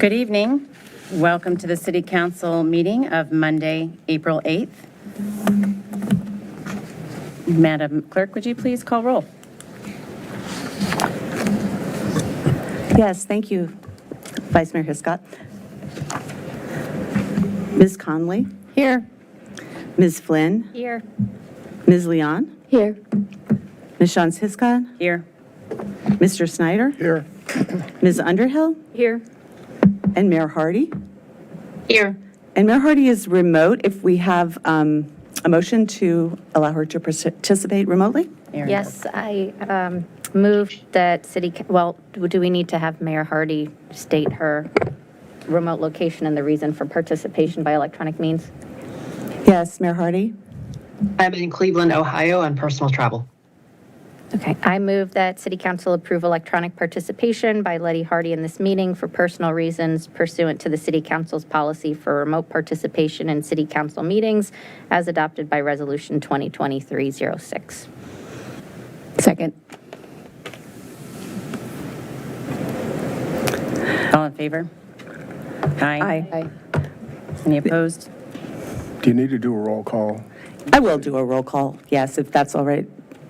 Good evening. Welcome to the City Council meeting of Monday, April 8th. Madam Clerk, would you please call roll? Yes, thank you, Vice Mayor Hiscott. Ms. Conley? Here. Ms. Flynn? Here. Ms. Leon? Here. Ms. Shantz Hiscott? Here. Mr. Snyder? Here. Ms. Underhill? Here. And Mayor Hardy? Here. And Mayor Hardy is remote. If we have a motion to allow her to participate remotely? Aaron. Yes, I moved that well, do we need to have Mayor Hardy state her remote location and the reason for participation by electronic means? Yes, Mayor Hardy? I'm in Cleveland, Ohio on personal travel. Okay, I move that City Council approve electronic participation by Letty Hardy in this meeting for personal reasons pursuant to the City Council's policy for remote participation in City Council meetings as adopted by Resolution 2023-06. Second. All in favor? Aye. Aye. Any opposed? Do you need to do a roll call? I will do a roll call, yes, if that's all right.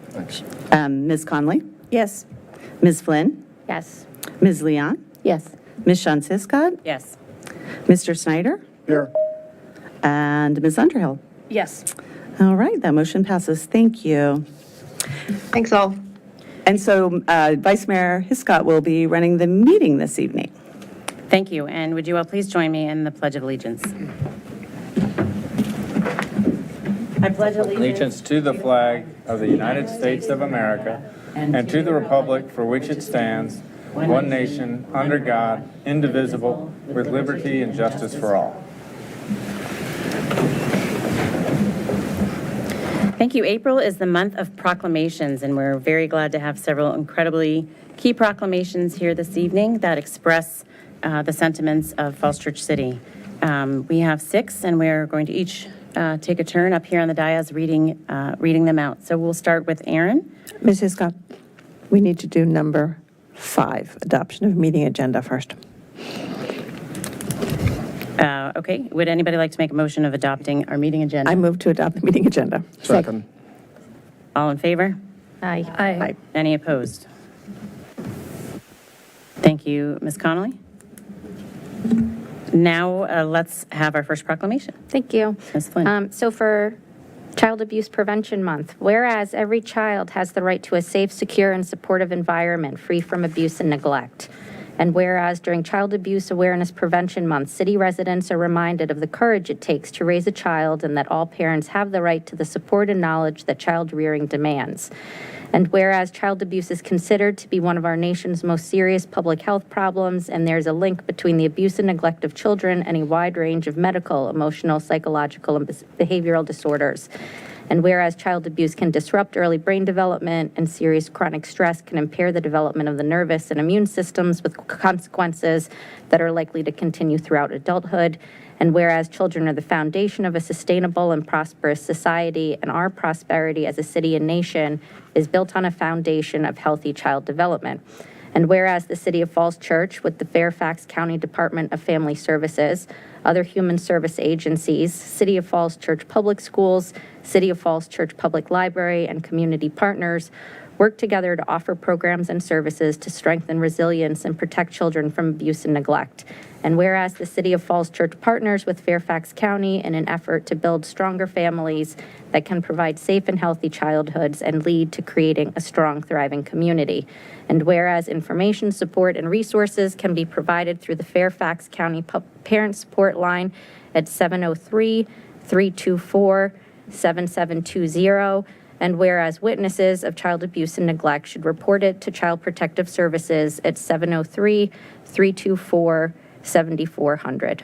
Thanks. Ms. Conley? Yes. Ms. Flynn? Yes. Ms. Leon? Yes. Ms. Shantz Hiscott? Yes. Mr. Snyder? Here. And Ms. Underhill? Yes. All right, that motion passes. Thank you. Thanks all. And so Vice Mayor Hiscott will be running the meeting this evening. Thank you. And would you all please join me in the Pledge of Allegiance? I pledge Allegiance to the flag of the United States of America and to the republic for which it stands, one nation, under God, indivisible, with liberty and justice for all. Thank you. April is the month of proclamations, and we're very glad to have several incredibly key proclamations here this evening that express the sentiments of Falls Church City. We have 6, and we're going to each take a turn up here on the dais reading them out. So we'll start with Aaron. Ms. Hiscott, we need to do number 5, adoption of meeting agenda first. Okay. Would anybody like to make a motion of adopting our meeting agenda? I move to adopt the meeting agenda. Second. All in favor? Aye. Aye. Any opposed? Thank you, Ms. Connolly. Now let's have our first proclamation. Thank you. Ms. Flynn. So for Child Abuse Prevention Month, whereas every child has the right to a safe, secure, and supportive environment free from abuse and neglect. And whereas during Child Abuse Awareness Prevention Month, city residents are reminded of the courage it takes to raise a child and that all parents have the right to the support and knowledge that child rearing demands. And whereas child abuse is considered to be one of our nation's most serious public health problems, and there's a link between the abuse and neglect of children and a wide range of medical, emotional, psychological, and behavioral disorders. And whereas child abuse can disrupt early brain development and serious chronic stress can impair the development of the nervous and immune systems with consequences that are likely to continue throughout adulthood. And whereas children are the foundation of a sustainable and prosperous society, and our prosperity as a city and nation is built on a foundation of healthy child development. And whereas the City of Falls Church, with the Fairfax County Department of Family Services, other human service agencies, City of Falls Church Public Schools, City of Falls Church Public Library, and community partners work together to offer programs and services to strengthen resilience and protect children from abuse and neglect. And whereas the City of Falls Church partners with Fairfax County in an effort to build stronger families that can provide safe and healthy childhoods and lead to creating a strong, thriving community. And whereas information, support, and resources can be provided through the Fairfax County Parent Support Line at 703-324-7720. And whereas witnesses of child abuse and neglect should report it to Child Protective Services at 703-324-7400.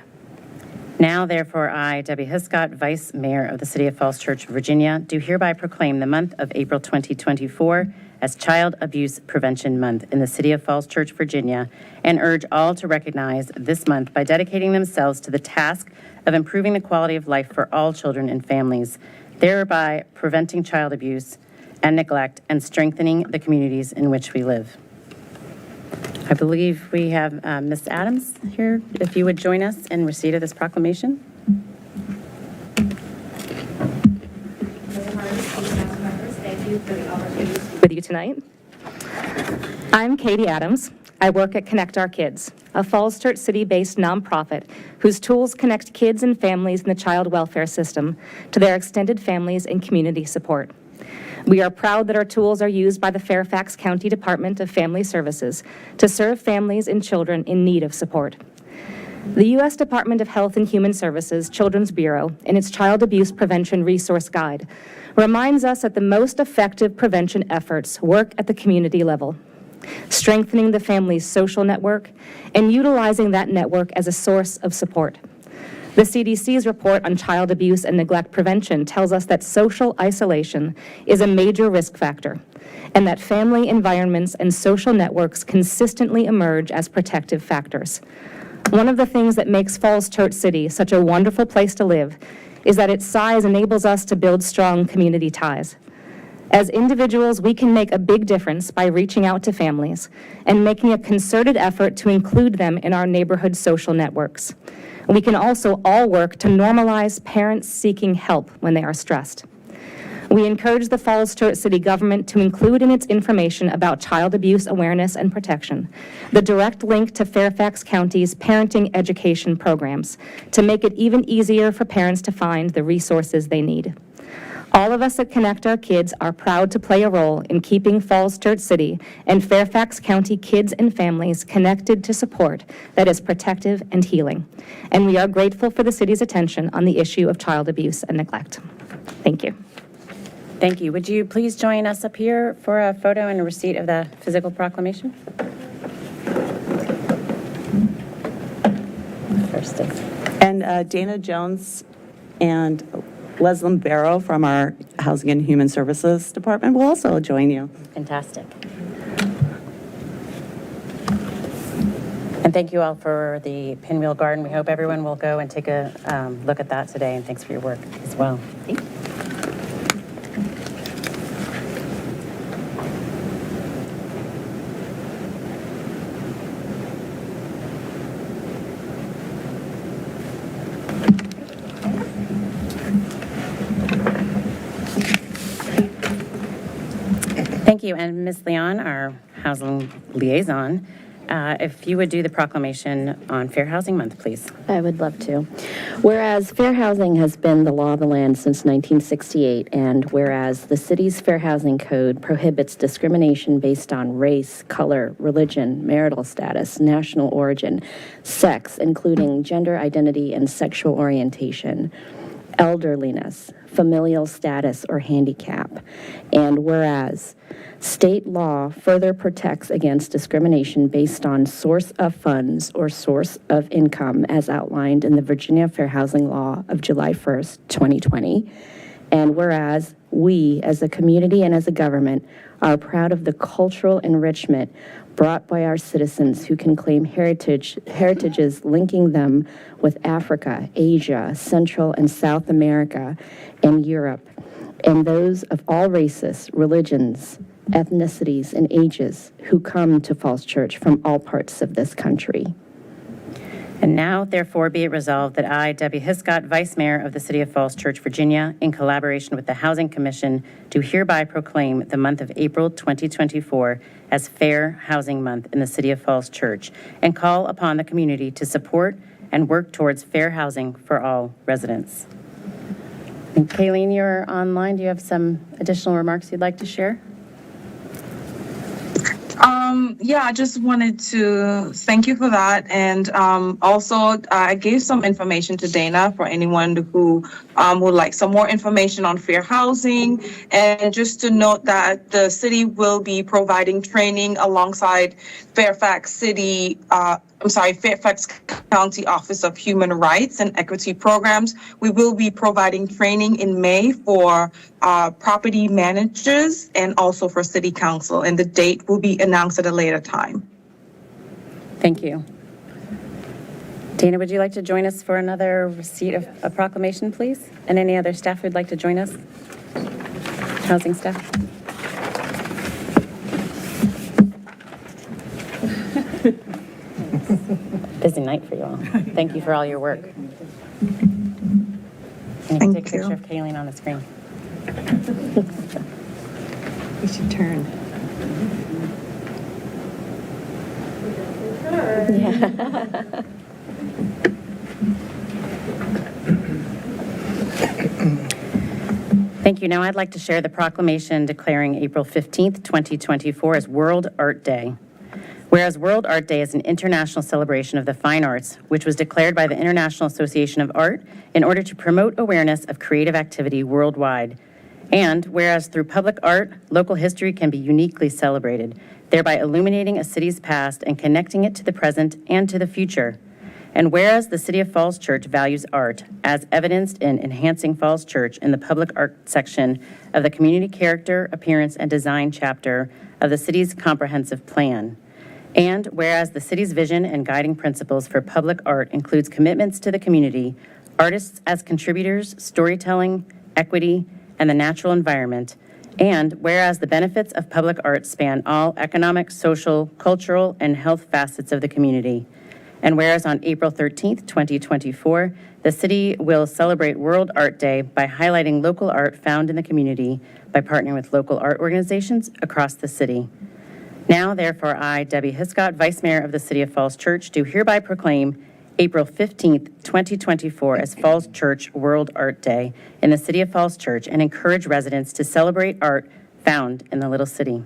Now, therefore, I, Debbie Hiscott, Vice Mayor of the City of Falls Church, Virginia, do hereby proclaim the month of April 2024 as Child Abuse Prevention Month in the City of Falls Church, Virginia, and urge all to recognize this month by dedicating themselves to the task of improving the quality of life for all children and families, thereby preventing child abuse and neglect and strengthening the communities in which we live. I believe we have Ms. Adams here, if you would join us in receipt of this proclamation. With you tonight. I'm Katie Adams. I work at Connect Our Kids, a Falls Church City-based nonprofit whose tools connect kids and families in the child welfare system to their extended families and community support. We are proud that our tools are used by the Fairfax County Department of Family Services to serve families and children in need of support. The U.S. Department of Health and Human Services Children's Bureau, in its Child Abuse Prevention Resource Guide, reminds us that the most effective prevention efforts work at the community level, strengthening the family's social network and utilizing that network as a source of support. The CDC's report on child abuse and neglect prevention tells us that social isolation is a major risk factor, and that family environments and social networks consistently emerge as protective factors. One of the things that makes Falls Church City such a wonderful place to live is that its size enables us to build strong community ties. As individuals, we can make a big difference by reaching out to families and making a concerted effort to include them in our neighborhood social networks. We can also all work to normalize parents seeking help when they are stressed. We encourage the Falls Church City government to include in its information about child abuse awareness and protection the direct link to Fairfax County's parenting education programs to make it even easier for parents to find the resources they need. All of us at Connect Our Kids are proud to play a role in keeping Falls Church City and Fairfax County kids and families connected to support that is protective and healing. And we are grateful for the city's attention on the issue of child abuse and neglect. Thank you. Thank you. Would you please join us up here for a photo and a receipt of the physical proclamation? First is And Dana Jones and Leslyn Barrow from our Housing and Human Services Department will also join you. fantastic. And thank you all for the Pinwheel Garden. We hope everyone will go and take a look at that today, and thanks for your work as well. Thank you. And Ms. Leon, our housing liaison, if you would do the proclamation on Fair Housing Month, please. I would love to. Whereas fair housing has been the law of the land since 1968, and whereas the city's Fair Housing Code prohibits discrimination based on race, color, religion, marital status, national origin, sex, including gender identity and sexual orientation, elderliness, familial status, or handicap. And whereas state law further protects against discrimination based on source of funds or source of income as outlined in the Virginia Fair Housing Law of July 1st, 2020. And whereas we, as a community and as a government, are proud of the cultural enrichment brought by our citizens who can claim heritages linking them with Africa, Asia, Central and South America, and Europe, and those of all races, religions, ethnicities, and ages who come to Falls Church from all parts of this country. And now, therefore, be it resolved that I, Debbie Hiscott, Vice Mayor of the City of Falls Church, Virginia, in collaboration with the Housing Commission, do hereby proclaim the month of April 2024 as Fair Housing Month in the City of Falls Church, and call upon the community to support and work towards fair housing for all residents. And Kayleen, you're online. Do you have some additional remarks you'd like to share? Yeah, I just wanted to thank you for that. And also, I gave some information to Dana for anyone who would like some more information on fair housing. And just to note that the city will be providing training alongside Fairfax County Office of Human Rights and Equity Programs. We will be providing training in May for property managers and also for City Council, and the date will be announced at a later time. Thank you. Dana, would you like to join us for another receipt of a proclamation, please? And any other staff who'd like to join us? Housing staff? interesting night for you all. Thank you for all your work. And you can Thank take a picture you. of Kayleen on the screen. We should turn. Thank you. Now I'd like to share the proclamation declaring April 15th, 2024 as World Art Day. Whereas World Art Day is an international celebration of the fine arts, which was declared by the International Association of Art in order to promote awareness of creative activity worldwide. And whereas through public art, local history can be uniquely celebrated, thereby illuminating a city's past and connecting it to the present and to the future. And whereas the City of Falls Church values art, as evidenced in Enhancing Falls Church in the public art section of the Community Character, Appearance, and Design chapter of the city's comprehensive plan. And whereas the city's vision and guiding principles for public art includes commitments to the community, artists as contributors, storytelling, equity, and the natural environment. And whereas the benefits of public art span all economic, social, cultural, and health facets of the community. And whereas on April 13th, 2024, the city will celebrate World Art Day by highlighting local art found in the community by partnering with local art organizations across the city. Now, therefore, I, Debbie Hiscott, Vice Mayor of the City of Falls Church, do hereby proclaim April 15th, 2024 as Falls Church World Art Day in the City of Falls Church and encourage residents to celebrate art found in the little city.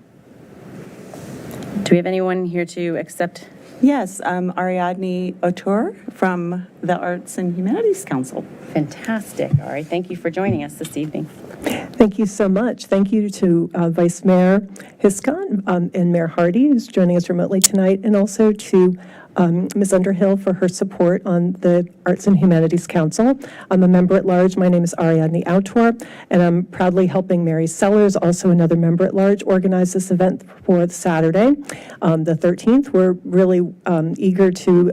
Do we have anyone here to accept? Yes, Ariadne O'Toole from the Arts and Humanities Council. Fantastic. All right. Thank you for joining us this evening. Thank you so much. Thank you to Vice Mayor Hiscott and Mayor Hardy, who's joining us remotely tonight, and also to Ms. Underhill for her support on the Arts and Humanities Council. I'm a member at large. My name is Ariadne O'Toole, and I'm proudly helping Mary Sellers, also another member at large, organize this event for Saturday, the 13th. We're really eager to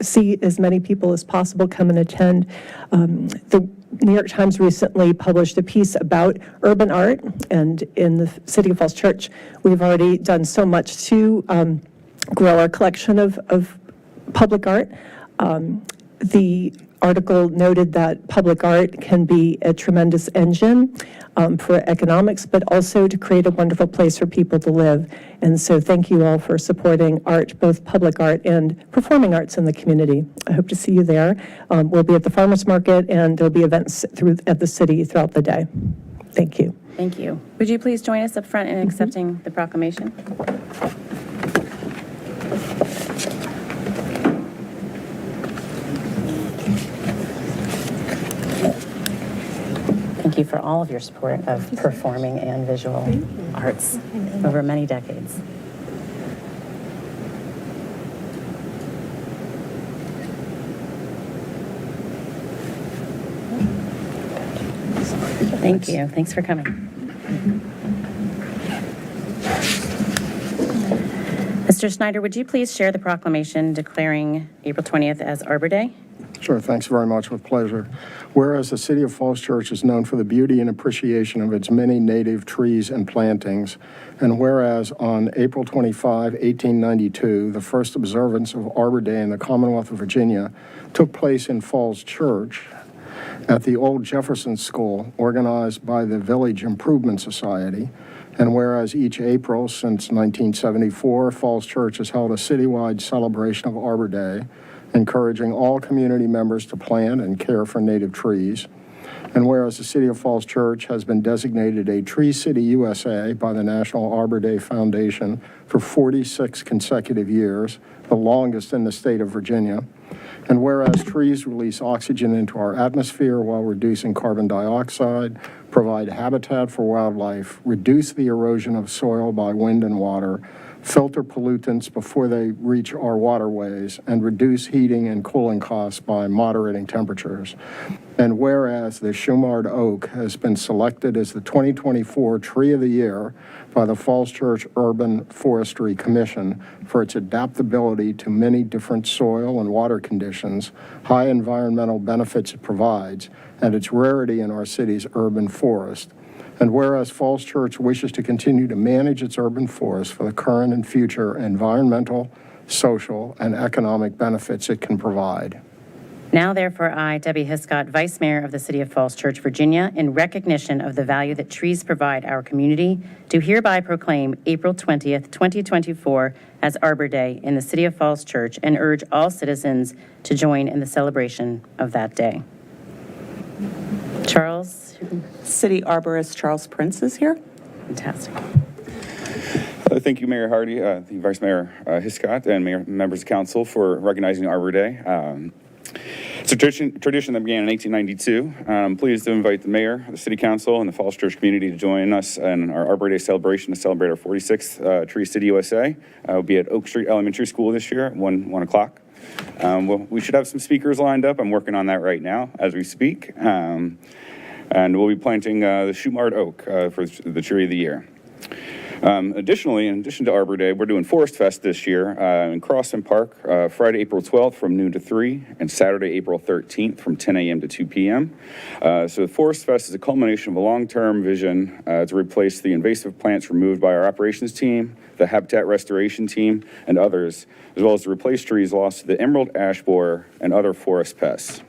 see as many people as possible come and attend. The New York Times recently published a piece about urban art, and in the City of Falls Church, we've already done so much to grow our collection of public art. The article noted that public art can be a tremendous engine for economics, but also to create a wonderful place for people to live. And so thank you all for supporting art, both public art and performing arts in the community. I hope to see you there. We'll be at the farmers market, and there'll be events at the city throughout the day. Thank you. Thank you. Would you please join us up front in accepting the proclamation? Thank you for all of your support of performing and visual arts over many decades. Thank you. Thanks for coming. Mr. Snyder, would you please share the proclamation declaring April 20th as Arbor Day? Sure, thanks very much, with pleasure. Whereas the City of Falls Church is known for the beauty and appreciation of its many native trees and plantings, and whereas on April 25, 1892, the first observance of Arbor Day in the Commonwealth of Virginia took place in Falls Church at the old Jefferson School, organized by the Village Improvement Society, and whereas each April since 1974, Falls Church has held a citywide celebration of Arbor Day, encouraging all community members to plant and care for native trees. And whereas the City of Falls Church has been designated a Tree City USA by the National Arbor Day Foundation for 46 consecutive years, the longest in the state of Virginia. And whereas trees release oxygen into our atmosphere while reducing carbon dioxide, provide habitat for wildlife, reduce the erosion of soil by wind and water, filter pollutants before they reach our waterways, and reduce heating and cooling costs by moderating temperatures. And whereas the Shumard Oak has been selected as the 2024 Tree of the Year by the Falls Church Urban Forestry Commission for its adaptability to many different soil and water conditions, high environmental benefits it provides, and its rarity in our city's urban forest. And whereas Falls Church wishes to continue to manage its urban forest for the current and future environmental, social, and economic benefits it can provide. Now, therefore, I, Debbie Hiscott, Vice Mayor of the City of Falls Church, Virginia, in recognition of the value that trees provide our community, do hereby proclaim April 20th, 2024 as Arbor Day in the City of Falls Church and urge all citizens to join in the celebration of that day. Charles? City Arborist Charles Prince is here. Fantastic. Thank you, Mayor Hardy, Vice Mayor Hiscott, and members of council for recognizing Arbor Day. It's a tradition that began in 1892. I'm pleased to invite the mayor, the city council, and the Falls Church community to join us in our Arbor Day celebration to celebrate our 46th Tree City USA. We'll be at Oak Street Elementary School this year at 1 o'clock. Well, we should have some speakers lined up. I'm working on that right now as we speak. And we'll be planting the Shumard Oak for the Tree of the Year. Additionally, in addition to Arbor Day, we're doing Forest Fest this year in Crossan Park, Friday, April 12th from noon to 3, and Saturday, April 13th from 10 a.m. to 2 p.m. So the Forest Fest is a culmination of a long-term vision to replace the invasive plants removed by our operations team, the habitat restoration team, and others, as well as to replace trees lost to the emerald ash borer and other forest pests.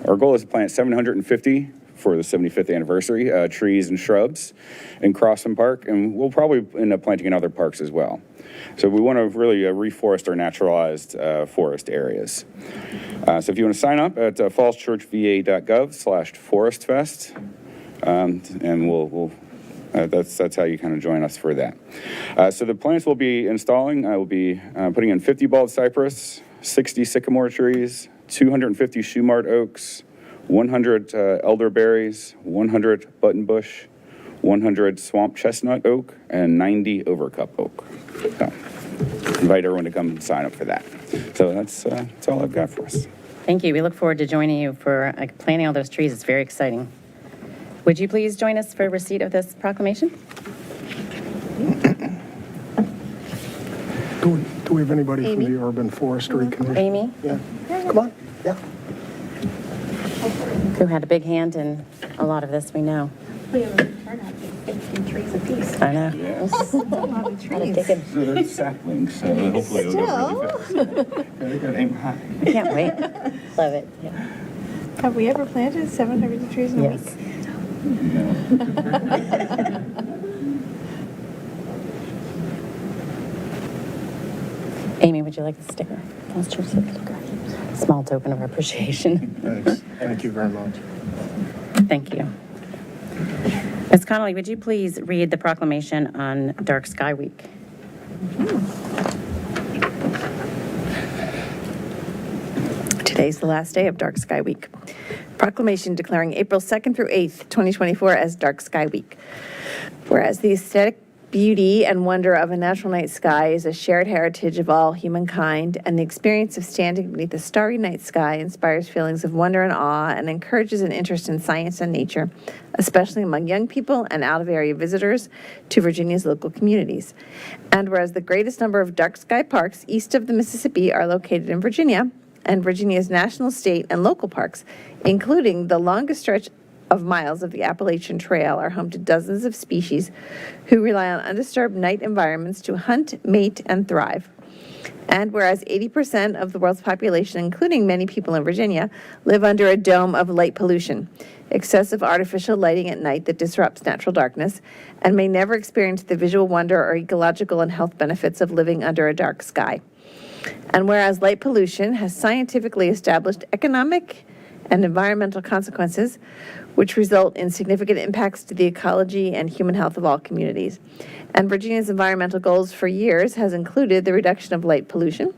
Our goal is to plant 750 for the 75th anniversary, trees and shrubs in Crossan Park, and we'll probably end up planting in other parks as well. So we want to really reforest our naturalized forest areas. So if you want to sign up at fallschurchva.gov/forestfest, and we'll that's how you kind of join us for that. So the plants we'll be installing, we'll be putting in 50 bald cypress, 60 sycamore trees, 250 Shumard oaks, 100 elderberries, 100 buttonbush, 100 swamp chestnut oak, and 90 overcup oak. So, invite everyone to come and sign up for that. So that's all I've got for us. Thank you. We look forward to joining you for planting all those trees. It's very exciting. Would you please join us for receipt of this proclamation? Do we have anybody from the Urban Forestry Commission? Amy, Yeah. Come on. Yeah. who had a big hand in a lot of this, we know. We have a turnout of 15 trees apiece. I know. Yeah. That's a lot of trees. So they're saplings, so hopefully it'll go really fast. They gotta aim high. I can't wait. Love it. Yeah. Have we ever planted 700 trees in a Yes. week? Amy, would you like the sticker? Small token of appreciation. Thanks. Thank you very much. Thank you. Ms. Connolly, would you please read the proclamation on Dark Sky Week? Today's the last day of Dark Sky Week. Proclamation declaring April 2nd through 8th, 2024 as Dark Sky Week. Whereas the aesthetic beauty and wonder of a natural night sky is a shared heritage of all humankind, and the experience of standing beneath a starry night sky inspires feelings of wonder and awe and encourages an interest in science and nature, especially among young people and out-of-area visitors to Virginia's local communities. And whereas the greatest number of dark sky parks east of the Mississippi are located in Virginia, and Virginia's national, state, and local parks, including the longest stretch of miles of the Appalachian Trail, are home to dozens of species who rely on undisturbed night environments to hunt, mate, and thrive. And whereas 80% of the world's population, including many people in Virginia, live under a dome of light pollution, excessive artificial lighting at night that disrupts natural darkness, and may never experience the visual wonder or ecological and health benefits of living under a dark sky. And whereas light pollution has scientifically established economic and environmental consequences, which result in significant impacts to the ecology and human health of all communities. And Virginia's environmental goals for years has included the reduction of light pollution.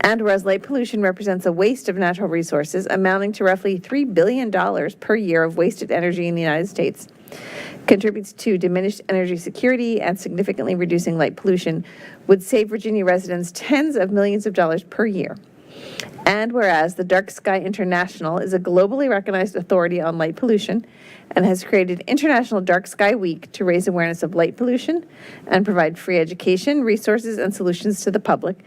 And whereas light pollution represents a waste of natural resources amounting to roughly $3 billion per year of wasted energy in the United States, contributes to diminished energy security, and significantly reducing light pollution would save Virginia residents tens of millions of dollars per year. And whereas the Dark Sky International is a globally recognized authority on light pollution and has created International Dark Sky Week to raise awareness of light pollution and provide free education, resources, and solutions to the public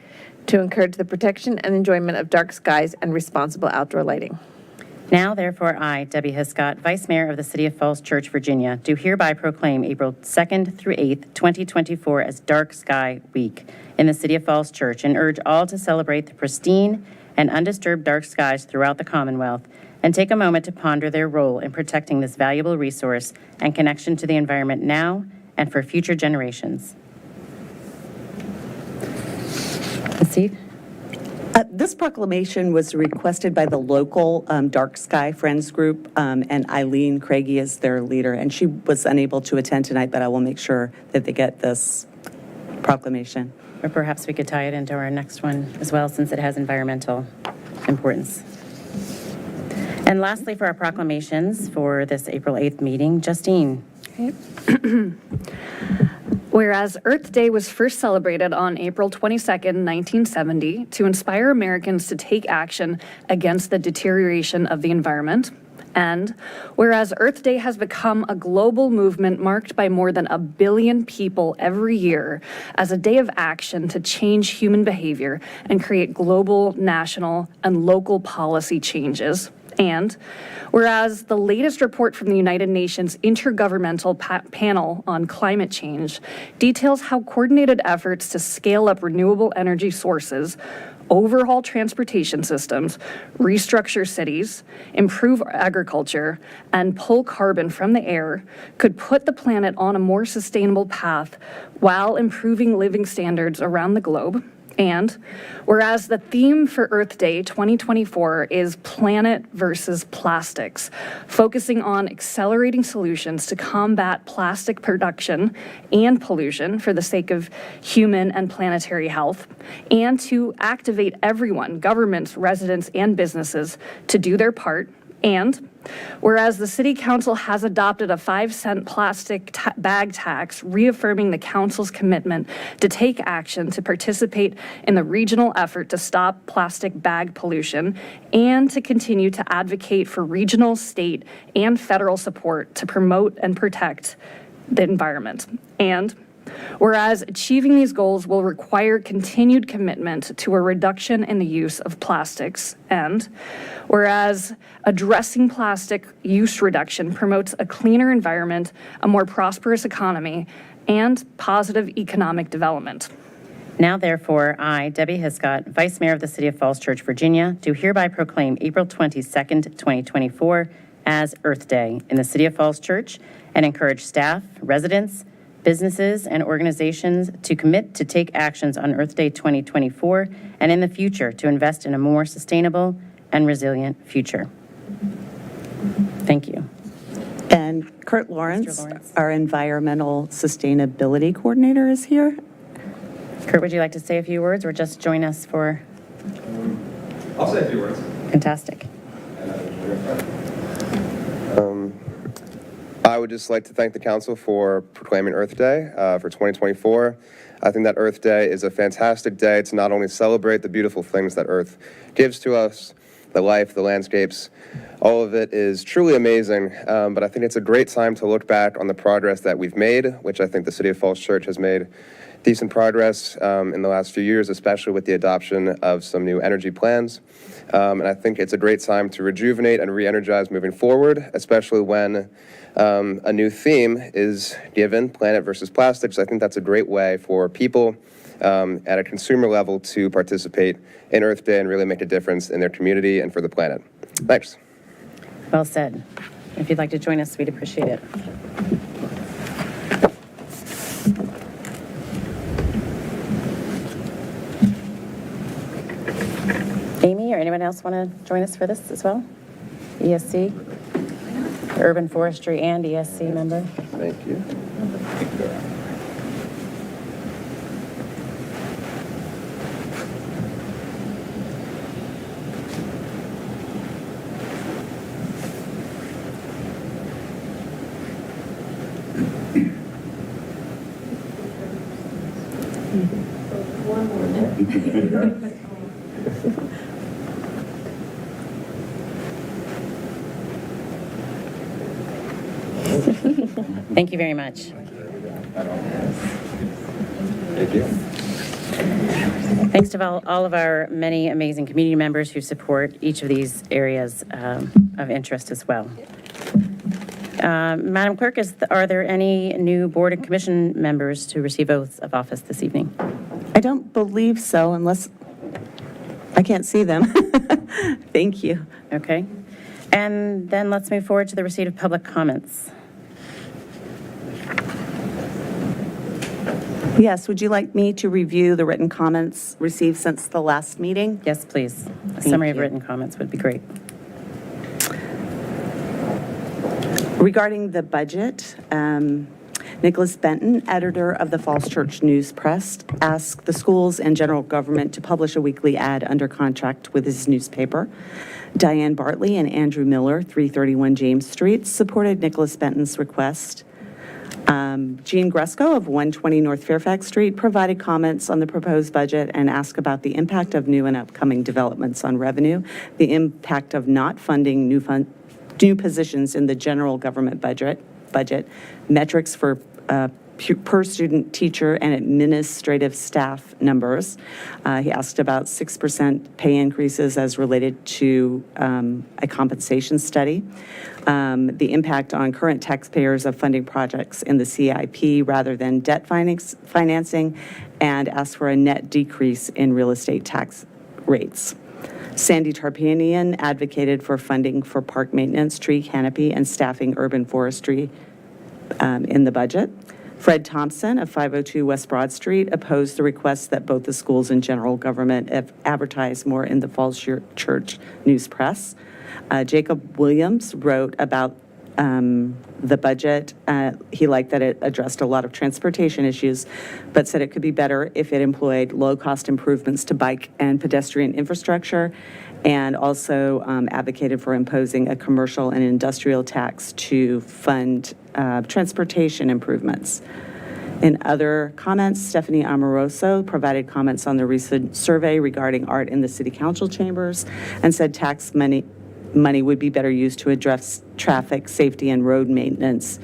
to encourage the protection and enjoyment of dark skies and responsible outdoor lighting. Now, therefore, I, Debbie Hiscott, Vice Mayor of the City of Falls Church, Virginia, do hereby proclaim April 2nd through 8th, 2024 as Dark Sky Week in the City of Falls Church and urge all to celebrate the pristine and undisturbed dark skies throughout the Commonwealth and take a moment to ponder their role in protecting this valuable resource and connection to the environment now and for future generations. Steve? This proclamation was requested by the local Dark Sky Friends Group, and Eileen Craigie is their leader, and she was unable to attend tonight, but I will make sure that they get this proclamation. Or perhaps we could tie it into our next one as well, since it has environmental importance. And lastly, for our proclamations for this April 8th meeting, Justine. Whereas Earth Day was first celebrated on April 22nd, 1970, to inspire Americans to take action against the deterioration of the environment. And whereas Earth Day has become a global movement marked by more than 1 billion people every year as a day of action to change human behavior and create global, national, and local policy changes. And whereas the latest report from the United Nations Intergovernmental Panel on Climate Change details how coordinated efforts to scale up renewable energy sources, overhaul transportation systems, restructure cities, improve agriculture, and pull carbon from the air could put the planet on a more sustainable path while improving living standards around the globe. And whereas the theme for Earth Day 2024 is planet versus plastics, focusing on accelerating solutions to combat plastic production and pollution for the sake of human and planetary health, and to activate everyone, governments, residents, and businesses to do their part. And whereas the City Council has adopted a 5-cent plastic bag tax, reaffirming the Council's commitment to take action to participate in the regional effort to stop plastic bag pollution and to continue to advocate for regional, state, and federal support to promote and protect the environment. And whereas achieving these goals will require continued commitment to a reduction in the use of plastics, and whereas addressing plastic use reduction promotes a cleaner environment, a more prosperous economy, and positive economic development. Now, therefore, I, Debbie Hiscott, Vice Mayor of the City of Falls Church, Virginia, do hereby proclaim April 22nd, 2024 as Earth Day in the City of Falls Church and encourage staff, residents, businesses, and organizations to commit to take actions on Earth Day 2024 and in the future to invest in a more sustainable and resilient future. Thank you. And Kurt Lawrence, our Environmental Sustainability Coordinator, is here. Kurt, would you like to say a few words or just join us for? I'll say a few words. Fantastic. I would just like to thank the council for proclaiming Earth Day for 2024. I think that Earth Day is a fantastic day to not only celebrate the beautiful things that Earth gives to us, the life, the landscapes, all of it is truly amazing, but I think it's a great time to look back on the progress that we've made, which I think the City of Falls Church has made decent progress in the last few years, especially with the adoption of some new energy plans. And I think it's a great time to rejuvenate and re-energize moving forward, especially when a new theme is given, planet versus plastics. I think that's a great way for people at a consumer level to participate in Earth Day and really make a difference in their community and for the planet. Thanks. Well said. If you'd like to join us, we'd appreciate it. Amy or anyone else want to join us for this as well? ESC, Urban Forestry and ESC member. Thank you. Thank you very much. Thank you. Thanks to all of our many amazing community members who support each of these areas of interest as well. Madam Clerk, are there any new board and commission members to receive oaths of office this evening? I don't believe so, unless I can't see them. Thank you. Okay. And then let's move forward to the receipt of public comments. Yes, would you like me to review the written comments received since the last meeting? Yes, please. A summary of you. written comments would be great. Regarding the budget, Nicholas Benton, editor of the Falls Church News Press, asked the schools and general government to publish a weekly ad under contract with his newspaper. Diane Bartley and Andrew Miller, 331 James Street, supported Nicholas Benton's request. Jean Gresco of 120 North Fairfax Street provided comments on the proposed budget and asked about the impact of new and upcoming developments on revenue, the impact of not funding new positions in the general government budget, metrics for per student teacher and administrative staff numbers. He asked about 6% pay increases as related to a compensation study, the impact on current taxpayers of funding projects in the CIP rather than debt financing, and asked for a net decrease in real estate tax rates. Sandy Tarpanian advocated for funding for park maintenance, tree canopy, and staffing urban forestry in the budget. Fred Thompson of 502 West Broad Street opposed the request that both the schools and general government advertise more in the Falls Church News Press. Jacob Williams wrote about the budget. He liked that it addressed a lot of transportation issues, but said it could be better if it employed low-cost improvements to bike and pedestrian infrastructure, and also advocated for imposing a commercial and industrial tax to fund transportation improvements. In other comments, Stephanie Amoroso provided comments on the recent survey regarding art in the city council chambers and said tax money would be better used to address traffic safety and road maintenance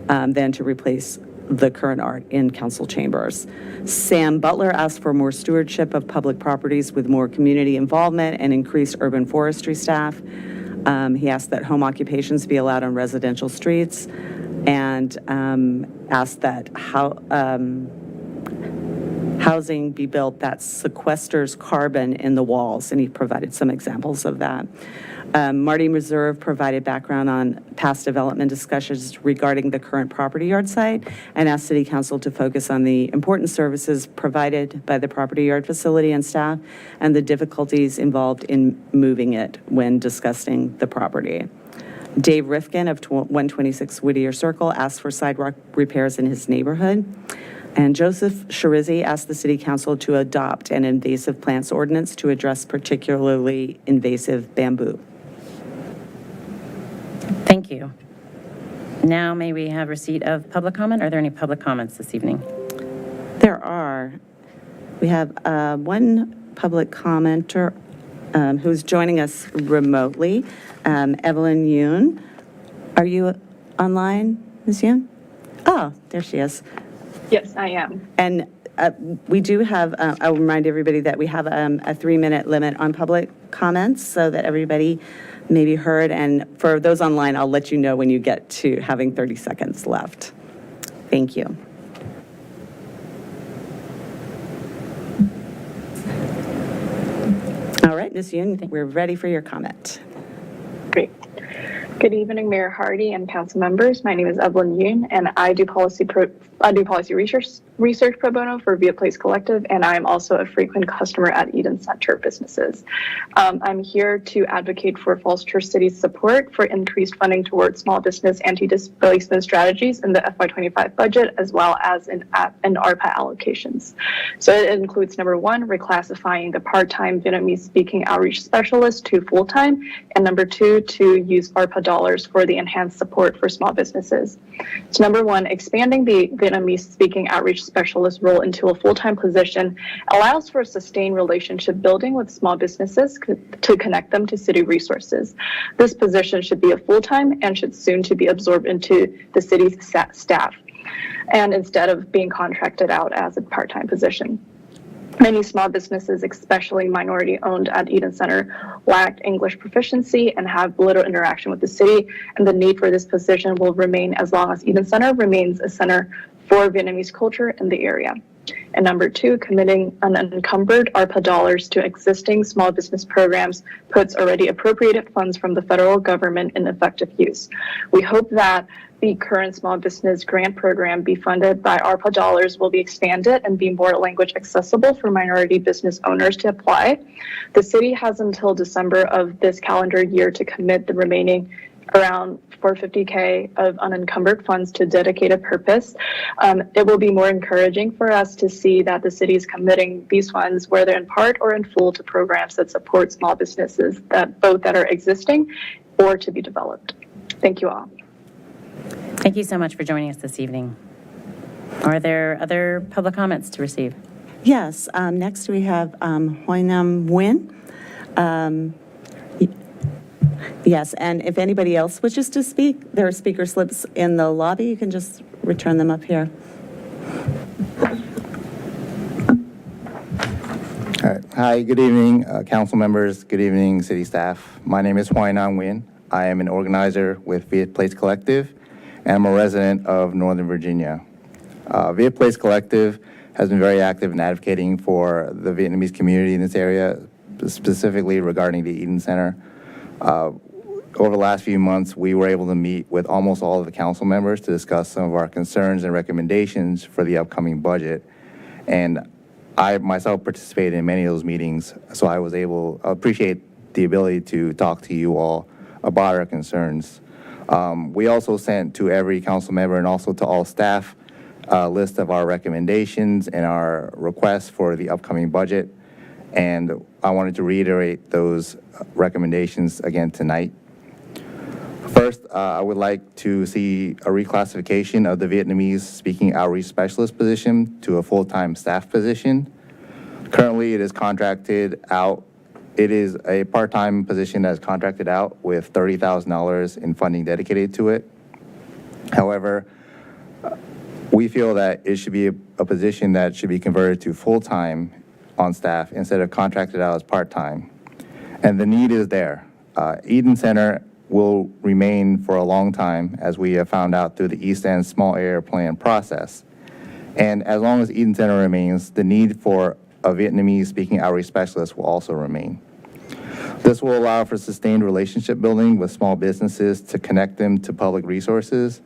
than to replace the current art in council chambers. Sam Butler asked for more stewardship of public properties with more community involvement and increased urban forestry staff. He asked that home occupations be allowed on residential streets, and asked that housing be built that sequesters carbon in the walls, and he provided some examples of that. Marty Reserve provided background on past development discussions regarding the current property yard site and asked City Council to focus on the important services provided by the property yard facility and staff and the difficulties involved in moving it when discussing the property. Dave Rifkin of 126 Whittier Circle asked for sidewalk repairs in his neighborhood. And Joseph Shirizzi asked the City Council to adopt an invasive plants ordinance to address particularly invasive bamboo. Thank you. Now may we have receipt of public comment? Are there any public comments this evening? There are. We have one public commenter who's joining us remotely, Evelyn Yoon. Are you online, Ms. Yoon? Oh, there she is. Yes, I am. And we do have, I'll remind everybody that we have a 3-minute limit on public comments so that everybody may be heard. And for those online, I'll let you know when you get to having 30 seconds left. Thank you. All right, Ms. Yoon, we're ready for your comment. Great. Good evening, Mayor Hardy and council members. My name is Evelyn Yoon, and I do policy research pro bono for Via Place Collective, and I'm also a frequent customer at Eden Center businesses. I'm here to advocate for Falls Church City's support for increased funding towards small business anti-displacement strategies in the FY25 budget, as well as in ARPA allocations. So it includes, number one, reclassifying the part-time Vietnamese-speaking outreach specialist to full-time, and number two, to use ARPA dollars for the enhanced support for small businesses. So number one, expanding the Vietnamese-speaking outreach specialist role into a full-time position allows for sustained relationship building with small businesses to connect them to city resources. This position should be a full-time and should soon to be absorbed into the city's staff, and instead of being contracted out as a part-time position. Many small businesses, especially minority-owned at Eden Center, lacked English proficiency and have little interaction with the city, and the need for this position will remain as long as Eden Center remains a center for Vietnamese culture in the area. And number two, committing unencumbered ARPA dollars to existing small business programs puts already appropriated funds from the federal government in effective use. We hope that the current small business grant program be funded by ARPA dollars will be expanded and be more language accessible for minority business owners to apply. The city has until December of this calendar year to commit the remaining around $450K of unencumbered funds to dedicated purpose. It will be more encouraging for us to see that the city is committing these funds, whether in part or in full, to programs that support small businesses that are existing or to be developed. Thank you all. Thank you so much for joining us this evening. Are there other public comments to receive? Yes, next we have Hoi Nam Nguyen. Yes, and if anybody else wishes to speak, there are speaker slips in the lobby. You can just return them up here. All right. Hi, good evening, council members. Good evening, city staff. My name is Hoi Nam Nguyen. I am an organizer with Viet Place Collective, and I'm a resident of Northern Virginia. Viet Place Collective has been very active in advocating for the Vietnamese community in this area, specifically regarding the Eden Center. Over the last few months, we were able to meet with almost all of the council members to discuss some of our concerns and recommendations for the upcoming budget. And I myself participated in many of those meetings, so I was able to appreciate the ability to talk to you all about our concerns. We also sent to every council member and also to all staff a list of our recommendations and our requests for the upcoming budget. And I wanted to reiterate those recommendations again tonight. First, I would like to see a reclassification of the Vietnamese speaking outreach specialist position to a full-time staff position. Currently, it is contracted out. It is a part-time position that is contracted out with $30,000 in funding dedicated to it. However, we feel that it should be a position that should be converted to full-time on staff instead of contracted out as part-time. And the need is there. Eden Center will remain for a long time, as we have found out through the East End Small Area Plan process. And as long as Eden Center remains, the need for a Vietnamese speaking outreach specialist will also remain. This will allow for sustained relationship building with small businesses to connect them to public resources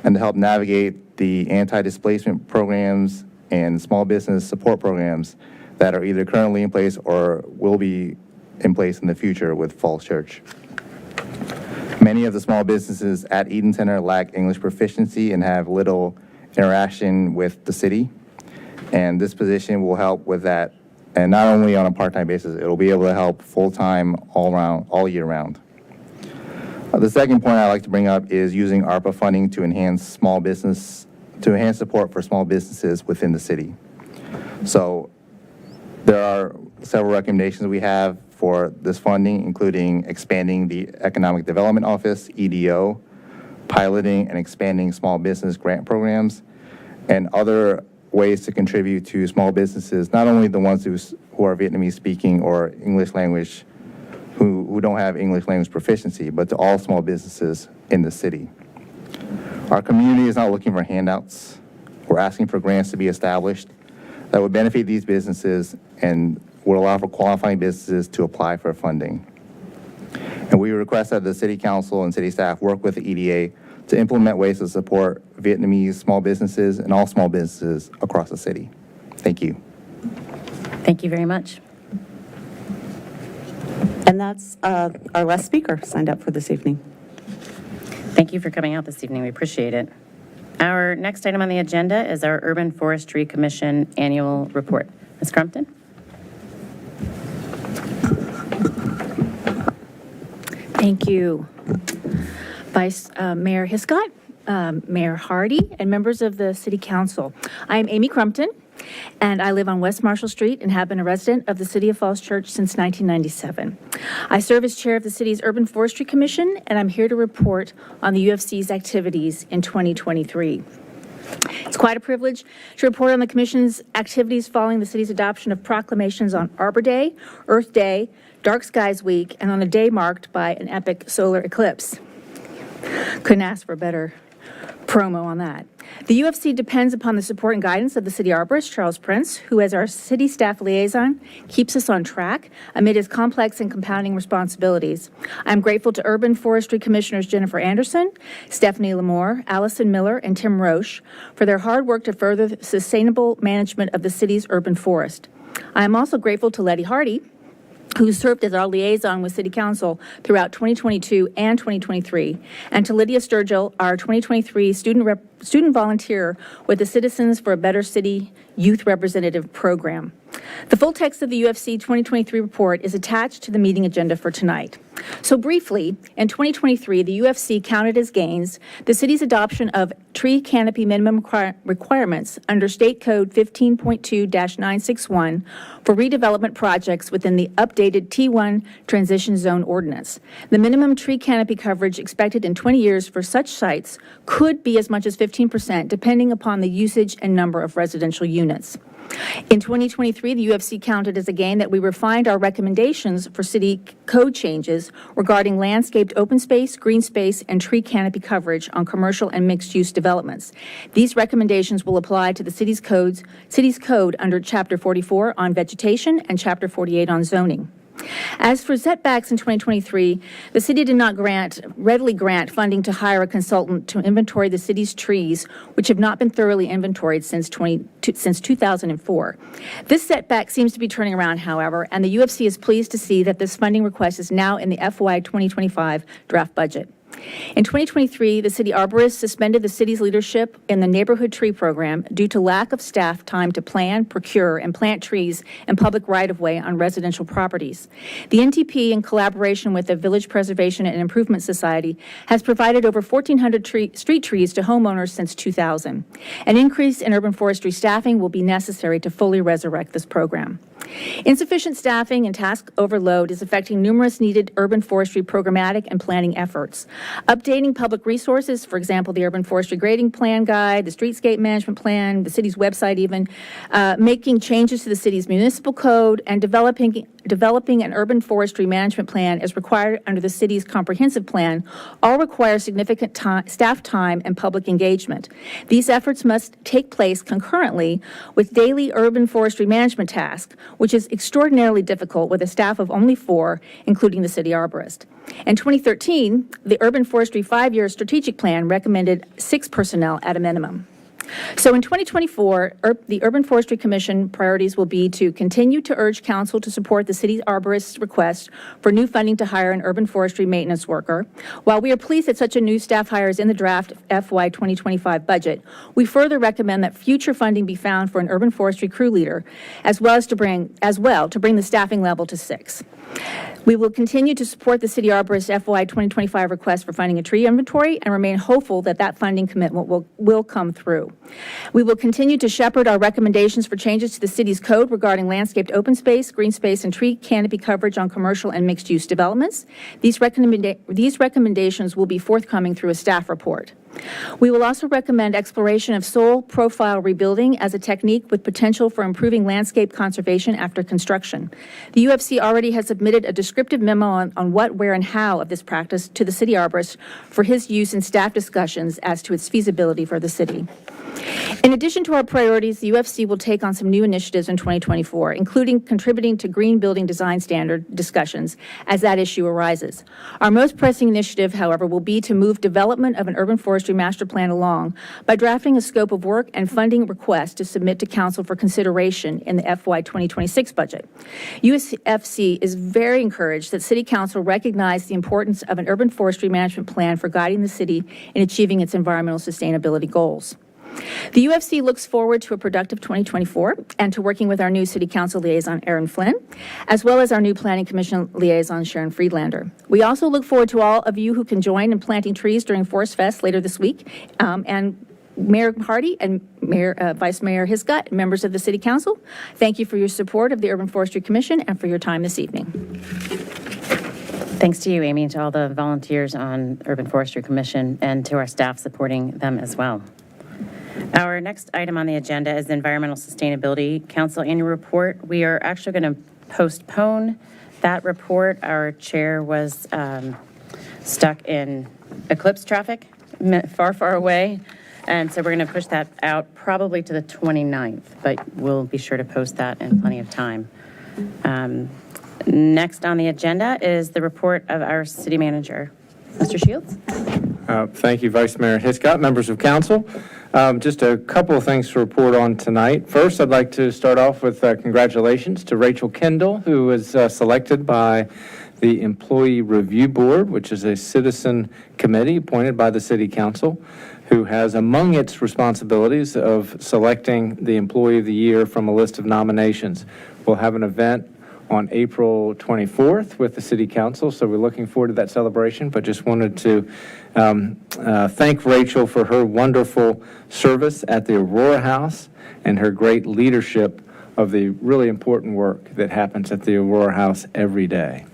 and to help navigate the anti-displacement programs and small business support programs that are either currently in place or will be in place in the future with Falls Church. Many of the small businesses at Eden Center lack English proficiency and have little interaction with the city. And this position will help with that. And not only on a part-time basis, it'll be able to help full-time all year round. The second point I'd like to bring up is using ARPA funding to enhance support for small businesses within the city. So there are several recommendations we have for this funding, including expanding the Economic Development Office, EDO, piloting and expanding small business grant programs, and other ways to contribute to small businesses, not only the ones who are Vietnamese speaking or English language, who don't have English language proficiency, but to all small businesses in the city. Our community is not looking for handouts. We're asking for grants to be established that would benefit these businesses and would allow for qualifying businesses to apply for funding. And we request that the City Council and City staff work with the EDA to implement ways to support Vietnamese small businesses and all small businesses across the city. Thank you. Thank you very much. And that's our last speaker signed up for this evening. Thank you for coming out this evening. We appreciate it. Our next item on the agenda is our Urban Forestry Commission Annual Report. Ms. Crumpton? Thank you. Vice Mayor Hiscott, Mayor Hardy, and members of the City Council. I'm Amy Crumpton, and I live on West Marshall Street and have been a resident of the City of Falls Church since 1997. I serve as chair of the city's Urban Forestry Commission, and I'm here to report on the UFC's activities in 2023. It's quite a privilege to report on the Commission's activities following the city's adoption of proclamations on Arbor Day, Earth Day, Dark Skies Week, and on a day marked by an epic solar eclipse. Couldn't ask for a better promo on that. The UFC depends upon the support and guidance of the city arborist, Charles Prince, who, as our city staff liaison, keeps us on track amid his complex and compounding responsibilities. I'm grateful to Urban Forestry Commissioners Jennifer Anderson, Stephanie Lamore, Allison Miller, and Tim Roche for their hard work to further the sustainable management of the city's urban forest. I am also grateful to Letty Hardy, who served as our liaison with City Council throughout 2022 and 2023, and to Lydia Sturgill, our 2023 student volunteer with the Citizens for a Better City Youth Representative Program. The full text of the UFC 2023 report is attached to the meeting agenda for tonight. So briefly, in 2023, the UFC counted as gains the city's adoption of tree canopy minimum requirements under State Code 15.2-961 for redevelopment projects within the updated T1 Transition Zone Ordinance. The minimum tree canopy coverage expected in 20 years for such sites could be as much as 15%, depending upon the usage and number of residential units. In 2023, the UFC counted as a gain that we refined our recommendations for city code changes regarding landscaped open space, green space, and tree canopy coverage on commercial and mixed-use developments. These recommendations will apply to the city's code under Chapter 44 on vegetation and Chapter 48 on zoning. As for setbacks in 2023, the city did not readily grant funding to hire a consultant to inventory the city's trees, which have not been thoroughly inventoried since 2004. This setback seems to be turning around, however, and the UFC is pleased to see that this funding request is now in the FY 2025 draft budget. In 2023, the city arborist suspended the city's leadership in the neighborhood tree program due to lack of staff time to plan, procure, and plant trees in public right-of-way on residential properties. The NTP, in collaboration with the Village Preservation and Improvement Society, has provided over 1,400 street trees to homeowners since 2000. An increase in urban forestry staffing will be necessary to fully resurrect this program. Insufficient staffing and task overload is affecting numerous needed urban forestry programmatic and planning efforts. Updating public resources, for example, the Urban Forestry Grading Plan Guide, the Streetscape Management Plan, the city's website even, making changes to the city's municipal code, and developing an urban forestry management plan as required under the city's comprehensive plan, all require significant staff time and public engagement. These efforts must take place concurrently with daily urban forestry management tasks, which is extraordinarily difficult with a staff of only 4, including the city arborist. In 2013, the Urban Forestry 5-year strategic plan recommended 6 personnel at a minimum. So in 2024, the Urban Forestry Commission priorities will be to continue to urge council to support the city arborist's request for new funding to hire an urban forestry maintenance worker. While we are pleased that such a new staff hire is in the draft FY 2025 budget, we further recommend that future funding be found for an urban forestry crew leader, as well to bring the staffing level to 6. We will continue to support the city arborist FY 2025 request for funding a tree inventory and remain hopeful that that funding commitment will come through. We will continue to shepherd our recommendations for changes to the city's code regarding landscaped open space, green space, and tree canopy coverage on commercial and mixed-use developments. These recommendations will be forthcoming through a staff report. We will also recommend exploration of soil profile rebuilding as a technique with potential for improving landscape conservation after construction. The UFC already has submitted a descriptive memo on what, where, and how of this practice to the city arborist for his use in staff discussions as to its feasibility for the city. In addition to our priorities, the UFC will take on some new initiatives in 2024, including contributing to green building design standard discussions as that issue arises. Our most pressing initiative, however, will be to move development of an urban forestry master plan along by drafting a scope of work and funding request to submit to council for consideration in the FY 2026 budget. UFC is very encouraged that City Council recognize the importance of an urban forestry management plan for guiding the city in achieving its environmental sustainability goals. The UFC looks forward to a productive 2024 and to working with our new City Council liaison, Aaron Flynn, as well as our new Planning Commission liaison, Sharon Friedlander. We also look forward to all of you who can join in planting trees during Forest Fest later this week, and Mayor Hardy and Vice Mayor Hiscott, members of the City Council, thank you for your support of the Urban Forestry Commission and for your time this evening. Thanks to you, Amy, and to all the volunteers on Urban Forestry Commission and to our staff supporting them as well. Our next item on the agenda is the Environmental Sustainability Council Annual Report. We are actually going to postpone that report. Our chair was stuck in eclipse traffic, far, far away. And so we're going to push that out probably to the 29th, but we'll be sure to post that in plenty of time. Next on the agenda is the report of our city manager. Mr. Shields? Thank you, Vice Mayor Hiscott, members of council. Just a couple of things to report on tonight. First, I'd like to start off with congratulations to Rachel Kendall, who was selected by the Employee Review Board, which is a citizen committee appointed by the City Council, who has among its responsibilities of selecting the Employee of the Year from a list of nominations. We'll have an event on April 24th with the City Council, so we're looking forward to that celebration, but just wanted to thank Rachel for her wonderful service at the Aurora House and her great leadership of the really important work that happens at the Aurora House every day.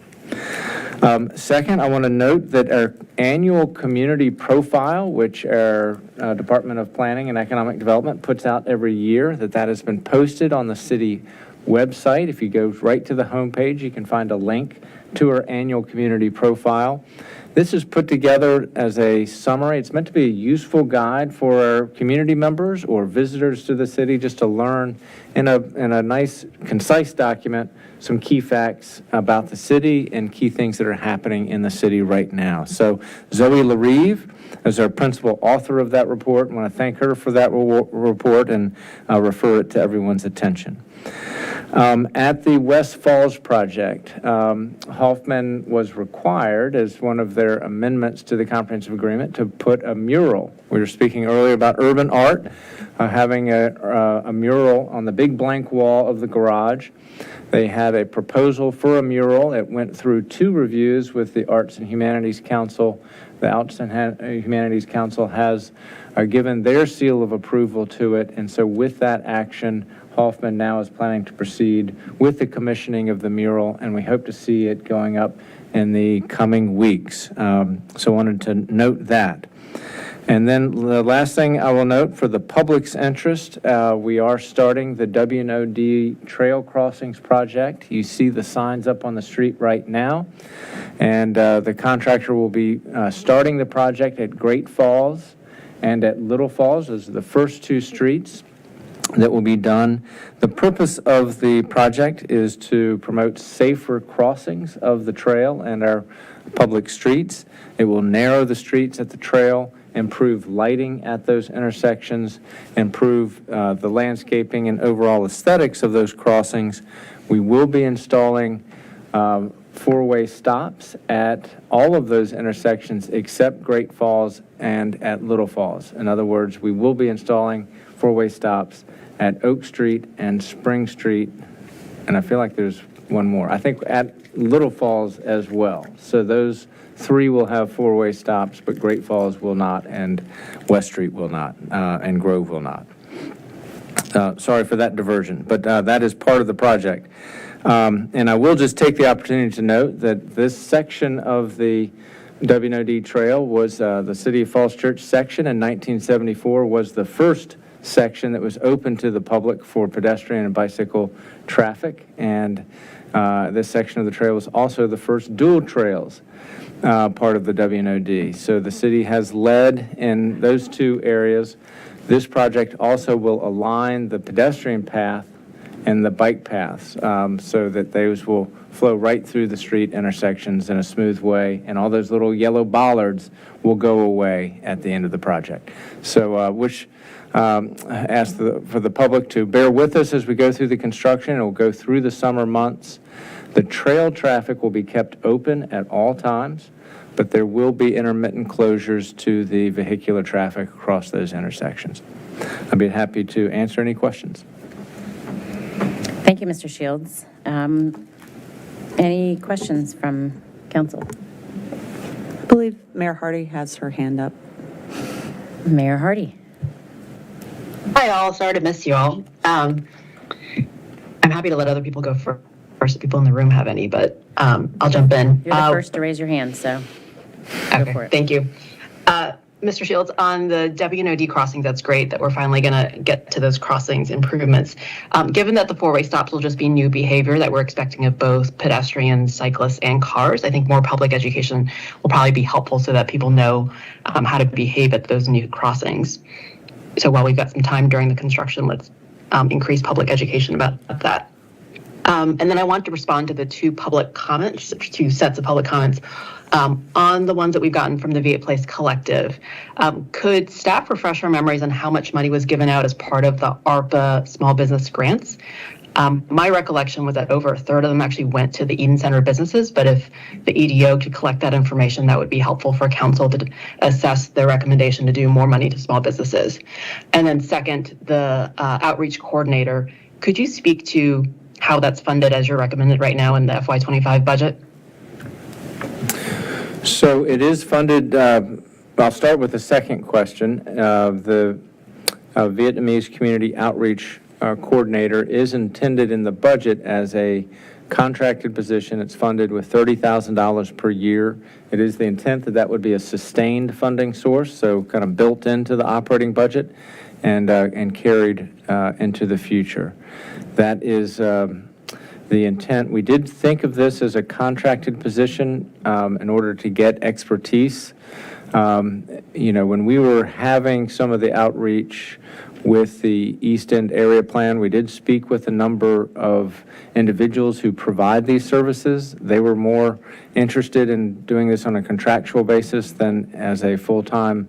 Second, I want to note that our annual community profile, which our Department of Planning and Economic Development puts out every year, that has been posted on the city website. If you go right to the homepage, you can find a link to our annual community profile. This is put together as a summary. It's meant to be a useful guide for our community members or visitors to the city, just to learn in a nice, concise document some key facts about the city and key things that are happening in the city right now. So Zoe LaRive is our principal author of that report. I want to thank her for that report and refer it to everyone's attention. At the West Falls project, Hoffman was required, as one of their amendments to the comprehensive agreement, to put a mural. We were speaking earlier about urban art, having a mural on the big blank wall of the garage. They had a proposal for a mural. It went through 2 reviews with the Arts and Humanities Council. The Arts and Humanities Council has given their seal of approval to it, and so with that action, Hoffman now is planning to proceed with the commissioning of the mural, and we hope to see it going up in the coming weeks. So I wanted to note that. And then the last thing I will note for the public's interest, we are starting the WNOD Trail Crossings project. You see the signs up on the street right now. And the contractor will be starting the project at Great Falls and at Little Falls. Those are the first 2 streets that will be done. The purpose of the project is to promote safer crossings of the trail and our public streets. It will narrow the streets at the trail, improve lighting at those intersections, improve the landscaping and overall aesthetics of those crossings. We will be installing 4-way stops at all of those intersections except Great Falls and at Little Falls. In other words, we will be installing 4-way stops at Oak Street and Spring Street, and I feel like there's one more. I think at Little Falls as well. So those 3 will have 4-way stops, but Great Falls will not, and West Street will not, and Grove will not. Sorry for that diversion, but that is part of the project. And I will just take the opportunity to note that this section of the WNOD Trail was the City of Falls Church section in 1974 was the first section that was open to the public for pedestrian and bicycle traffic. And this section of the trail was also the first dual trails part of the WNOD. So the city has led in those 2 areas. This project also will align the pedestrian path and the bike paths so that those will flow right through the street intersections in a smooth way, and all those little yellow bollards will go away at the end of the project. So ask for the public to bear with us as we go through the construction. It will go through the summer months. The trail traffic will be kept open at all times, but there will be intermittent closures to the vehicular traffic across those intersections. I'd be happy to answer any questions. Thank you, Mr. Shields. Any questions from council? I believe Mayor Hardy has her hand up. Mayor Hardy. Hi, all. Sorry to miss you all. I'm happy to let other people go first if people in the room have any, but I'll jump in. You're the first to raise your hand, so go for it. Thank you. Mr. Shields, on the W&OD crossings, that's great that we're finally going to get to those crossings improvements. Given that the four-way stops will just be new behavior that we're expecting of both pedestrians, cyclists, and cars, I think more public education will probably be helpful so that people know how to behave at those new crossings. So while we've got some time during the construction, let's increase public education about that. And then I want to respond to the two sets of public comments. On the ones that we've gotten from the Viet Place Collective, could staff refresh our memories on how much money was given out as part of the ARPA small business grants? My recollection was that over a third of them actually went to the Eden Center businesses, but if the EDO could collect that information, that would be helpful for council to assess their recommendation to do more money to small businesses. And then second, the outreach coordinator, could you speak to how that's funded as you're recommended right now in the FY25 budget? So it is funded, I'll start with the second question. The Vietnamese Community Outreach Coordinator is intended in the budget as a contracted position. It's funded with $30,000 per year. It is the intent that that would be a sustained funding source, so kind of built into the operating budget and carried into the future. That is the intent. We did think of this as a contracted position in order to get expertise. When we were having some of the outreach with the East End Area Plan, we did speak with a number of individuals who provide these services. They were more interested in doing this on a contractual basis than as a full-time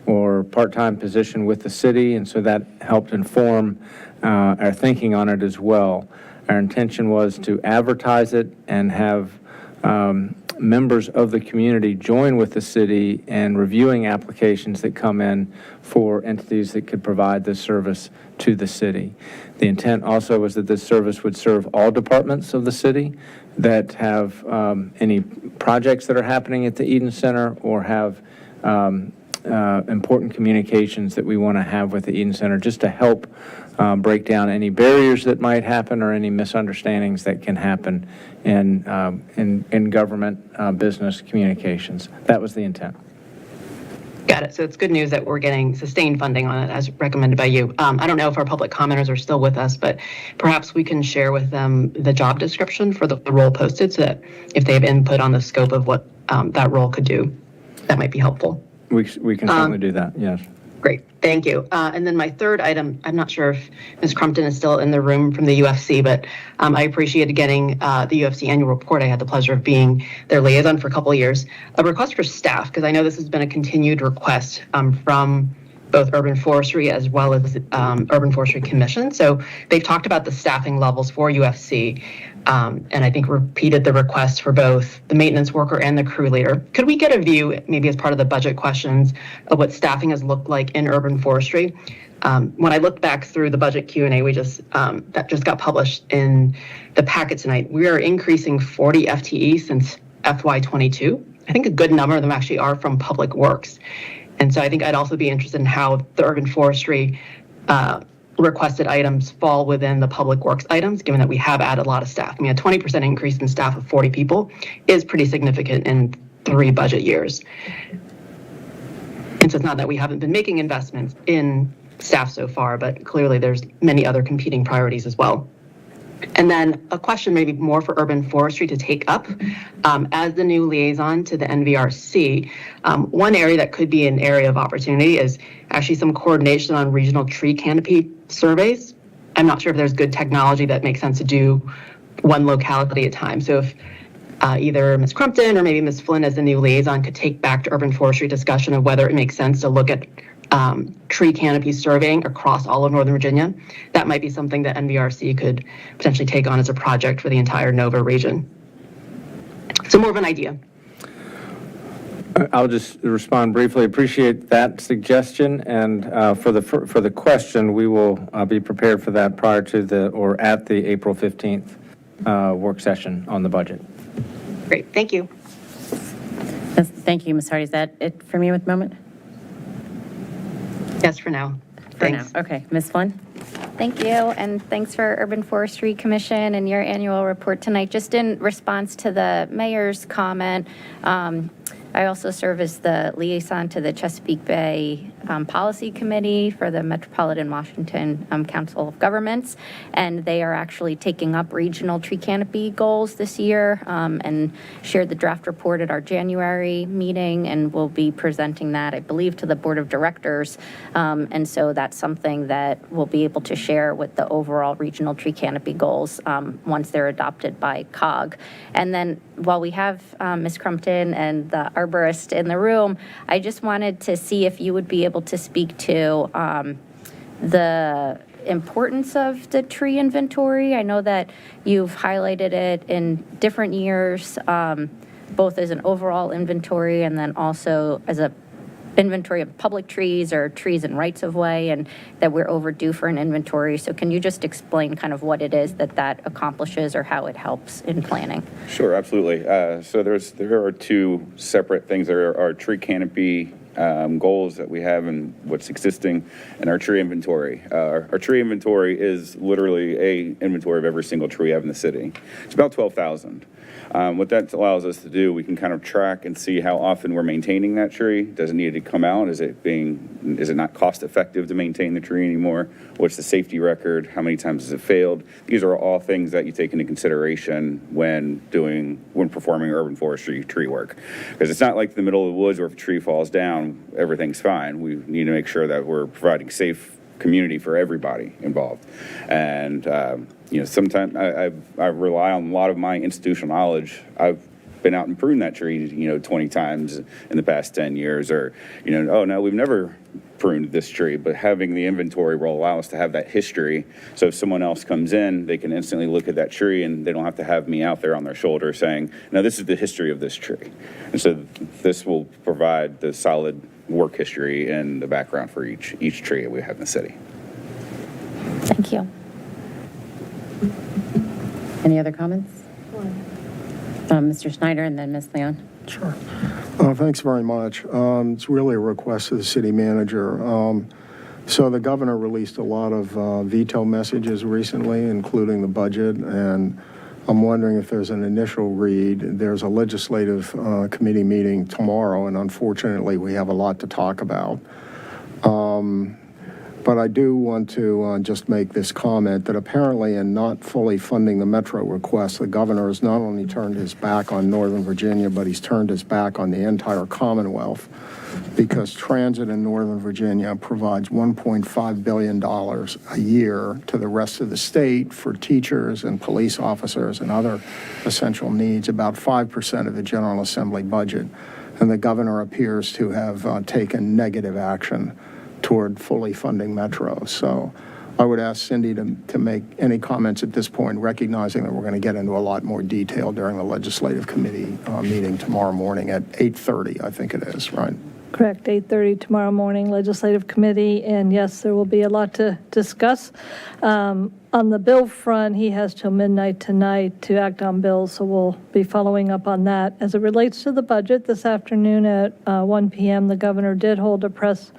or part-time position with the city, and so that helped inform our thinking on it as well. Our intention was to advertise it and have members of the community join with the city in reviewing applications that come in for entities that could provide this service to the city. The intent also was that this service would serve all departments of the city that have any projects that are happening at the Eden Center or have important communications that we want to have with the Eden Center, just to help break down any barriers that might happen or any misunderstandings that can happen in government business communications. That was the intent. Got it. So it's good news that we're getting sustained funding on it as recommended by you. I don't know if our public commenters are still with us, but perhaps we can share with them the job description for the role posted so that if they have input on the scope of what that role could do, that might be helpful. We can certainly do that, yes. Great, thank you. And then my third item, I'm not sure if Ms. Crumpton is still in the room from the UFC, but I appreciated getting the UFC annual report. I had the pleasure of being their liaison for a couple of years. A request for staff, because I know this has been a continued request from both Urban Forestry as well as Urban Forestry Commission. So they've talked about the staffing levels for UFC, and I think repeated the request for both the maintenance worker and the crew leader. Could we get a view, maybe as part of the budget questions, of what staffing has looked like in Urban Forestry? When I looked back through the budget Q&A that just got published in the packet tonight, we are increasing 40 FTE since FY22. I think a good number of them actually are from Public Works. And so I think I'd also be interested in how the Urban Forestry requested items fall within the Public Works items, given that we have added a lot of staff. I mean, a 20% increase in staff of 40 people is pretty significant in 3 budget years. And so it's not that we haven't been making investments in staff so far, but clearly there's many other competing priorities as well. And then a question maybe more for Urban Forestry to take up. As the new liaison to the NVRC, one area that could be an area of opportunity is actually some coordination on regional tree canopy surveys. I'm not sure if there's good technology that makes sense to do one locality at a time. So if either Ms. Crumpton or maybe Ms. Flynn as the new liaison could take back to Urban Forestry discussion of whether it makes sense to look at tree canopy surveying across all of Northern Virginia, that might be something that NVRC could potentially take on as a project for the entire Nova region. So more of an idea. I'll just respond briefly. Appreciate that suggestion, and for the question, we will be prepared for that prior to or at the April 15th work session on the budget. Great, thank you. Thank you, Ms. Hardy. Is that it from you at the moment? Yes, for now. Thanks. Okay, Ms. Flynn? Thank you, and thanks for Urban Forestry Commission and your annual report tonight. Just in response to the mayor's comment, I I also serve as the liaison to the Chesapeake Bay Policy Committee for the Metropolitan Washington Council of Governments, and they are actually taking up regional tree canopy goals this year, and shared the draft report at our January meeting, and will be presenting that, I believe, to the Board of Directors. And so that's something that we'll be able to share with the overall regional tree canopy goals once they're adopted by COG. And then while we have Ms. Crumpton and the arborist in the room, I just wanted to see if you would be able to speak to the importance of the tree inventory. I know that you've highlighted it in different years, both as an overall inventory and then also as a inventory of public trees or trees in rights of way, and that we're overdue for an inventory. So can you just explain kind of what it is that accomplishes or how it helps in planning? Sure, absolutely. So there are two separate things. There are tree canopy goals that we have and what's existing in our tree inventory. Our tree inventory is literally a inventory of every single tree we have in the city. It's about 12,000. What that allows us to do, we can kind of track and see how often we're maintaining that tree. Does it need to come out? Is it not cost effective to maintain the tree anymore? What's the safety record? How many times has it failed? These are all things that you take into consideration when performing urban forestry tree work. Because it's not like the middle of the woods where if a tree falls down, everything's fine. We need to make sure that we're providing safe community for everybody involved. And sometimes I rely on a lot of my institutional knowledge. I've been out and pruned that tree 20 times in the past 10 years, or oh no, we've never pruned this tree. But having the inventory will allow us to have that history, so if someone else comes in, they can instantly look at that tree and they don't have to have me out there on their shoulder saying, no, this is the history of this tree. And so this will provide the solid work history and the background for each tree that we have in the city. Thank you. Any other comments? Mr. Schneider and then Ms. Leon. Sure. Thanks very much. It's really a request of the city manager. So the governor released a lot of veto messages recently, including the budget, and I'm wondering if there's an initial read. There's a legislative committee meeting tomorrow, and unfortunately, we have a lot to talk about. But I do want to just make this comment that apparently in not fully funding the Metro request, the governor has not only turned his back on Northern Virginia, but he's turned his back on the entire Commonwealth, because transit in Northern Virginia provides $1.5 billion a year to the rest of the state for teachers and police officers and other essential needs, about 5% of the General Assembly budget. And the governor appears to have taken negative action toward fully funding Metro. So I would ask Cindy to make any comments at this point, recognizing that we're going to get into a lot more detail during the legislative committee meeting tomorrow morning at 8:30, I think it is, right? Correct, 8:30 tomorrow morning, Legislative Committee, and yes, there will be a lot to discuss. On the bill front, he has till midnight tonight to act on bills, so we'll be following up on that. As it relates to the budget, this afternoon at 1 p.m., the governor did hold a press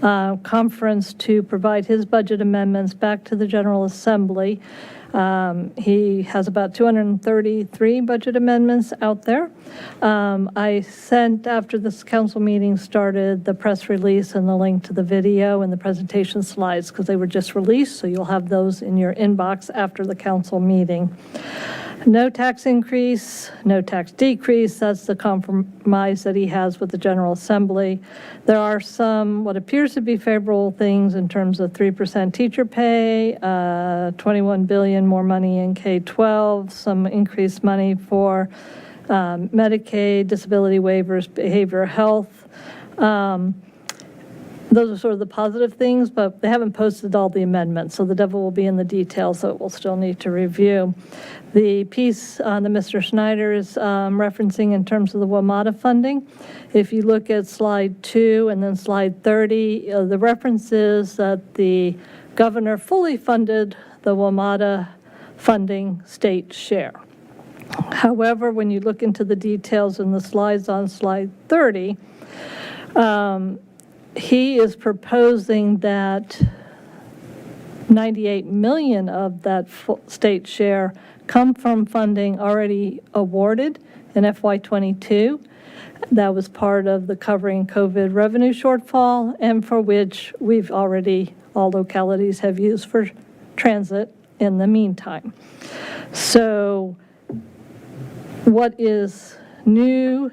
conference to provide his budget amendments back to the General Assembly. He has about 233 budget amendments out there. I sent, after this council meeting started, the press release and the link to the video and the presentation slides, because they were just released, so you'll have those in your inbox after the council meeting. No tax increase, no tax decrease. That's the compromise that he has with the General Assembly. There are some, what appears to be favorable things in terms of 3% teacher pay, $21 billion more money in K-12, some increased money for Medicaid, disability waivers, behavioral health. Those are sort of the positive things, but they haven't posted all the amendments, so the devil will be in the details, so it will still need to review. The piece that Mr. Schneider is referencing in terms of the WMATA funding, if you look at slide 2 and then slide 30, the reference is that the governor fully funded the WMATA funding state share. However, when you look into the details in the slides on slide 30, he is proposing that 98 million of that state share come from funding already awarded in FY22, That was part of the covering COVID revenue shortfall, and for which we've already, all localities have used for transit in the meantime. So what is new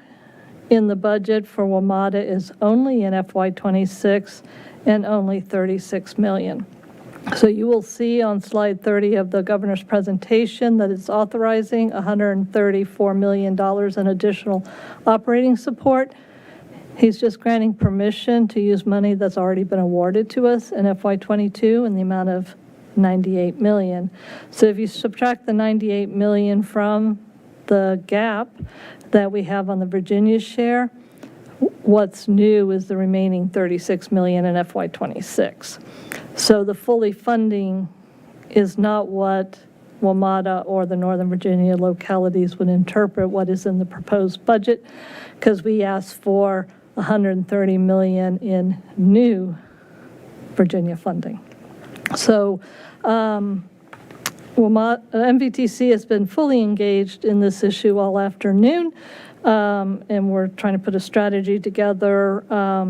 in the budget for WMATA is only in FY26 and only $36 million. So you will see on slide 30 of the governor's presentation that it's authorizing $134 million in additional operating support. He's just granting permission to use money that's already been awarded to us in FY22 in the amount of $98 million. So if you subtract the $98 million from the gap that we have on the Virginia share, what's new is the remaining $36 million in FY26. So the fully funding is not what WMATA or the Northern Virginia localities would interpret what is in the proposed budget, because we asked for $130 million in new Virginia funding. So MVTC has been fully engaged in this issue all afternoon, and we're trying to put a strategy together.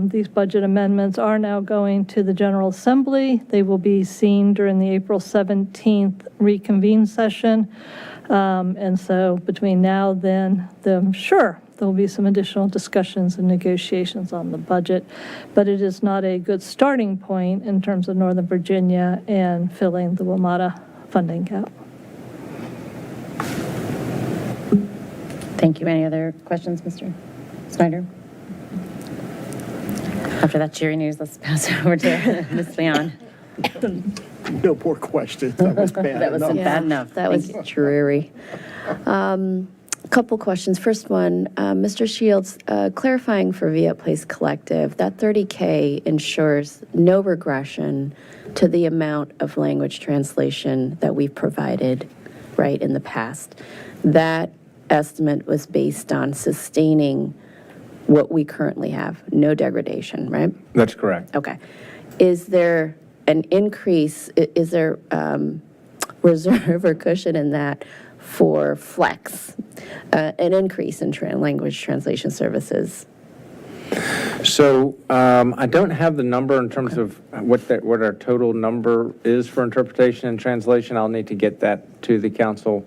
These budget amendments are now going to the General Assembly. They will be seen during the April 17th reconvene session. And so between now and then, I'm sure there will be some additional discussions and negotiations on the budget, but it is not a good starting point in terms of Northern Virginia and filling the WMATA funding gap. Thank you. Any other questions, Mr. Snyder? After that cheery news, let's pass over to Ms. Leon. No more questions. That was bad That was enough. bad enough. That was dreary. A couple questions. First one, Mr. Shields, clarifying for Viet Place Collective, that $30K ensures no regression to the amount of language translation that we've provided, right, in the past. That estimate was based on sustaining what we currently have, no degradation, right? That's correct. Okay. Is there an increase, is there reserve or cushion in that for flex, an increase in language translation services? So I don't have the number in terms of what our total number is for interpretation and translation. I'll need to get that to the council.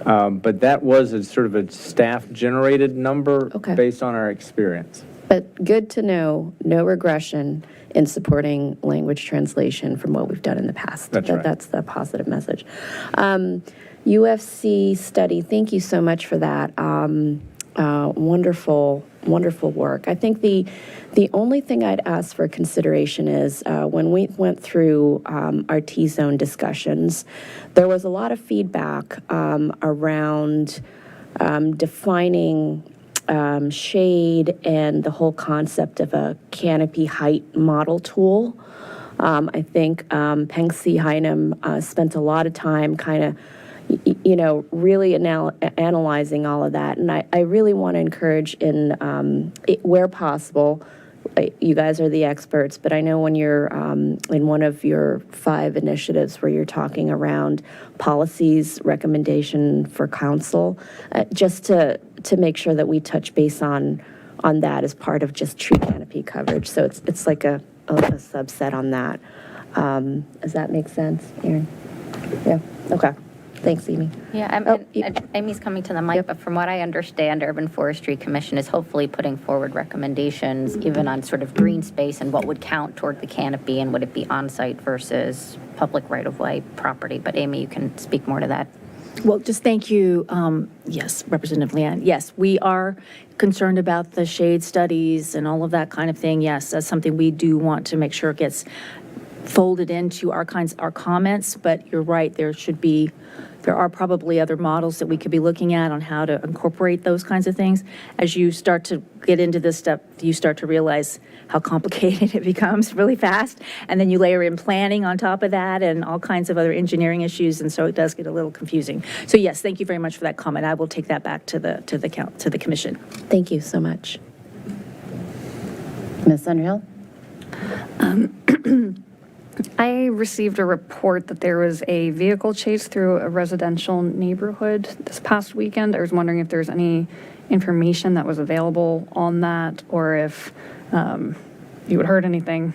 But that was a sort of a staff-generated number based on our experience. But good to know, no regression in supporting language translation from what we've done in the past. That's right. That's the positive message. UFC study, thank you so much for that. Wonderful, wonderful work. I think the only thing I'd ask for consideration is when we went through our T-zone discussions, there was a lot of feedback around defining shade and the whole concept of a canopy height model tool. I think Peng-Si Heinem spent a lot of time kind of really analyzing all of that. And I really want to encourage where possible, you guys are the experts, but I know when you're in one of your 5 initiatives where you're talking around policies, recommendation for council, just to make sure that we touch base on that as part of just tree canopy coverage. So it's like a subset on that. Does that make sense, Erin? Yeah, okay. Thanks, Amy. Yeah, Amy's coming to the mic, but from what I understand, Urban Forestry Commission is hopefully putting forward recommendations even on sort of green space and what would count toward the canopy and would it be on-site versus public right-of-way property. But Amy, you can speak more to that. Well, just thank you. Yes, Representative Leanne. Yes, we are concerned about the shade studies and all of that kind of thing. Yes, that's something we do want to make sure gets folded into our comments, but you're right, there are probably other models that we could be looking at on how to incorporate those kinds of things. As you start to get into this stuff, you start to realize how complicated it becomes really fast, and then you layer in planning on top of that and all kinds of other engineering issues, and so it does get a little confusing. So yes, thank you very much for that comment. I will take that back to the commission. Thank you so much. Ms. Underhill? I received a report that there was a vehicle chase through a residential neighborhood this past weekend. I was wondering if there's any information that was available on that, or if you had heard anything.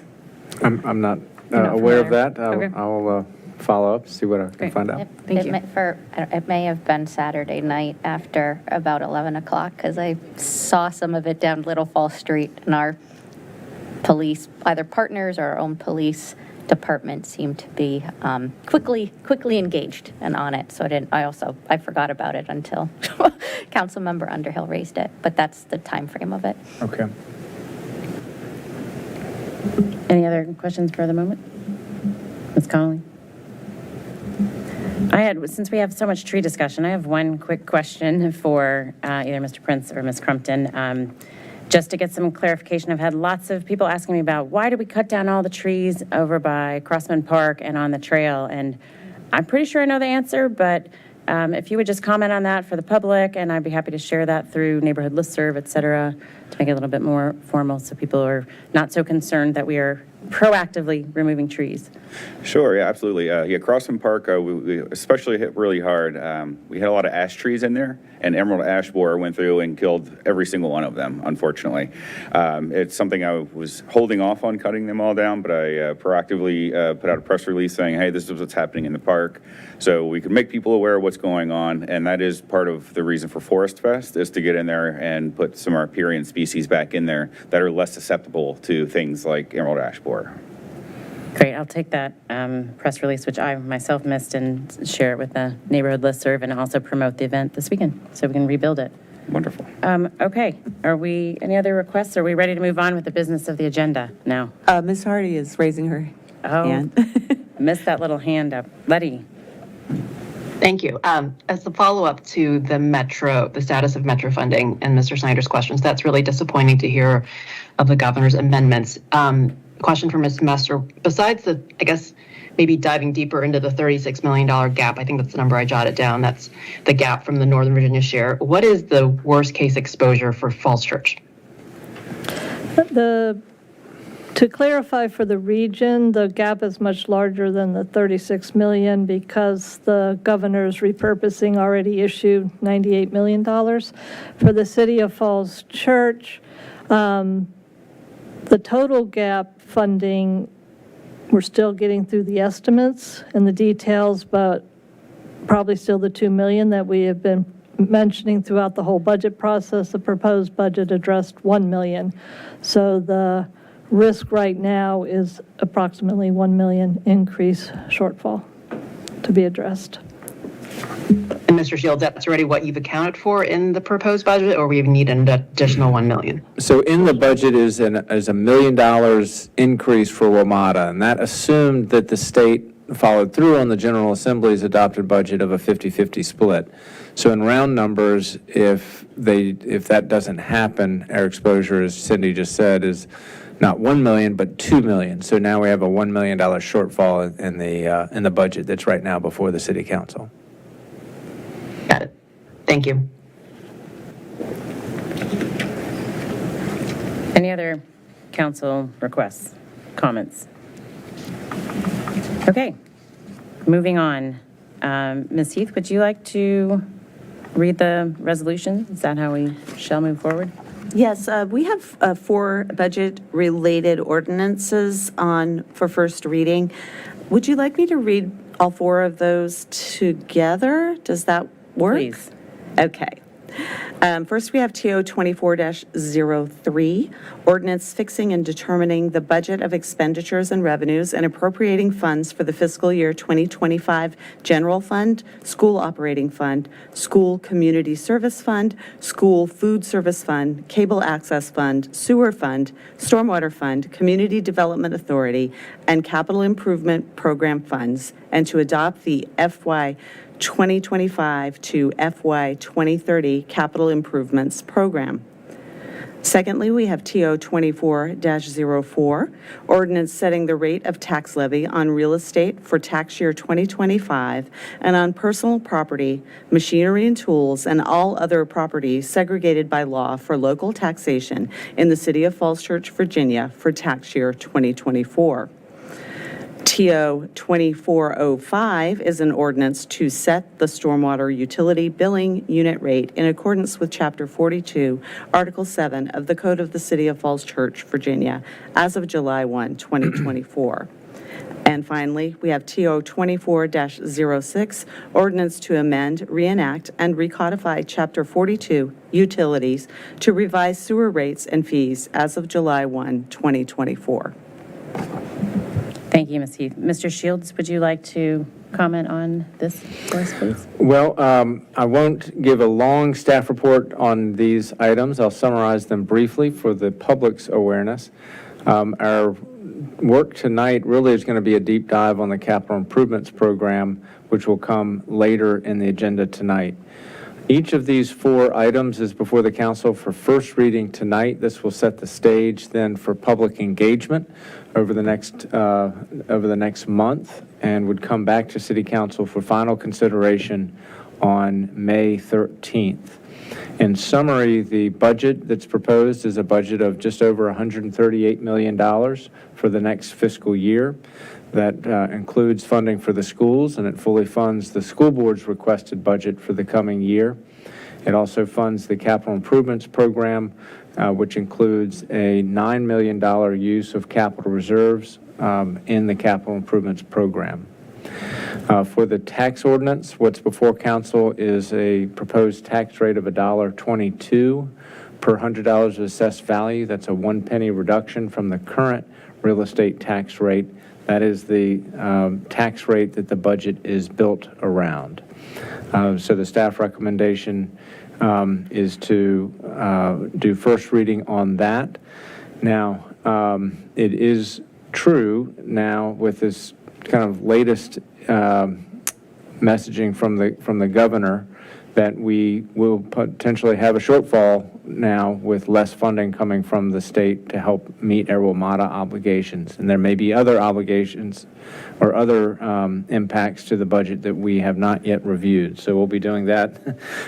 I'm not not aware of familiar. that. Okay. I'll follow up, see what I can find out. Thank you. It may have been Saturday night after about 11 o'clock, because I saw some of it down Little Falls Street, and our police, either partners or our own police department, seemed to be quickly engaged and on it. So I forgot about it until Councilmember Underhill raised it, but that's the time frame of it. Okay. Any other questions for the moment? Ms. Connolly? Since we have so much tree discussion, I have one quick question for either Mr. Prince or Ms. Crumpton. Just to get some clarification, I've had lots of people asking me about why did we cut down all the trees over by Crossman Park and on the trail? And I'm pretty sure I know the answer, but if you would just comment on that for the public, and I'd be happy to share that through neighborhood listserv, et cetera, to make it a little bit more formal so people are not so concerned that we are proactively removing trees. Sure, yeah, absolutely. Crossman Park, we especially hit really hard. We had a lot of ash trees in there, and emerald ash borer went through and killed every single one of them, unfortunately. It's something I was holding off on cutting them all down, but I proactively put out a press release saying, hey, this is what's happening in the park, so we can make people aware of what's going on, and that is part of the reason for Forest Fest, is to get in there and put some riparian species back in there that are less susceptible to things like emerald ash borer. Great, I'll take that press release, which I myself missed, and share it with the neighborhood listserv, and also promote the event this weekend so we can rebuild it. Wonderful. Okay, any other requests? Are we ready to move on with the business of the agenda now? Ms. Hardy is raising her hand. Missed that little hand up. Letty. Thank you. As a follow-up to the status of Metro funding and Mr. Snyder's questions, that's really disappointing to hear of the governor's amendments. Question for Ms. Messer. Besides maybe diving deeper into the $36 million gap, I think that's the number I jotted down, that's the gap from the Northern Virginia share. What is the worst case exposure for Falls Church? To clarify for the region, the gap is much larger than the 36 million because the governor's repurposing already issued $98 million. For the City of Falls Church, the total gap funding, we're still getting through the estimates and the details, but probably still the 2 million that we have been mentioning throughout the whole budget process. The proposed budget addressed 1 million. So the risk right now is approximately 1 million increase shortfall to be addressed. And Mr. Shields, that's already what you've accounted for in the proposed budget, or we need an additional 1 million? So in the budget is $1 million increase for WMATA, and that assumed that the state followed through on the General Assembly's adopted budget of a 50-50 split. So in round numbers, if that doesn't happen, our exposure, as Cindy just said, is not 1 million, but 2 million. So now we have a $1 million shortfall in the budget that's right now before the City Council. Got it. Thank you. Any other council requests, comments? Okay, moving on. Ms. Heath, would you like to read the resolution? Is that how we shall move forward? Yes, we have 4 budget-related ordinances for first reading. Would you like me to read all 4 of those together? Does that work? Please. Okay. First, we have TO 24-03, ordinance fixing and determining the budget of expenditures and revenues and appropriating funds for the fiscal year 2025 general fund, school operating fund, school community service fund, school food service fund, cable access fund, sewer fund, stormwater fund, community development authority, and capital improvement program funds, and to adopt the FY 2025 to FY 2030 Capital Improvements Program. Secondly, we have TO 24-04, ordinance setting the rate of tax levy on real estate for tax year 2025 and on personal property, machinery and tools, and all other property segregated by law for local taxation in the City of Falls Church, Virginia for tax year 2024. TO 2405 is an ordinance to set the stormwater utility billing unit rate in accordance with Chapter 42, Article 7 of the Code of the City of Falls Church, Virginia, as of July 1, 2024. And finally, we have TO 24-06, ordinance to amend, reenact, and recodify Chapter 42, Utilities, to revise sewer rates and fees as of July 1, 2024. Thank you, Ms. Heath. Mr. Shields, would you like to comment on this for us, please? Well, I won't give a long staff report on these items. I'll summarize them briefly for the public's awareness. Our work tonight really is going to be a deep dive on the capital improvements program, which will come later in the agenda tonight. Each of these 4 items is before the council for first reading tonight. This will set the stage then for public engagement over the next month, and would come back to City Council for final consideration on May 13th. In summary, the budget that's proposed is a budget of just over $138 million for the next fiscal year. That includes funding for the schools, and it fully funds the school board's requested budget for the coming year. It also funds the capital improvements program, which includes a $9 million use of capital reserves in the capital improvements program. For the tax ordinance, what's before council is a proposed tax rate of $1.22 per $100 of assessed value. That's a 1 penny reduction from the current real estate tax rate. That is the tax rate that the budget is built around. So the staff recommendation is to do first reading on that. Now, it is true now with this kind of latest messaging from the governor that we will potentially have a shortfall now with less funding coming from the state to help meet our WMATA obligations. And there may be other obligations or other impacts to the budget that we have not yet reviewed. So we'll be doing that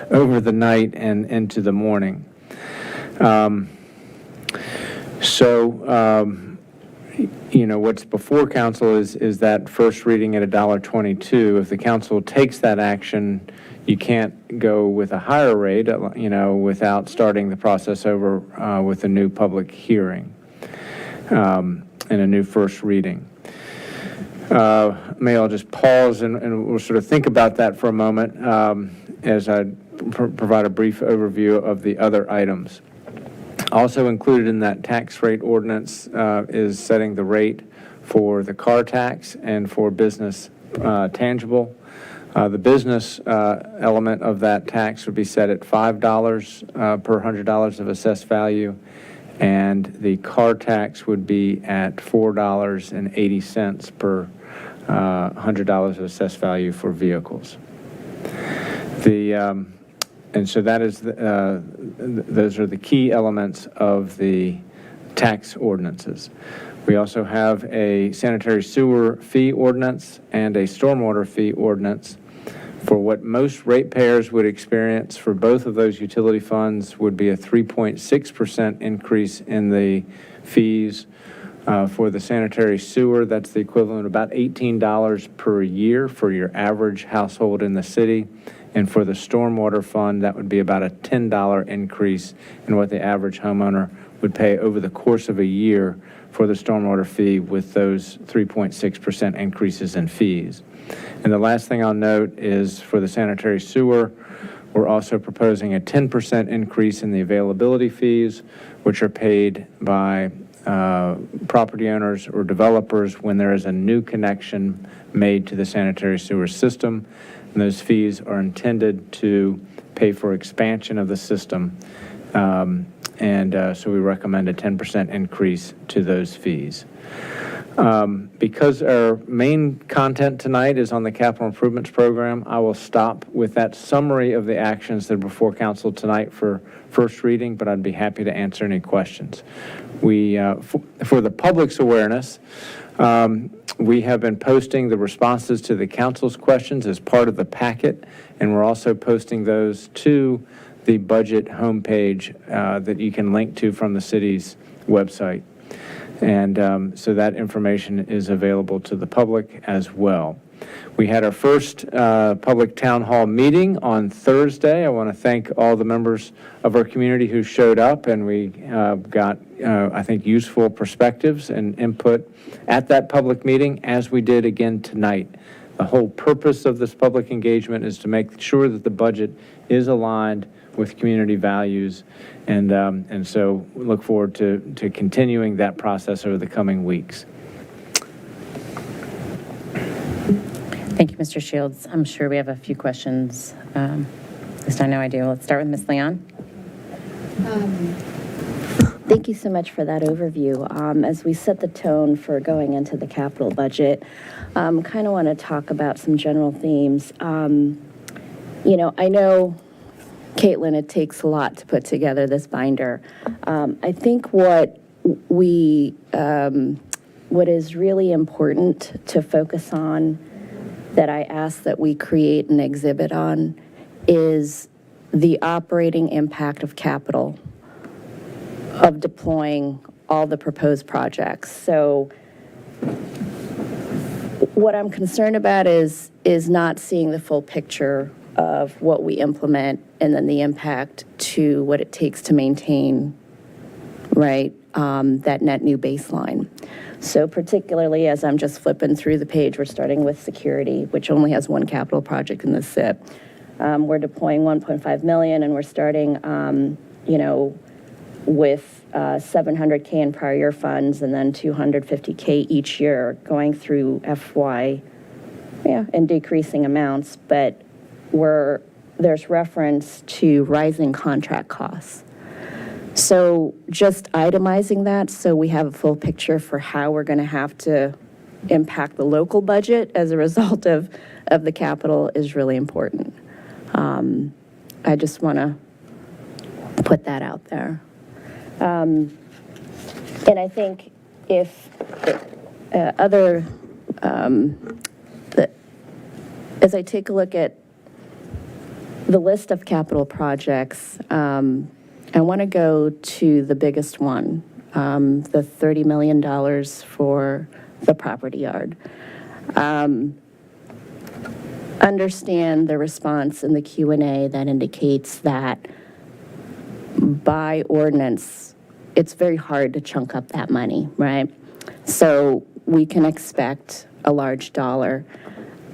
over the night and into the morning. You know, what's before council is that first reading at $1.22. If the council takes that action, you can't go with a higher rate, you know, without starting the process over with a new public hearing and a new first reading. May I'll just pause and we'll sort of think about that for a moment as I provide a brief overview of the other items. Also included in that tax rate ordinance is setting the rate for the car tax and for business tangible. The business element of that tax would be set at $5 per $100 of assessed value, and the car tax would be at $4.80 per $100 of assessed value for vehicles. And so that is those are the key elements of the tax ordinances. We also have a sanitary sewer fee ordinance and a stormwater fee ordinance. For what most ratepayers would experience for both of those utility funds would be a 3.6% increase in the fees. For the sanitary sewer, that's the equivalent of about $18 per year for your average household in the city. And for the stormwater fund, that would be about a $10 increase in what the average homeowner would pay over the course of a year for the stormwater fee, with those 3.6% increases in fees. And the last thing I'll note is for the sanitary sewer, we're also proposing a 10% increase in the availability fees, which are paid by property owners or developers when there is a new connection made to the sanitary sewer system. And those fees are intended to pay for expansion of the system. So we recommend a 10% increase to those fees. Because our main content tonight is on the capital improvements program, I will stop with that summary of the actions that are before council tonight for first reading, but I'd be happy to answer any questions. For the public's awareness, we have been posting the responses to the council's questions as part of the packet, and we're also posting those to the budget homepage that you can link to from the city's website. And so that information is available to the public as well. We had our first public town hall meeting on Thursday. I want to thank all the members of our community who showed up, and we got, I think, useful perspectives and input at that public meeting, as we did again tonight. The whole purpose of this public engagement is to make sure that the budget is aligned with community values, and so we look forward to continuing that process over the coming weeks. Thank you, Mr. Shields. I'm sure we have a few questions. At least I know I do. Let's start with Ms. Leon. Thank you so much for that overview. As we set the tone for going into the capital budget, kind of want to talk about some general themes. You know, I know, Caitlin, it takes a lot to put together this binder. I think what is really important to focus on, that I ask that we create an exhibit on, is the operating impact of capital, of deploying all the proposed projects. So what I'm concerned about is not seeing the full picture of what we implement and then the impact to what it takes to maintain, right, that net new baseline. So particularly as I'm just flipping through the page, we're starting with security, which only has one capital project in the SIP. We're deploying 1.5 million, and we're starting, you know, with 700K in prior year funds and then 250K each year going through FY, and decreasing amounts. But there's reference to rising contract costs. So just itemizing that so we have a full picture for how we're going to have to impact the local budget as a result of the capital is really important. I just want to put that out there. And I think if as I take a look at the list of capital projects, I want to go to the biggest one, the $30 million for the property yard. Understand the response in the Q&A that indicates that by ordinance, it's very hard to chunk up that money, right? So we can expect a large dollar.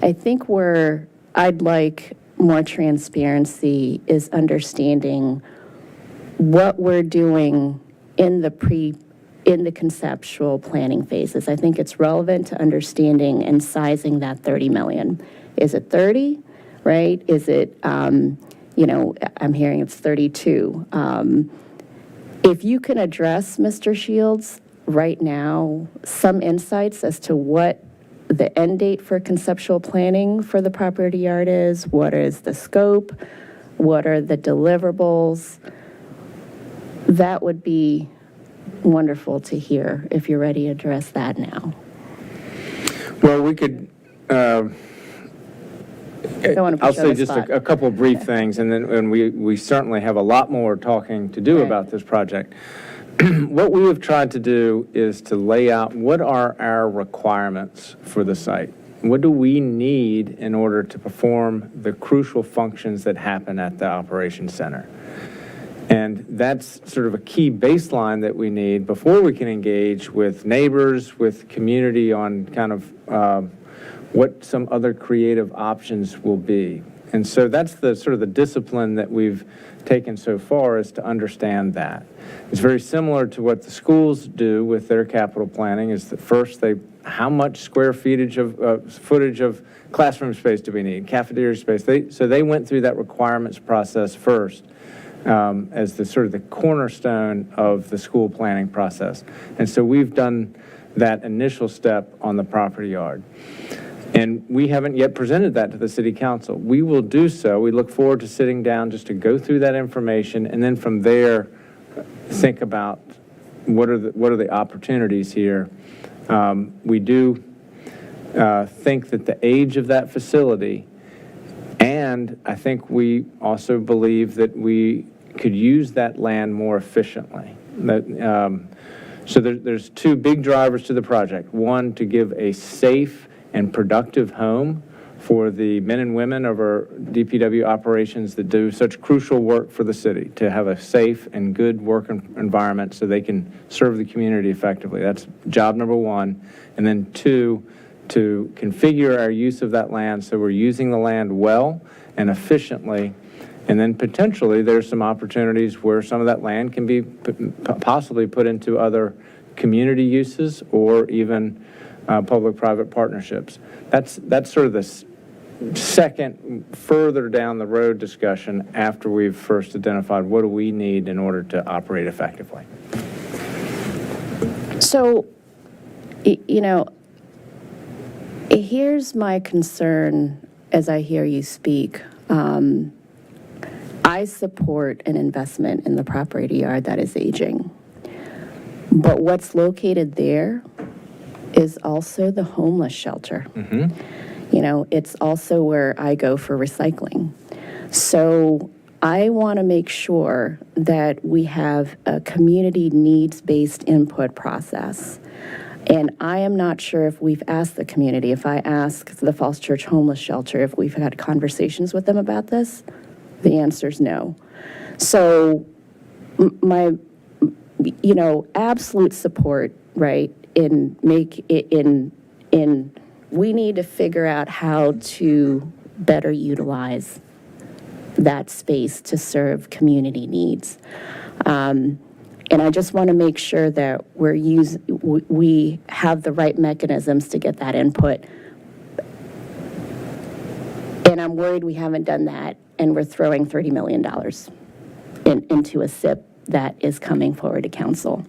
I think where I'd like more transparency is understanding what we're doing in the conceptual planning phases. I think it's relevant to understanding and sizing that 30 million. Is it 30, right? Is it, you know, I'm hearing it's 32. If you can address, Mr. Shields, right now, some insights as to what the end date for conceptual planning for the property yard is, what is the scope, what are the deliverables, that would be wonderful to hear if you're ready to address that now. Well, we could, Don't want to I'll put you on say the just spot. a couple of brief things, and we certainly have a lot more talking to do about this project. What we have tried to do is to lay out what are our requirements for the site. What do we need in order to perform the crucial functions that happen at the operations center? And that's sort of a key baseline that we need before we can engage with neighbors, with community on kind of what some other creative options will be. And so that's the sort of the discipline that we've taken so far, is to understand that. It's very similar to what the schools do with their capital planning, is that first how much square footage of classroom space do we need, cafeteria space? So they went through that requirements process first. As the sort of the cornerstone of the school planning process. And so we've done that initial step on the property yard. And we haven't yet presented that to the city council. We will do so. We look forward to sitting down just to go through that information, and then from there, think about what are the opportunities here. We do think that the age of that facility, and I think we also believe that we could use that land more efficiently. That So there's two big drivers to the project. One, to give a safe and productive home for the men and women of our DPW operations that do such crucial work for the city, to have a safe and good work environment so they can serve the community effectively. That's job number one. And then two, to configure our use of that land so we're using the land well and efficiently. And then potentially there's some opportunities where some of that land can be possibly put into other community uses or even public-private partnerships. That's sort of the second, further down the road discussion after we've first identified what do we need in order to operate effectively. So, here's my concern as I hear you speak. I support an investment in the property yard that is aging. But what's located there is also the homeless shelter. It's also where I go for recycling. So I want to make sure that we have a community needs-based input process. And I am not sure if we've asked the community, if I ask the Falls Church Homeless Shelter, if we've had conversations with them about this, the answer is no. So my, absolute support, right, we need to figure out how to better utilize that space to serve community needs. And I just want to make sure that we have the right mechanisms to get that input. And I'm worried we haven't done that, and we're throwing $30 million into a SIP that is coming forward to council.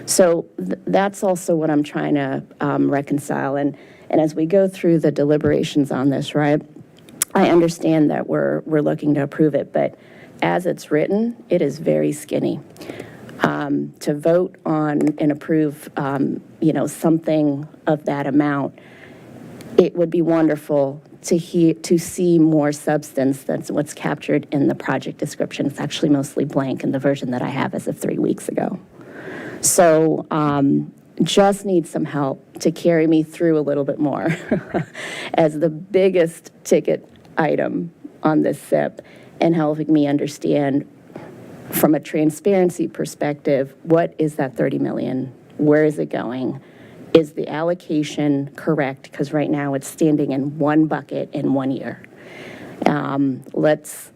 So that's also what I'm trying to reconcile. And as we go through the deliberations on this, right, I understand that we're looking to approve it, but as it's written, it is very skinny. To vote on and approve, something of that amount, it would be wonderful to see more substance than what's captured in the project description. It's actually mostly blank in the version that I have as of 3 weeks ago. So just need some help to carry me through a little bit more as the biggest ticket item on this SIP, and helping me understand from a transparency perspective, what is that 30 million? Where is it going? Is the allocation correct? Because right now it's standing in one bucket in 1 year. Let's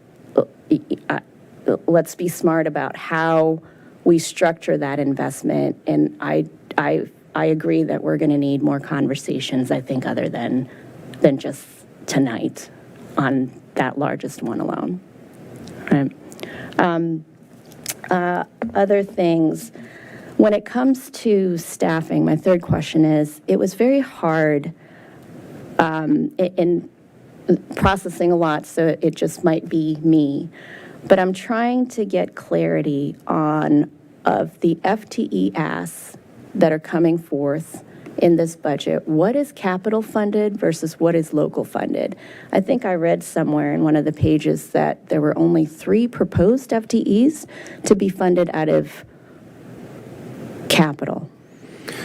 be smart about how we structure that investment. And I agree that we're going to need more conversations, I think, other than just tonight on that largest one alone. Right. Other things, when it comes to staffing, my third question is, it was very hard in processing a lot, so it just might be me, but I'm trying to get clarity of the FTE asks that are coming forth in this budget. What is capital funded versus what is local funded? I think I read somewhere in one of the pages that there were only 3 proposed FTEs to be funded out of capital.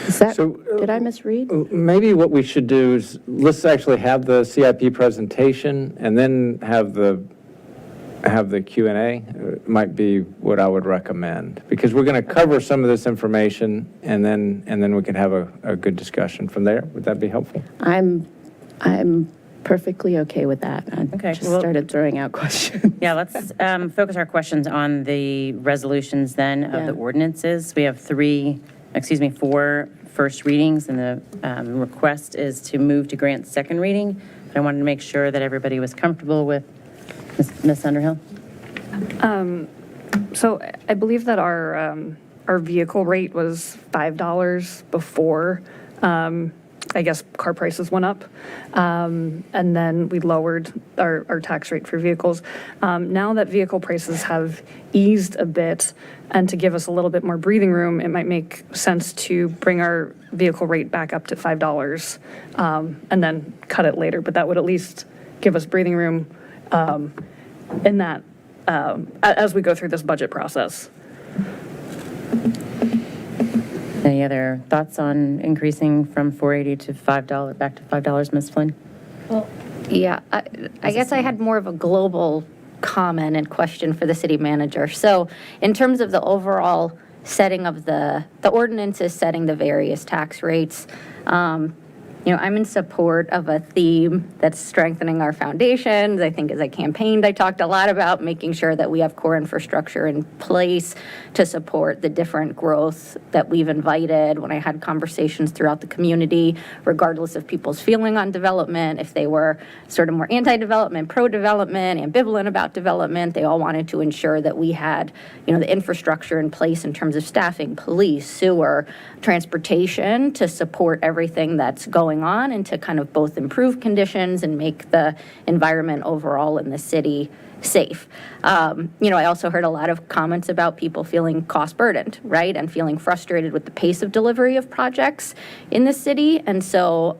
Is that, did I misread? Maybe what we should do is, let's actually have the CIP presentation and then have the Q&A. Might be what I would recommend, because we're going to cover some of this information, and then we can have a good discussion from there. Would that be helpful? I'm perfectly okay with that. I just started throwing out questions. Yeah, let's focus our questions on the resolutions then of the ordinances. We have 4 first readings, and the request is to move to grant second reading. But I wanted to make sure that everybody was comfortable with Ms. Underhill. So I believe that our vehicle rate was $5 before, I guess, car prices went up. And then we lowered our tax rate for vehicles. Now that vehicle prices have eased a bit, and to give us a little bit more breathing room, it might make sense to bring our vehicle rate back up to $5 and then cut it later. But that would at least give us breathing room in that as we go through this budget process. Any other thoughts on increasing from $4.80 to $5, back to $5, Ms. Flynn? Yeah, I guess I had more of a global comment and question for the city manager. So in terms of the overall setting of the ordinances setting the various tax rates, I'm in support of a theme that's strengthening our foundations. I think as I campaigned, I talked a lot about making sure that we have core infrastructure in place to support the different growth that we've invited when I had conversations throughout the community, regardless of people's feeling on development, if they were sort of more anti-development, pro-development, ambivalent about development, they all wanted to ensure that we had, the infrastructure in place in terms of staffing, police, sewer, transportation to support everything that's going on and to kind of both improve conditions and make the environment overall in the city safe. I also heard a lot of comments about people feeling cost burdened, right? And feeling frustrated with the pace of delivery of projects in the city. And so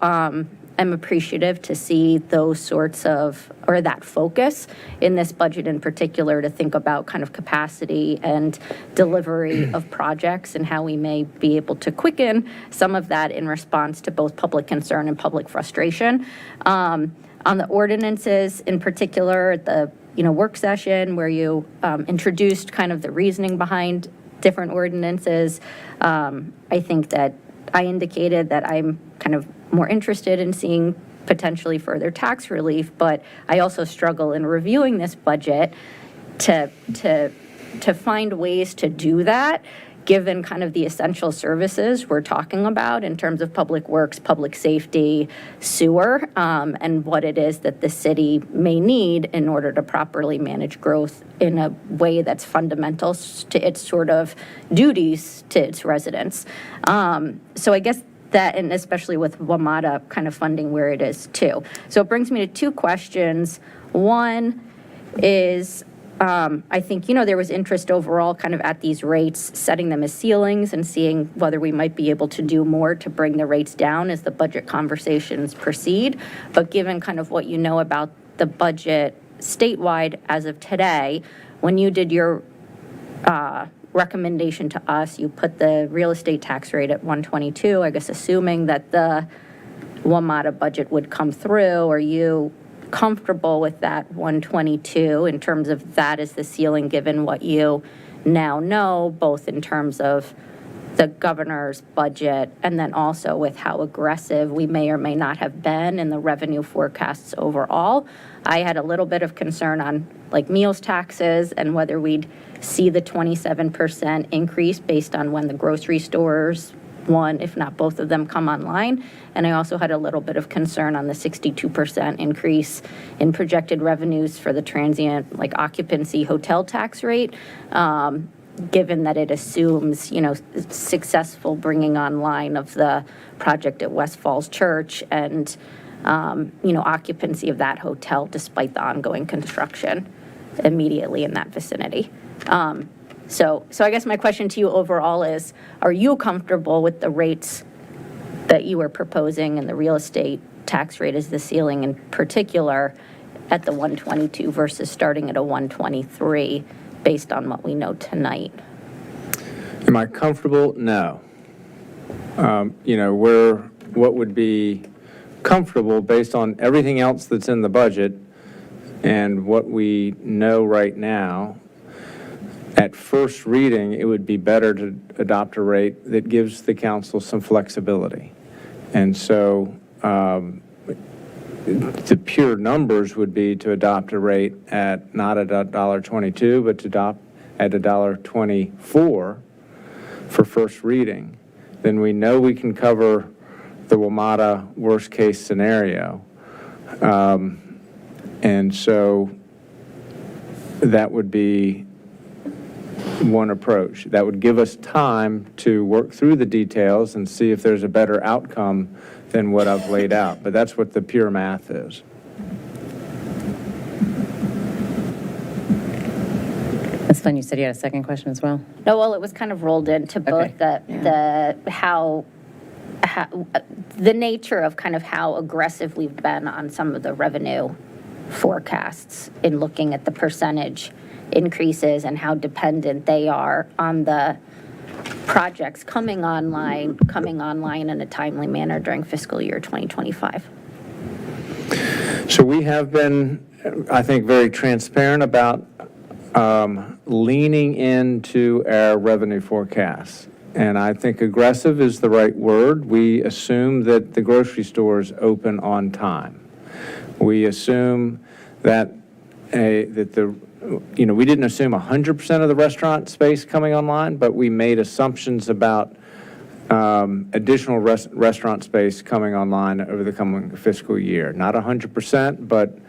I'm appreciative to see those sorts of, or that focus in this budget in particular, to think about kind of capacity and delivery of projects and how we may be able to quicken some of that in response to both public concern and public frustration. On the ordinances in particular, the work session where you introduced kind of the reasoning behind different ordinances, I think that I indicated that I'm kind of more interested in seeing potentially further tax relief, but I also struggle in reviewing this budget to find ways to do that, given kind of the essential services we're talking about in terms of public works, public safety, sewer, and what it is that the city may need in order to properly manage growth in a way that's fundamental to its sort of duties to its residents. So I guess that, and especially with WMATA kind of funding where it is too. So it brings me to two questions. One is, I think, there was interest overall kind of at these rates, setting them as ceilings and seeing whether we might be able to do more to bring the rates down as the budget conversations proceed. But given kind of what you know about the budget statewide as of today, when you did your recommendation to us, you put the real estate tax rate at 122, I guess assuming that the WMATA budget would come through. Are you comfortable with that 122 in terms of that as the ceiling, given what you now know, both in terms of the governor's budget and then also with how aggressive we may or may not have been in the revenue forecasts overall? I had a little bit of concern on like meals taxes and whether we'd see the 27% increase based on when the grocery stores, one, if not both of them, come online. And I also had a little bit of concern on the 62% increase in projected revenues for the transient, like occupancy hotel tax rate, given that it assumes, successful bringing online of the project at West Falls Church and, occupancy of that hotel despite the ongoing construction immediately in that vicinity. So I guess my question to you overall is, are you comfortable with the rates that you were proposing and the real estate tax rate as the ceiling in particular at the 122 versus starting at a 123 based on what we know tonight? Am I comfortable? No. What would be comfortable based on everything else that's in the budget and what we know right now, at first reading, it would be better to adopt a rate that gives the council some flexibility. And so the pure numbers would be to adopt a rate at not at $1.22, but to adopt at $1.24 for first reading. Then we know we can cover the WMATA worst case scenario. And so that would be one approach. That would give us time to work through the details and see if there's a better outcome than what I've laid out. But that's what the pure math is. Ms. Flynn, you said you had a second question as well? No, well, it was kind of rolled into both the nature of kind of how aggressive we've been on some of the revenue forecasts in looking at the percentage increases and how dependent they are on the projects coming online in a timely manner during fiscal year 2025? So we have been, I think, very transparent about leaning into our revenue forecasts. And I think aggressive is the right word. We assume that the grocery stores open on time. We assume that we didn't assume 100% of the restaurant space coming online, but we made assumptions about additional restaurant space coming online over the coming fiscal year. Not 100%, but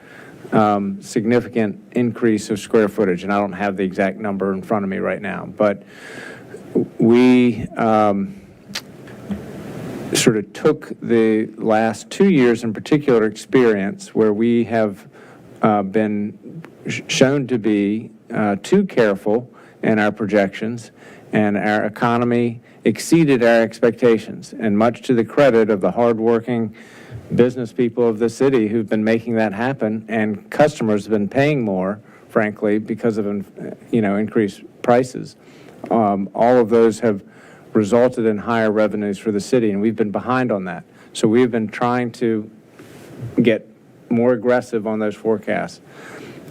significant increase of square footage. And I don't have the exact number in front of me right now, but we sort of took the last 2 years in particular experience where we have been shown to be too careful in our projections, and our economy exceeded our expectations, and much to the credit of the hardworking business people of the city who've been making that happen, and customers have been paying more, frankly, because of increased prices. All of those have resulted in higher revenues for the city, and we've been behind on that. So we've been trying to get more aggressive on those forecasts.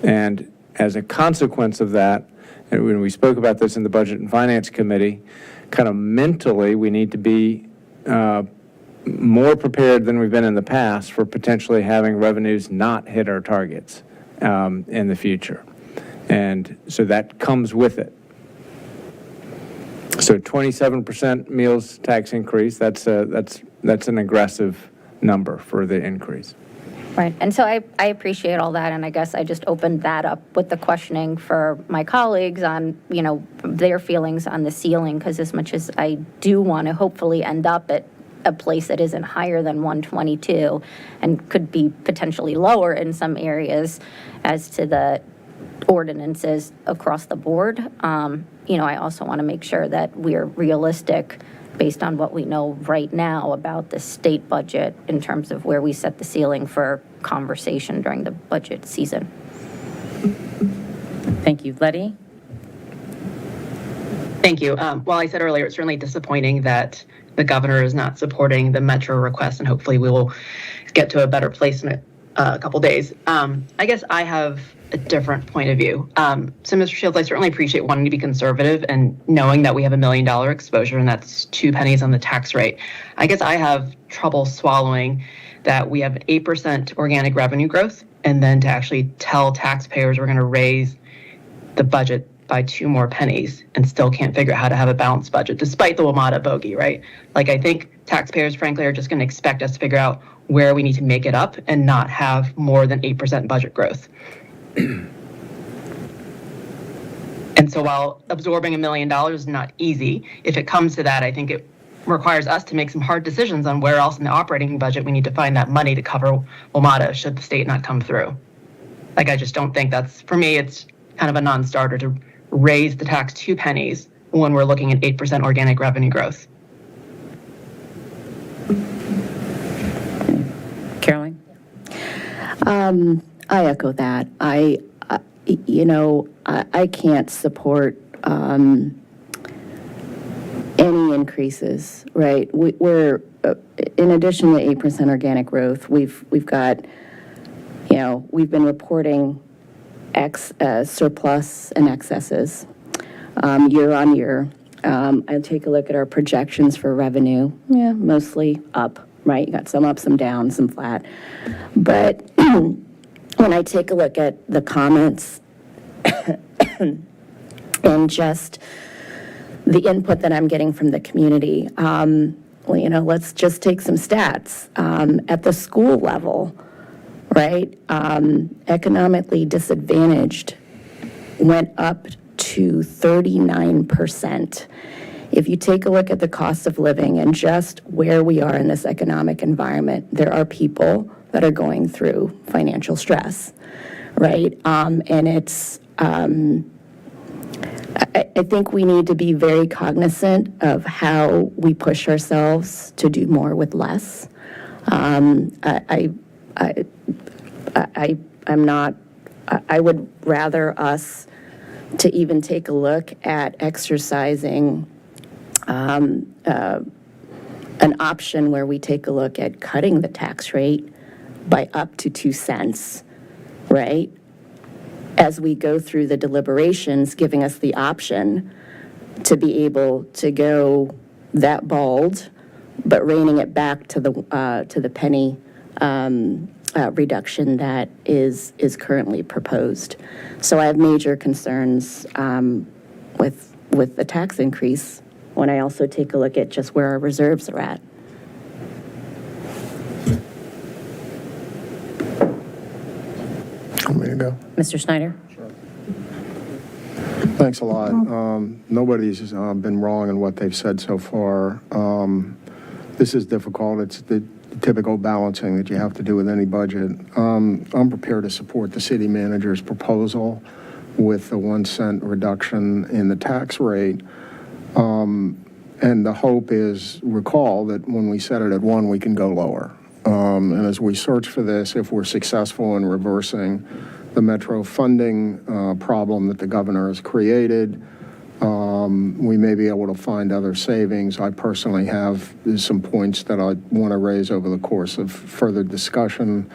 And as a consequence of that, and when we spoke about this in the Budget and Finance Committee, kind of mentally, we need to be more prepared than we've been in the past for potentially having revenues not hit our targets in the future. And so that comes with it. So 27% meals tax increase, that's an aggressive number for the increase. Right, and so I appreciate all that, and I guess I just opened that up with the questioning for my colleagues on, their feelings on the ceiling, because as much as I do want to hopefully end up at a place that isn't higher than 122 and could be potentially lower in some areas as to the ordinances across the board, I also want to make sure that we're realistic based on what we know right now about the state budget in terms of where we set the ceiling for conversation during the budget season. Thank you. Letty? Thank you. Well, I said earlier, it's certainly disappointing that the governor is not supporting the Metro request, and hopefully we will get to a better place in a couple days. I guess I have a different point of view. So, Mr. Shields, I certainly appreciate wanting to be conservative and knowing that we have $1 million exposure, and that's 2 pennies on the tax rate. I guess I have trouble swallowing that we have 8% organic revenue growth, and then to actually tell taxpayers we're going to raise the budget by 2 more pennies and still can't figure out how to have a balanced budget, despite the WMATA bogey, right? Like, I think taxpayers, frankly, are just going to expect us to figure out where we need to make it up and not have more than 8% budget growth. And so while absorbing $1 million is not easy, if it comes to that, I think it requires us to make some hard decisions on where else in the operating budget we need to find that money to cover WMATA should the state not come through. Like, I just don't think that's, for me, it's kind of a non-starter to raise the tax 2 pennies when we're looking at 8% organic revenue growth. Caroline? I echo that. I can't support any increases, right? We're in addition to 8% organic growth, we've got, we've been reporting surplus and excesses year on year. I take a look at our projections for revenue. Yeah, mostly up, right? You got some up, some down, some flat. But when I take a look at the comments and just the input that I'm getting from the community, let's just take some stats. At the school level, right, economically disadvantaged went up to 39%. If you take a look at the cost of living and just where we are in this economic environment, there are people that are going through financial stress, right? And it's, I think we need to be very cognizant of how we push ourselves to do more with less. I would rather us to even take a look at exercising an option where we take a look at cutting the tax rate by up to 2 cents, right? As we go through the deliberations, giving us the option to be able to go that bald, but reining it back to the penny reduction that is currently proposed. So I have major concerns with the tax increase when I also take a look at just where our reserves are at. Want me to go? Mr. Snyder? Thanks a lot. Nobody's been wrong in what they've said so far. This is difficult. It's the typical balancing that you have to do with any budget. I'm prepared to support the city manager's proposal with the 1 cent reduction in the tax rate. And the hope is, recall that when we set it at 1, we can go lower. And as we search for this, if we're successful in reversing the Metro funding problem that the governor has created, we may be able to find other savings. I personally have some points that I want to raise over the course of further discussion.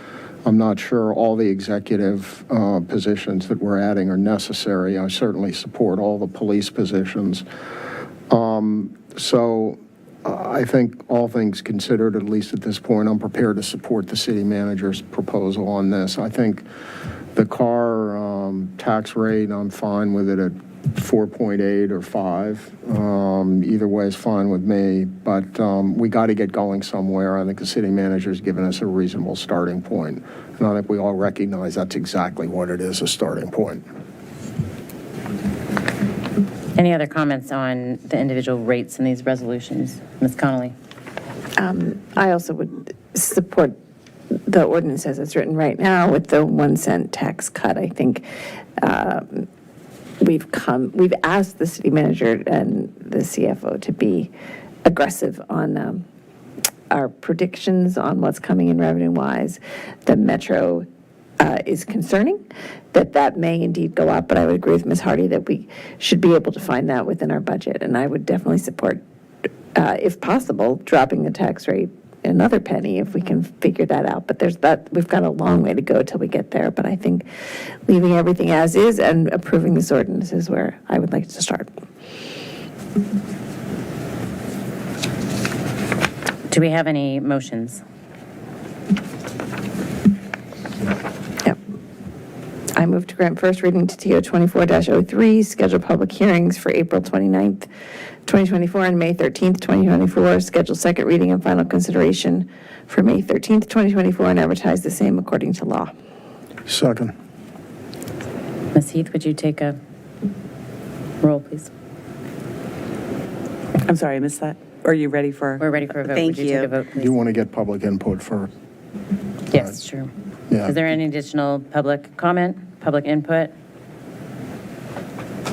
I'm not sure all the executive positions that we're adding are necessary. I certainly support all the police positions. So I think all things considered, at least at this point, I'm prepared to support the city manager's proposal on this. I think the car tax rate, I'm fine with it at 4.8 or 5. Either way is fine with me, but we got to get going somewhere. I think the city manager's given us a reasonable starting point, and I think we all recognize that's exactly what it is, a starting point. Any other comments on the individual rates in these resolutions? Ms. Connolly? I also would support the ordinance as it's written right now with the 1 cent tax cut. I think we've asked the city manager and the CFO to be aggressive on our predictions on what's coming in revenue-wise. The Metro is concerning that may indeed go up, but I would agree with Ms. Hardy that we should be able to find that within our budget, and I would definitely support, if possible, dropping the tax rate another penny if we can figure that out. But we've got a long way to go till we get there, but I think leaving everything as is and approving this ordinance is where I would like to start. Do we have any motions? I move to grant first reading to TO 24-03, schedule public hearings for April 29th, 2024 and May 13th, 2024, schedule second reading and final consideration for May 13th, 2024, and advertise the same according to law. Second. Ms. Heath, would you take a roll, please? I'm sorry, I missed that. Are you ready for? We're ready for a vote. Thank Would you take a vote, Do please? you want to get public input first? Yes, sure. Yeah. Is there any additional public comment, public input?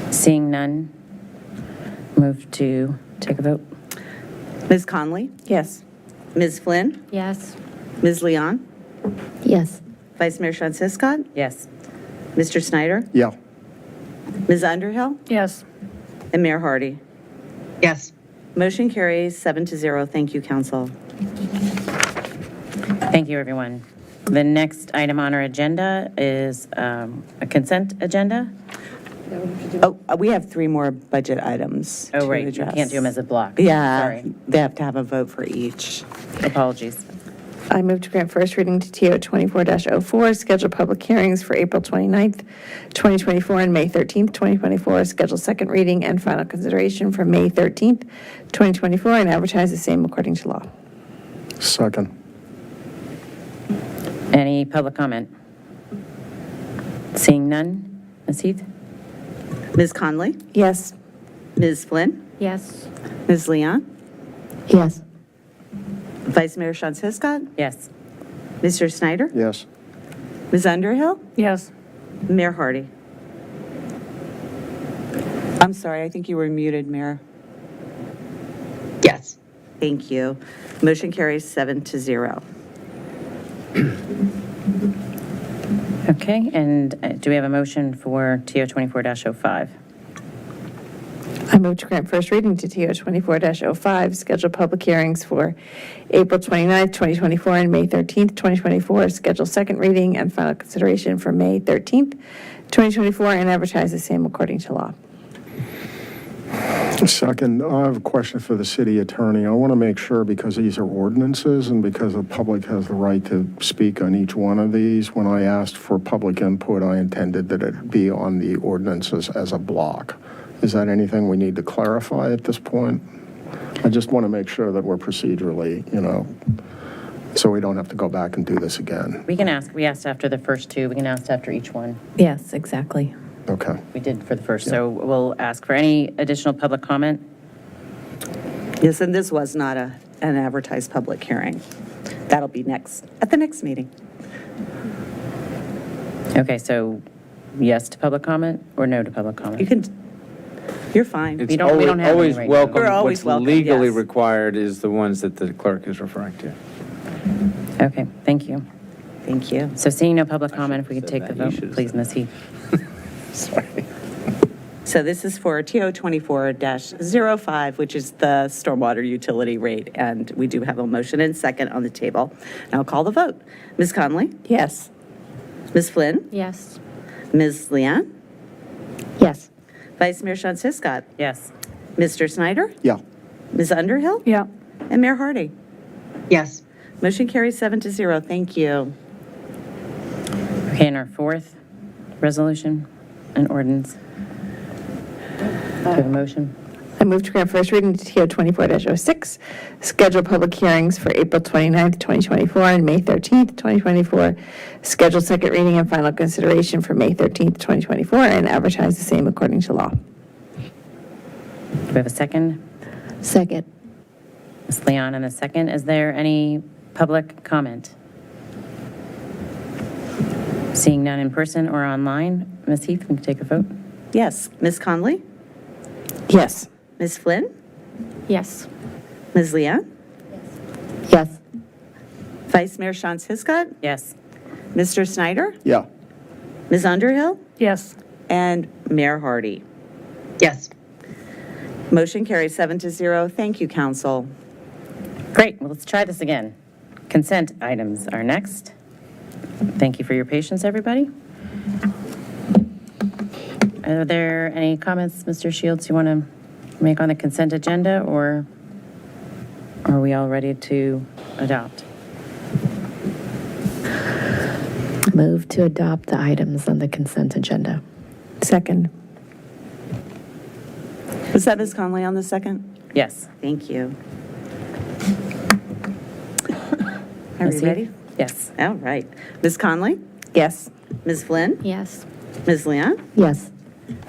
Seeing none, move to take a vote. Ms. Conley? Yes. Ms. Flynn? Yes. Ms. Leon? Yes. Vice Mayor Shantz-Hiscott? Yes. Mr. Snyder? Yeah. Ms. Underhill? Yes. And Mayor Hardy? Yes. Motion carries 7-0. Thank you, council. Thank you, everyone. The next item on our agenda is a consent agenda. Oh, we have 3 more budget items Oh, to right, you address. can't do them as a block. Yeah, Sorry, they have to have a vote for each. apologies. I move to grant first reading to TO 24-04, schedule public hearings for April 29th, 2024 and May 13th, 2024, schedule second reading and final consideration for May 13th, 2024, and advertise the same according to law. Second. Any public comment? Seeing none, Ms. Heath? Ms. Conley? Yes. Ms. Flynn? Yes. Ms. Leon? Yes. Vice Mayor Shantz-Hiscott? Yes. Mr. Snyder? Yes. Ms. Underhill? Yes. Mayor Hardy? I'm sorry, I think you were muted, Mayor. Yes. Thank you. Motion carries 7-0. Okay, and do we have a motion for TO 24-05? I move to grant first reading to TO 24-05, schedule public hearings for April 29th, 2024, and May 13th, 2024, schedule second reading and final consideration for May 13th, 2024, and advertise the same according to law. Second, I have a question for the city attorney. I want to make sure, because these are ordinances and because the public has the right to speak on each one of these, when I asked for public input, I intended that it be on the ordinances as a block. Is that anything we need to clarify at this point? I just want to make sure that we're procedurally, so we don't have to go back and do this again. We asked after the first two, we can ask after each one. Yes, exactly. Okay. We did for the first, so we'll ask for any additional public comment. Yes, and this was not an advertised public hearing. That'll be at the next meeting. Okay, so yes to public comment or no to public comment? You're fine. It's We don't have any always right now. welcome. We're always What's welcome, legally yes. required is the ones that the clerk is referring to. Okay, thank you. Thank you. So seeing no public comment, if we could said take the that. You vote, should've please, Ms. Heath. Sorry. So this is for TO 24-05, which is the stormwater utility rate, and we do have a motion and second on the table. And I'll call the vote. Ms. Conley? Yes. Ms. Flynn? Yes. Ms. Leon? Yes. Vice Mayor Sean Hiscott? Yes. Mr. Snyder? Yeah. Ms. Underhill? Yeah. And Mayor Hardy? Yes. Motion carries 7-0. Thank you. Okay, and our fourth resolution and ordinance. Do you have a motion? I move to grant first reading to TO 24-06, schedule public hearings for April 29th, 2024, and May 13th, 2024, schedule second reading and final consideration for May 13th, 2024, and advertise the same according to law. Do we have a second? Second. Ms. Leon in the second. Is there any public comment? Seeing none in person or online, Ms. Heath, can you take a vote? Yes. Ms. Conley? Yes. Ms. Flynn? Yes. Ms. Leon? Yes. Vice Mayor Sean Hiscott? Yes. Mr. Snyder? Yeah. Ms. Underhill? Yes. And Mayor Hardy. Yes. Motion carries 7-0. Thank you, council. Great, well, let's try this again. Consent items are next. Thank you for your patience, everybody. Are there any comments, Mr. Shields, you want to make on the consent agenda, or are we all ready to adopt? Move to adopt the items on the consent agenda. Second. Was that Ms. Conley on the second? Yes. Thank you. Are Ms. we Heath? ready? Yes. All right. Ms. Conley? Yes. Ms. Flynn? Yes. Ms. Leon? Yes.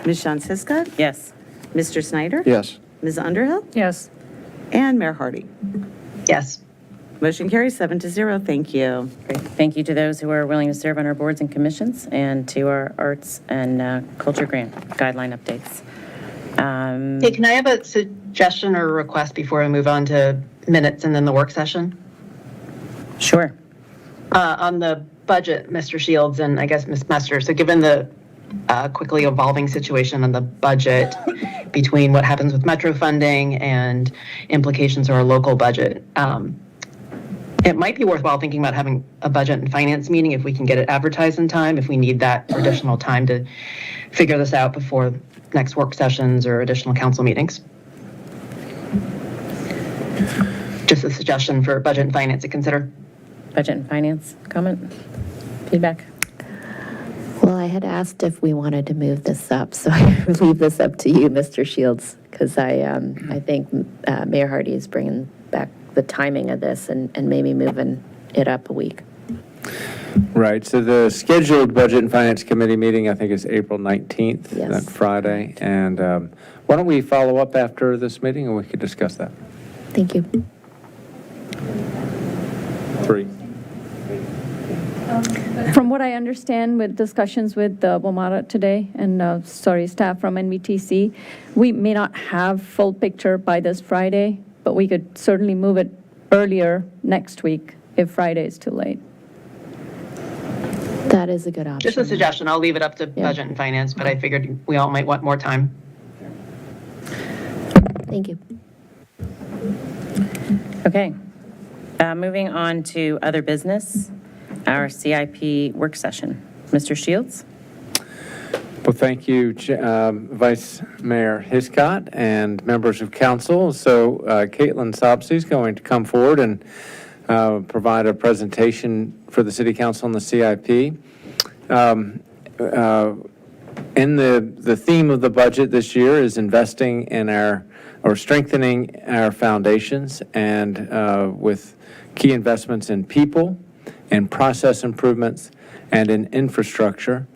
Ms. Sean Hiscott? Yes. Mr. Snyder? Yes. Ms. Underhill? Yes. And Mayor Hardy. Yes. Motion carries 7-0. Thank you. Great. Thank you to those who are willing to serve on our boards and commissions, and to our arts and culture grant guideline updates. Hey, can I have a suggestion or a request before I move on to minutes and then the work session? Sure. On the budget, Mr. Shields and I guess Ms. Mester, so given the quickly evolving situation on the budget between what happens with Metro funding and implications of our local budget, it might be worthwhile thinking about having a budget and finance meeting if we can get it advertised in time, if we need that for additional time to figure this out before next work sessions or additional council meetings. Just a suggestion for budget and finance to consider. Budget and finance, comment, feedback? Well, I had asked if we wanted to move this up, so I leave this up to you, Mr. Shields, because I think Mayor Hardy is bringing back the timing of this and maybe moving it up a week. Right, so the scheduled Budget and Finance Committee meeting, I think, is April 19th, Yes. that Friday. And why don't we follow up after this meeting, and we could discuss that? Thank you. 3. From what I understand with discussions with WMATA today and, staff from NVTC, we may not have full picture by this Friday, but we could certainly move it earlier next week if Friday is too late. That is a good option. Just a suggestion. I'll leave it up to Yeah. budget and finance, but I figured we all might want more time. Thank you. Okay. Moving on to other business, our CIP work session. Mr. Shields? Well, thank you, Vice Mayor Hiscott and members of council. So Caitlin Sobsey is going to come forward and provide a presentation for the City Council on the CIP. In the theme of the budget this year is investing in strengthening our foundations, and with key investments in people, in process improvements, and in infrastructure.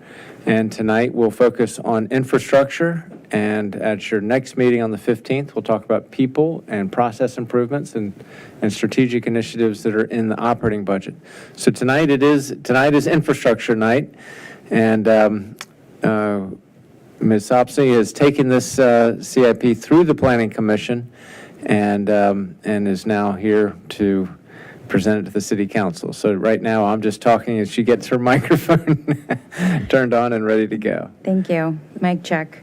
And tonight we'll focus on infrastructure, and at your next meeting on the 15th, we'll talk about people and process improvements and strategic initiatives that are in the operating budget. So tonight is infrastructure night, and Ms. Sopsey has taken this CIP through the Planning Commission and is now here to present it to the City Council. So right now, I'm just talking as she gets her microphone turned on and ready to go. Thank you. Mic check.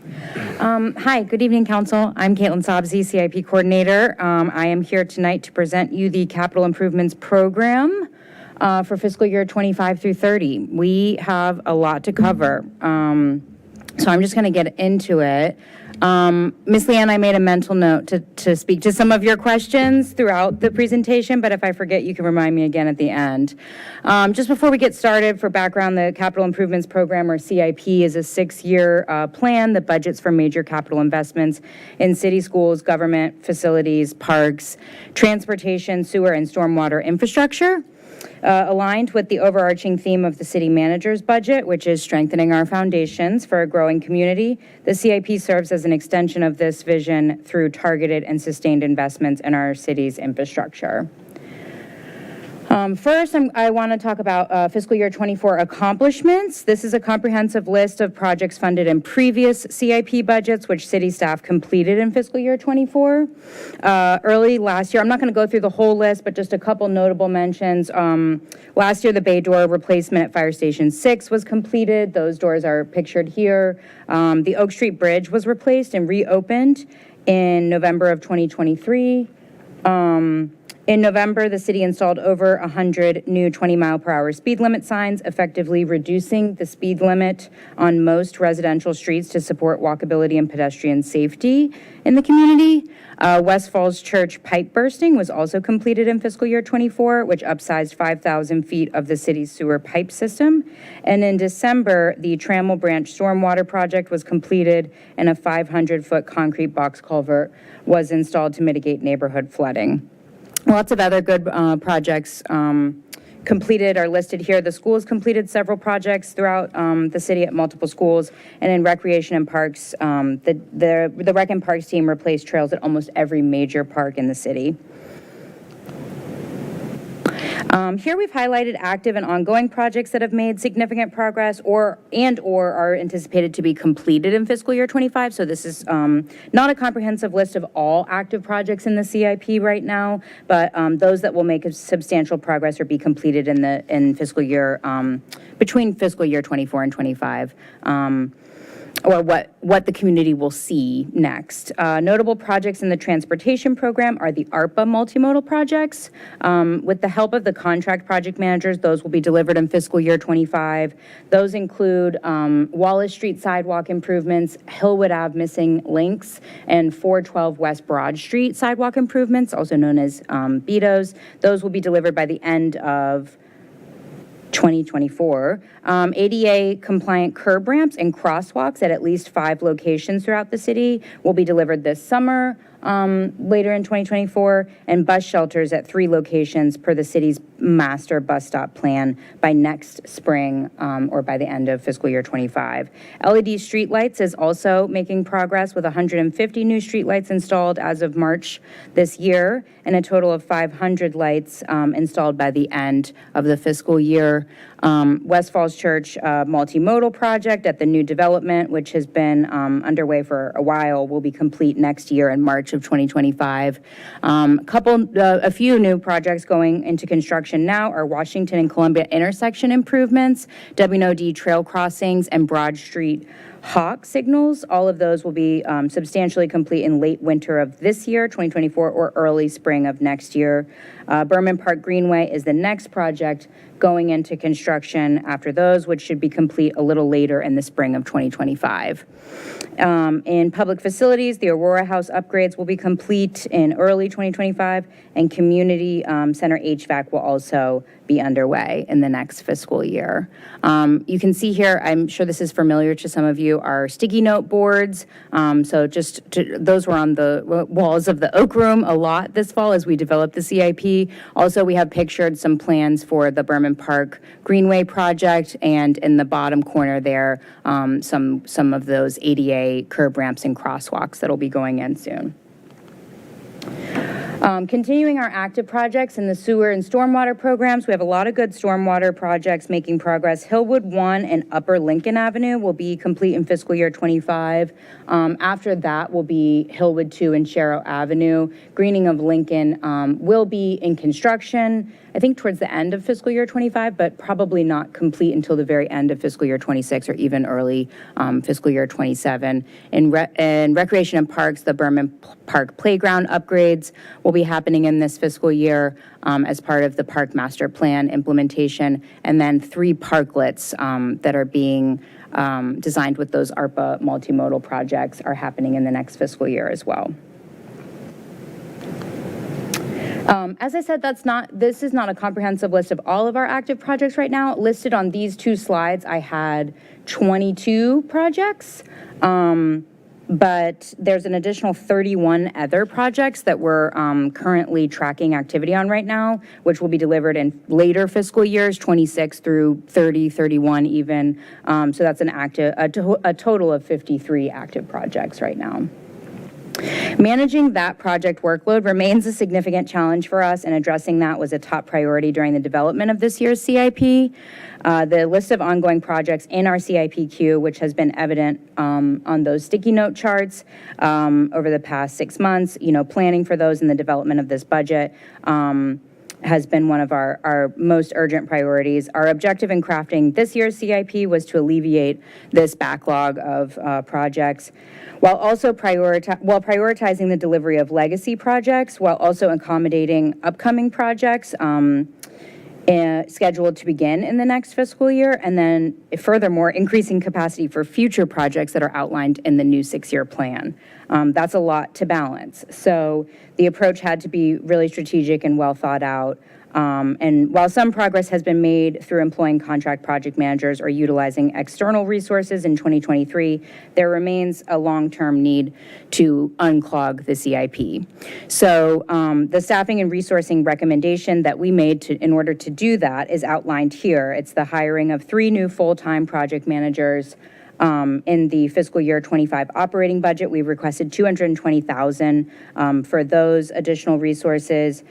Hi, good evening, Council. I'm Caitlin Sobsey, CIP Coordinator. I am here tonight to present you the Capital Improvements Program for fiscal year 25 through 30. We have a lot to cover, so I'm just going to get into it. Ms. Leanne, I made a mental note to speak to some of your questions throughout the presentation, but if I forget, you can remind me again at the end. Just before we get started, for background, the Capital Improvements Program, or CIP, is a 6-year plan that budgets for major capital investments in city schools, government facilities, parks, transportation, sewer, and stormwater infrastructure. Aligned with the overarching theme of the city manager's budget, which is strengthening our foundations for a growing community, the CIP serves as an extension of this vision through targeted and sustained investments in our city's infrastructure. First, I want to talk about fiscal year 24 accomplishments. This is a comprehensive list of projects funded in previous CIP budgets, which city staff completed in fiscal year 24. Early last year, I'm not going to go through the whole list, but just a couple notable mentions. Last year, the bay door replacement at Fire Station 6 was completed. Those doors are pictured here. The Oak Street Bridge was replaced and reopened in November of 2023. In November, the city installed over 100 new 20-mile-per-hour speed limit signs, effectively reducing the speed limit on most residential streets to support walkability and pedestrian safety in the community. West Falls Church pipe bursting was also completed in fiscal year 24, which upsized 5,000 feet of the city's sewer pipe system. And in December, the Trammell Branch Stormwater Project was completed, and a 500-foot concrete box culvert was installed to mitigate neighborhood flooding. Lots of other good projects completed are listed here. The schools completed several projects throughout the city at multiple schools, and in recreation and parks, the Rec and Parks team replaced trails at almost every major park in the city. Here we've highlighted active and ongoing projects that have made significant progress or are anticipated to be completed in fiscal year 25. So this is not a comprehensive list of all active projects in the CIP right now, but those that will make a substantial progress or be completed in fiscal year, between fiscal year 24 and 25. Or what the community will see next. Notable projects in the transportation program are the ARPA multimodal projects. With the help of the contract project managers, those will be delivered in fiscal year 25. Those include Wallace Street sidewalk improvements, Hillwood Ave missing links, and 412 West Broad Street sidewalk improvements, also known as BEDOs. Those will be delivered by the end of 2024. ADA compliant curb ramps and crosswalks at least 5 locations throughout the city will be delivered this summer, later in 2024, and bus shelters at 3 locations per the city's master bus stop plan by next spring, or by the end of fiscal year 25. LED streetlights is also making progress with 150 new streetlights installed as of March this year, and a total of 500 lights installed by the end of the fiscal year. West Falls Church multimodal project at the new development, which has been underway for a while, will be complete next year in March of 2025. A few new projects going into construction now are Washington and Columbia intersection improvements, WNOD trail crossings, and Broad Street Hawk signals. All of those will be substantially complete in late winter of this year, 2024, or early spring of next year. Berman Park Greenway is the next project going into construction after those, which should be complete a little later in the spring of 2025. In public facilities, the Aurora House upgrades will be complete in early 2025, and community center HVAC will also be underway in the next fiscal year. You can see here, I'm sure this is familiar to some of you, our sticky note boards. Those were on the walls of the Oak Room a lot this fall as we developed the CIP. Also, we have pictured some plans for the Berman Park Greenway project, and in the bottom corner there, some of those ADA curb ramps and crosswalks that'll be going in soon. Continuing our active projects in the sewer and stormwater programs, we have a lot of good stormwater projects making progress. Hillwood 1 and Upper Lincoln Avenue will be complete in fiscal year 25. After that will be Hillwood 2 and Sharrow Avenue. Greening of Lincoln will be in construction, I think towards the end of fiscal year 25, but probably not complete until the very end of fiscal year 26 or even early fiscal year 27. In Recreation and Parks, the Berman Park Playground upgrades will be happening in this fiscal year as part of the Park Master Plan implementation, and then 3 parklets that are being designed with those ARPA multimodal projects are happening in the next fiscal year as well. As I said, this is not a comprehensive list of all of our active projects right now. Listed on these 2 slides, I had 22 projects, but there's an additional 31 other projects that we're currently tracking activity on right now, which will be delivered in later fiscal years, 26 through 30, 31 even. So that's a total of 53 active projects right now. Managing that project workload remains a significant challenge for us, and addressing that was a top priority during the development of this year's CIP. The list of ongoing projects in our CIP queue, which has been evident on those sticky note charts over the past 6 months, planning for those in the development of this budget has been one of our most urgent priorities. Our objective in crafting this year's CIP was to alleviate this backlog of projects while also prioritizing the delivery of legacy projects, while also accommodating upcoming projects scheduled to begin in the next fiscal year, and then furthermore, increasing capacity for future projects that are outlined in the new 6-year plan. That's a lot to balance. So the approach had to be really strategic and well thought out. And while some progress has been made through employing contract project managers or utilizing external resources in 2023, there remains a long-term need to unclog the CIP. So the staffing and resourcing recommendation that we made in order to do that is outlined here. It's the hiring of 3 new full-time project managers. In the fiscal year 25 operating budget, we've requested $220,000 for those additional resources,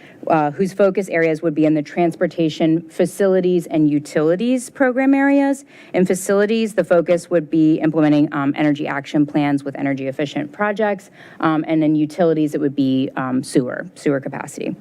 whose focus areas would be in the transportation, facilities, and utilities program areas. In facilities, the focus would be implementing energy action plans with energy efficient projects, and in utilities, it would be sewer capacity.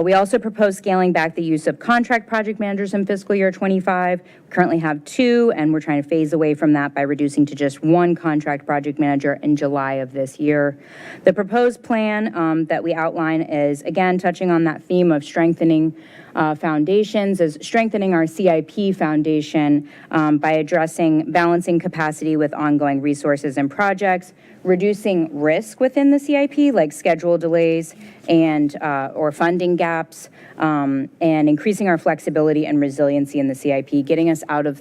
We also propose scaling back the use of contract project managers in fiscal year 25. We currently have 2, and we're trying to phase away from that by reducing to just 1 contract project manager in July of this year. The proposed plan that we outline is, again, touching on that theme of strengthening foundations, is strengthening our CIP foundation by balancing capacity with ongoing resources and projects, reducing risk within the CIP, like schedule delays and or funding gaps, and increasing our flexibility and resiliency in the CIP, getting us out of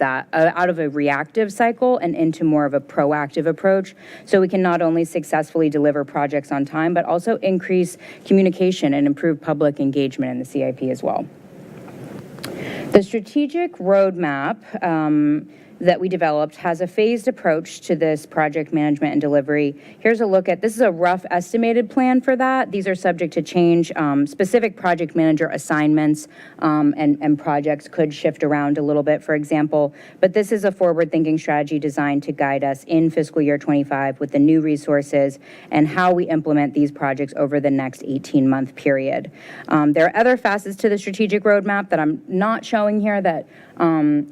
a reactive cycle and into more of a proactive approach, so we can not only successfully deliver projects on time, but also increase communication and improve public engagement in the CIP as well. The strategic roadmap that we developed has a phased approach to this project management and delivery. Here's a look at, this is a rough estimated plan for that. These are subject to change. Specific project manager assignments and projects could shift around a little bit, for example, but this is a forward-thinking strategy designed to guide us in fiscal year 25 with the new resources and how we implement these projects over the next 18-month period. There are other facets to the strategic roadmap that I'm not showing here that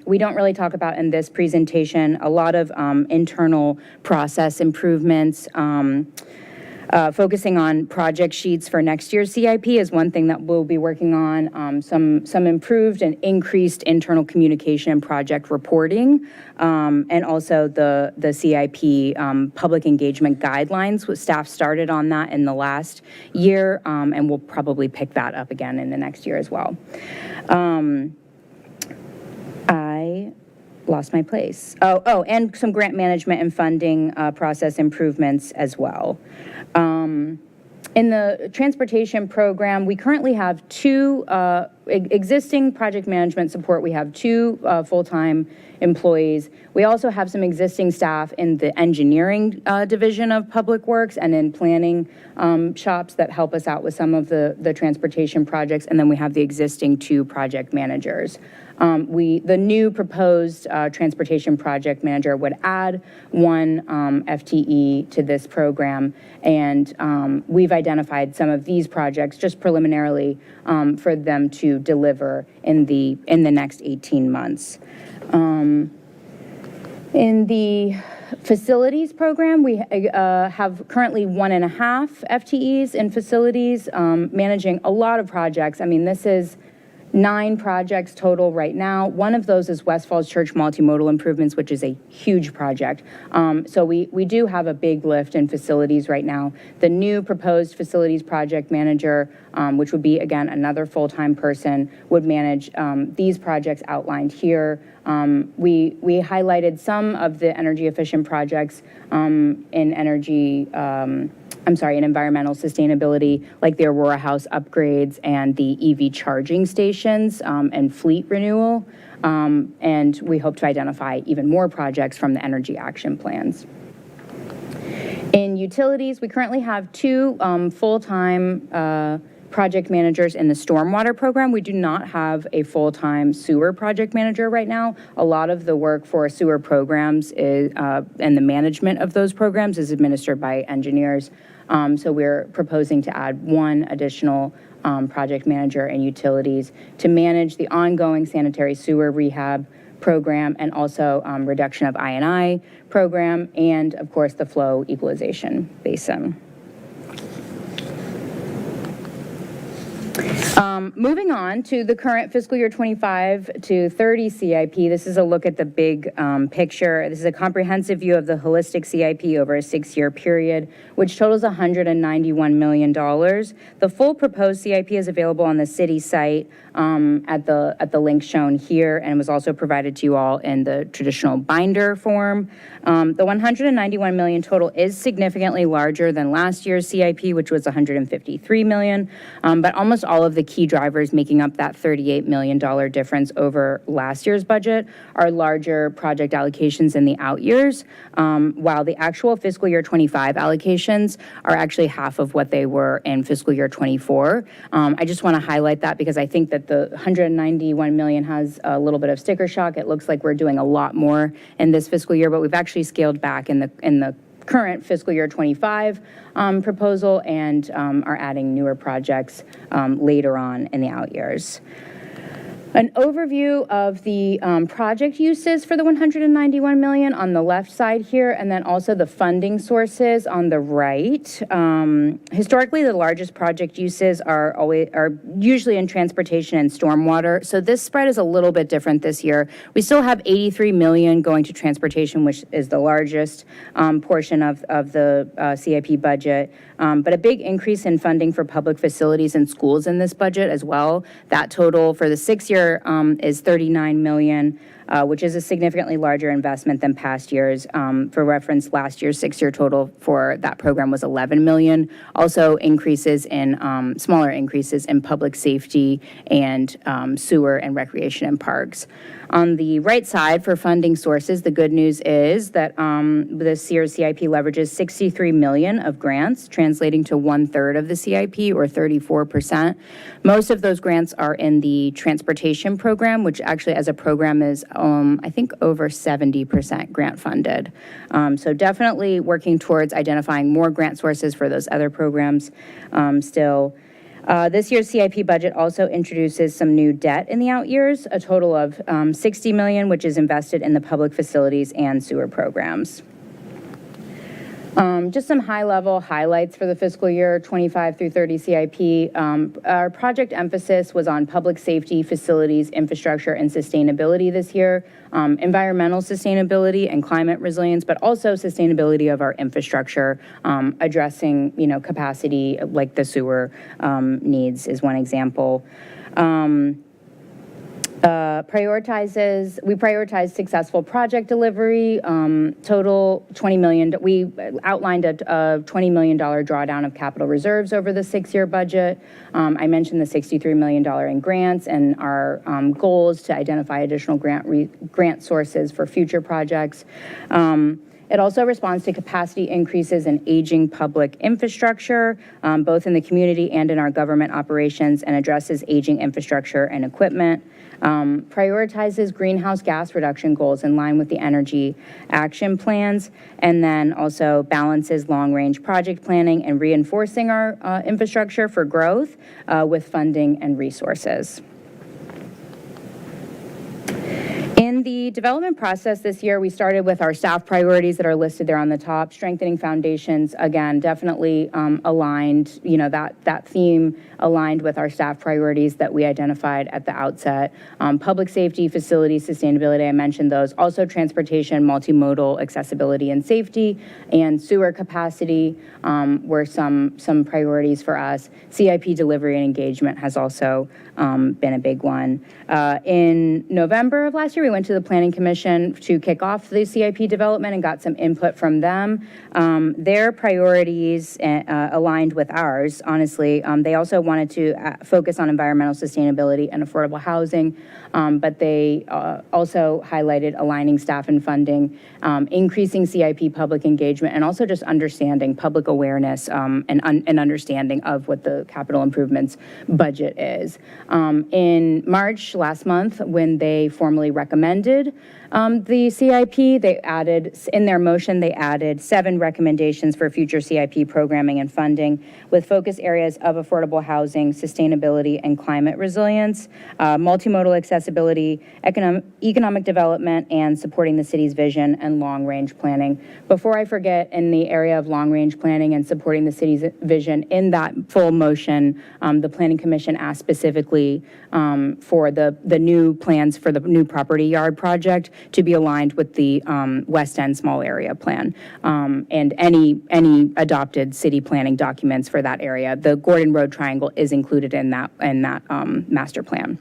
We don't really talk about in this presentation a lot of internal process improvements. Focusing on project sheets for next year's CIP is one thing that we'll be working on. Some improved and increased internal communication and project reporting, and also the CIP public engagement guidelines. Staff started on that in the last year, and we'll probably pick that up again in the next year as well. I lost my place. And some grant management and funding process improvements as well. In the transportation program, we currently have two existing project management support. We have two full-time employees. We also have some existing staff in the engineering division of Public Works and in planning shops that help us out with some of the transportation projects. And then we have the existing two project managers. The new proposed transportation project manager would add one FTE to this program, and we've identified some of these projects just preliminarily for them to deliver in the next 18 months. In the facilities program, we have currently 1.5 FTEs in facilities, managing a lot of projects. I mean, this is 9 projects total right now. One of those is West Falls Church multimodal improvements, which is a huge project. So we do have a big lift in facilities right now. The new proposed facilities project manager, which would be, again, another full-time person, would manage these projects outlined here. We highlighted some of the energy efficient projects in environmental sustainability, like the Aurora House upgrades and the EV charging stations and fleet renewal. And we hope to identify even more projects from the energy action plans. In utilities, we currently have 2 full-time project managers in the stormwater program. We do not have a full-time sewer project manager right now. A lot of the work for sewer programs is, and the management of those programs is administered by engineers. So we're proposing to add 1 additional project manager in utilities to manage the ongoing sanitary sewer rehab program and also reduction of I&I program and, of course, the flow equalization basin. Moving on to the current fiscal year 25 to 30 CIP, this is a look at the big picture. This is a comprehensive view of the holistic CIP over a 6-year period, which totals $191 million. The full proposed CIP is available on the city site at the link shown here, and was also provided to you all in the traditional binder form. The $191 million total is significantly larger than last year's CIP, which was $153 million, but almost all of the key drivers making up that $38 million difference over last year's budget are larger project allocations in the out years, while the actual fiscal year 25 allocations are actually half of what they were in fiscal year 24. I just want to highlight that because I think that the $191 million has a little bit of sticker shock. It looks like we're doing a lot more in this fiscal year, but we've actually scaled back in the current fiscal year 25 proposal and are adding newer projects later on in the out years. An overview of the project uses for the $191 million on the left side here, and then also the funding sources on the right. Historically, the largest project uses are usually in transportation and stormwater. So this spread is a little bit different this year. We still have $83 million going to transportation, which is the largest portion of the CIP budget. But a big increase in funding for public facilities and schools in this budget as well. That total for the 6-year is $39 million, which is a significantly larger investment than past years. For reference, last year's 6-year total for that program was $11 million. Also increases in, smaller increases in public safety and sewer and recreation and parks. On the right side for funding sources, the good news is that this year's CIP leverages $63 million of grants, translating to 1/3 of the CIP, or 34%. Most of those grants are in the transportation program, which actually as a program is, I think, over 70% grant funded. So definitely working towards identifying more grant sources for those other programs still. This year's CIP budget also introduces some new debt in the out years, a total of $60 million, which is invested in the public facilities and sewer programs. Just some high-level highlights for the fiscal year 25 through 30 CIP. Our project emphasis was on public safety, facilities, infrastructure, and sustainability this year. Environmental sustainability and climate resilience, but also sustainability of our infrastructure, addressing, capacity like the sewer needs is one example. We prioritize successful project delivery, total $20 million. We outlined a $20 million drawdown of capital reserves over the 6-year budget. I mentioned the $63 million in grants and our goals to identify additional grant sources for future projects. It also responds to capacity increases in aging public infrastructure, both in the community and in our government operations, and addresses aging infrastructure and equipment. Prioritizes greenhouse gas reduction goals in line with the energy action plans, and then also balances long-range project planning and reinforcing our infrastructure for growth with funding and resources. In the development process this year, we started with our staff priorities that are listed there on the top. Strengthening foundations, again, definitely aligned, that theme aligned with our staff priorities that we identified at the outset. Public safety, facilities, sustainability, I mentioned those. Also transportation, multimodal accessibility and safety, and sewer capacity were some priorities for us. CIP delivery and engagement has also been a big one. In November of last year, we went to the Planning Commission to kick off the CIP development and got some input from them. Their priorities aligned with ours, honestly. They also wanted to focus on environmental sustainability and affordable housing, but they also highlighted aligning staff and funding, increasing CIP public engagement, and also just understanding public awareness and understanding of what the capital improvements budget is. In March last month, when they formally recommended the CIP, they added, in their motion, they added 7 recommendations for future CIP programming and funding with focus areas of affordable housing, sustainability, and climate resilience, multimodal accessibility, economic development, and supporting the city's vision and long-range planning. Before I forget, in the area of long-range planning and supporting the city's vision, in that full motion, the Planning Commission asked specifically for the new plans for the new property yard project to be aligned with the West End Small Area Plan and any adopted city planning documents for that area. The Gordon Road Triangle is included in that master plan.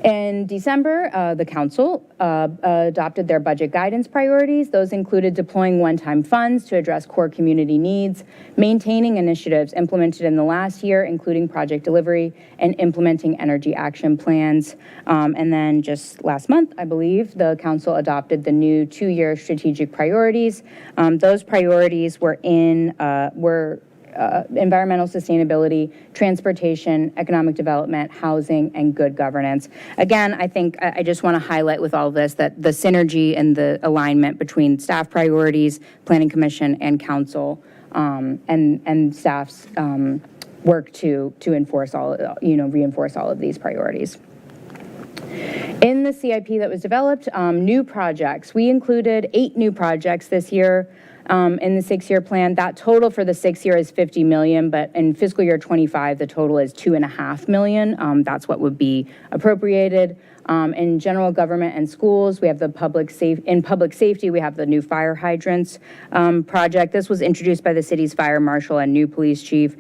In December, the council adopted their budget guidance priorities. Those included deploying one-time funds to address core community needs, maintaining initiatives implemented in the last year, including project delivery, and implementing energy action plans. And then just last month, I believe, the council adopted the new 2-year strategic priorities. Those priorities were environmental sustainability, transportation, economic development, housing, and good governance. Again, I think I just want to highlight with all of this that the synergy and the alignment between staff priorities, Planning Commission, and council, and staff's work to enforce reinforce all of these priorities. In the CIP that was developed, new projects. We included 8 new projects this year. In the 6-year plan. That total for the 6th year is $50 million, but in fiscal year 25, the total is $2.5 million. That's what would be appropriated. In general government and schools, we have the public safety, we have the new fire hydrants project. This was introduced by the city's fire marshal and new police chief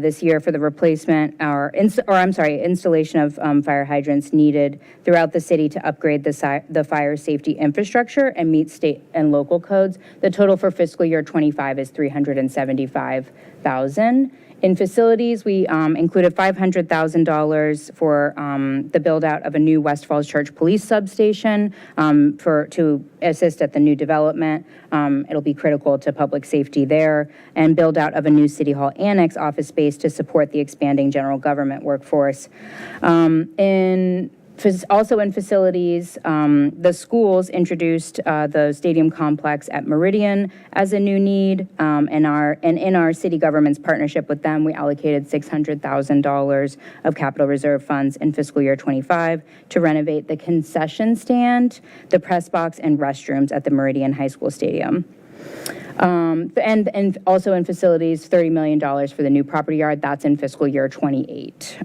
this year for the replacement installation of fire hydrants needed throughout the city to upgrade the fire safety infrastructure and meet state and local codes. The total for fiscal year 25 is $375,000. In facilities, we included $500,000 for the build-out of a new West Falls Church Police substation to assist at the new development. It'll be critical to public safety there, and build-out of a new City Hall Annex office space to support the expanding general government workforce. In Also in facilities, the schools introduced the stadium complex at Meridian as a new need, and in our city government's partnership with them, we allocated $600,000 of capital reserve funds in fiscal year '25 to renovate the concession stand, the press box, and restrooms at the Meridian High School Stadium. And also in facilities, $30 million for the new property yard. That's in fiscal year '28.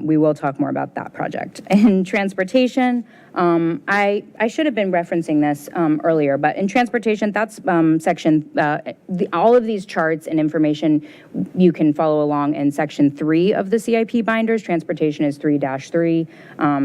We will talk more about that project. In transportation, I should have been referencing this earlier, but in transportation, that's section, all of these charts and information you can follow along in section 3 of the CIP binders. Transportation is 3-3.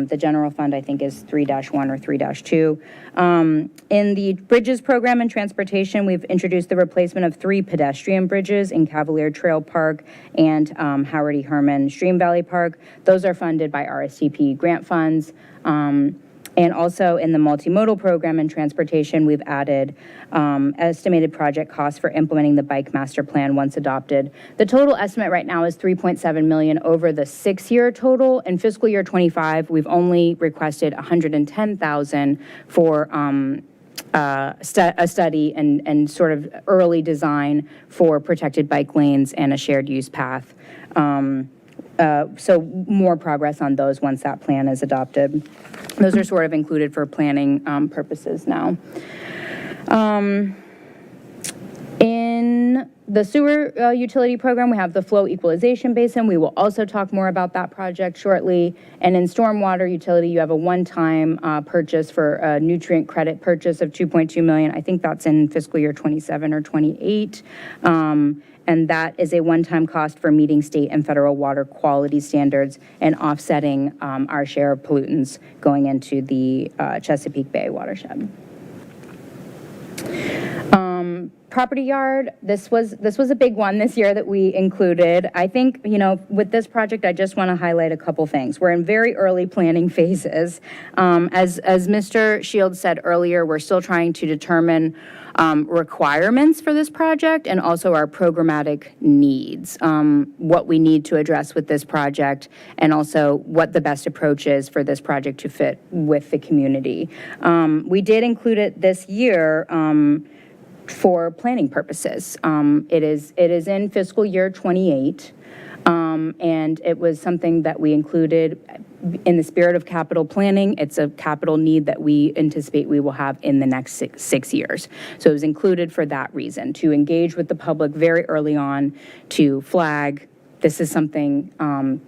The general fund, I think, is 3-1 or 3-2. In the bridges program in transportation, we've introduced the replacement of 3 pedestrian bridges in Cavalier Trail Park and Howard E. Herman Stream Valley Park. Those are funded by RSTP grant funds. And also in the multimodal program in transportation, we've added estimated project costs for implementing the bike master plan once adopted. The total estimate right now is $3.7 million over the 6-year total. In fiscal year '25, we've only requested $110,000 for a study and sort of early design for protected bike lanes and a shared use path. So more progress on those once that plan is adopted. Those are sort of included for planning purposes now. In the sewer utility program, we have the flow equalization basin. We will also talk more about that project shortly. And in stormwater utility, you have a one-time purchase for a nutrient credit purchase of $2.2 million. I think that's in fiscal year '27 or '28. And that is a one-time cost for meeting state and federal water quality standards and offsetting our share of pollutants going into the Chesapeake Bay watershed. Property yard, this was a big one this year that we included. I think, with this project, I just want to highlight a couple things. We're in very early planning phases. As Mr. Shields said earlier, we're still trying to determine requirements for this project and also our programmatic needs, what we need to address with this project, and also what the best approach is for this project to fit with the community. We did include it this year for planning purposes. It is in fiscal year '28, and it was something that we included in the spirit of capital planning. It's a capital need that we anticipate we will have in the next six years. So it was included for that reason, to engage with the public very early on, to flag this is something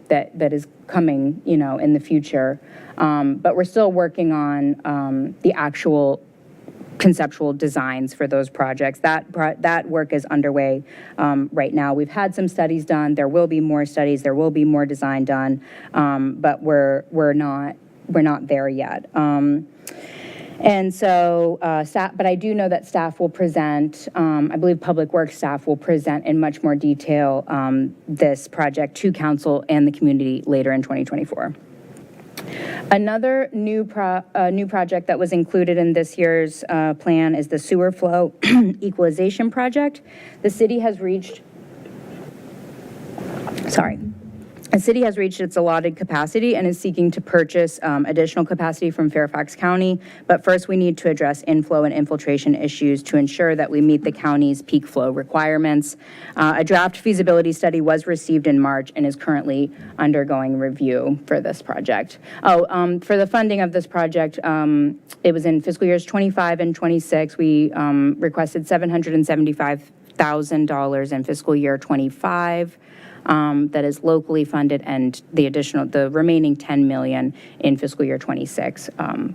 that is coming, in the future. But we're still working on the actual conceptual designs for those projects. That work is underway right now. We've had some studies done. There will be more studies. There will be more design done, but we're not there yet. And so, but I do know that staff will present, I believe Public Works staff will present in much more detail this project to council and the community later in 2024. Another new project that was included in this year's plan is the sewer flow equalization project. The city has reached its allotted capacity and is seeking to purchase additional capacity from Fairfax County. But first, we need to address inflow and infiltration issues to ensure that we meet the county's peak flow requirements. A draft feasibility study was received in March and is currently undergoing review for this project. For the funding of this project, it was in fiscal years '25 and '26. We requested $775,000 in fiscal year '25. That is locally funded, and the remaining $10 million in fiscal year '26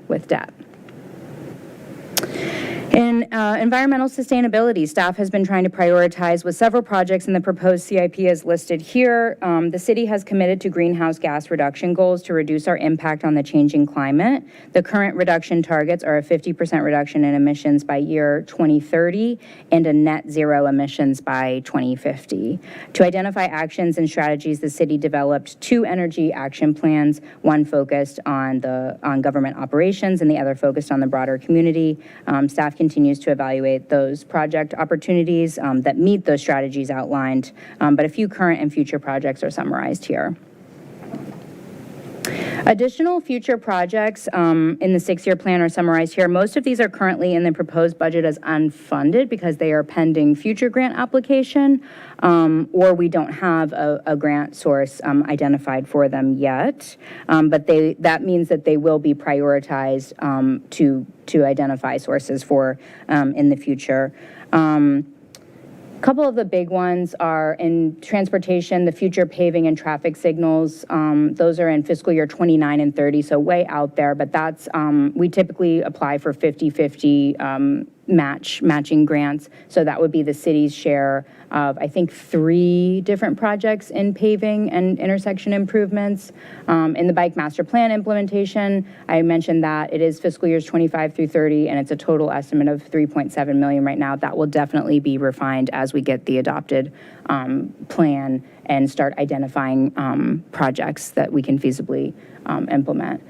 with debt. In environmental sustainability, staff has been trying to prioritize with several projects in the proposed CIP as listed here. The city has committed to greenhouse gas reduction goals to reduce our impact on the changing climate. The current reduction targets are a 50% reduction in emissions by year 2030 and a net zero emissions by 2050. To identify actions and strategies, the city developed 2 energy action plans, one focused on government operations and the other focused on the broader community. Staff continues to evaluate those project opportunities that meet those strategies outlined, but a few current and future projects are summarized here. Additional future projects in the 6-year plan are summarized here. Most of these are currently in the proposed budget as unfunded because they are pending future grant application, or we don't have a grant source identified for them yet. But that means that they will be prioritized to identify sources for in the future. A couple of the big ones are in transportation, the future paving and traffic signals. Those are in fiscal year 29 and 30, so way out there, but that's, we typically apply for 50-50 matching grants. So that would be the city's share of, I think, 3 different projects in paving and intersection improvements. In the bike master plan implementation, I mentioned that it is fiscal years 25 through 30, and it's a total estimate of $3.7 million right now. That will definitely be refined as we get the adopted plan and start identifying projects that we can feasibly implement.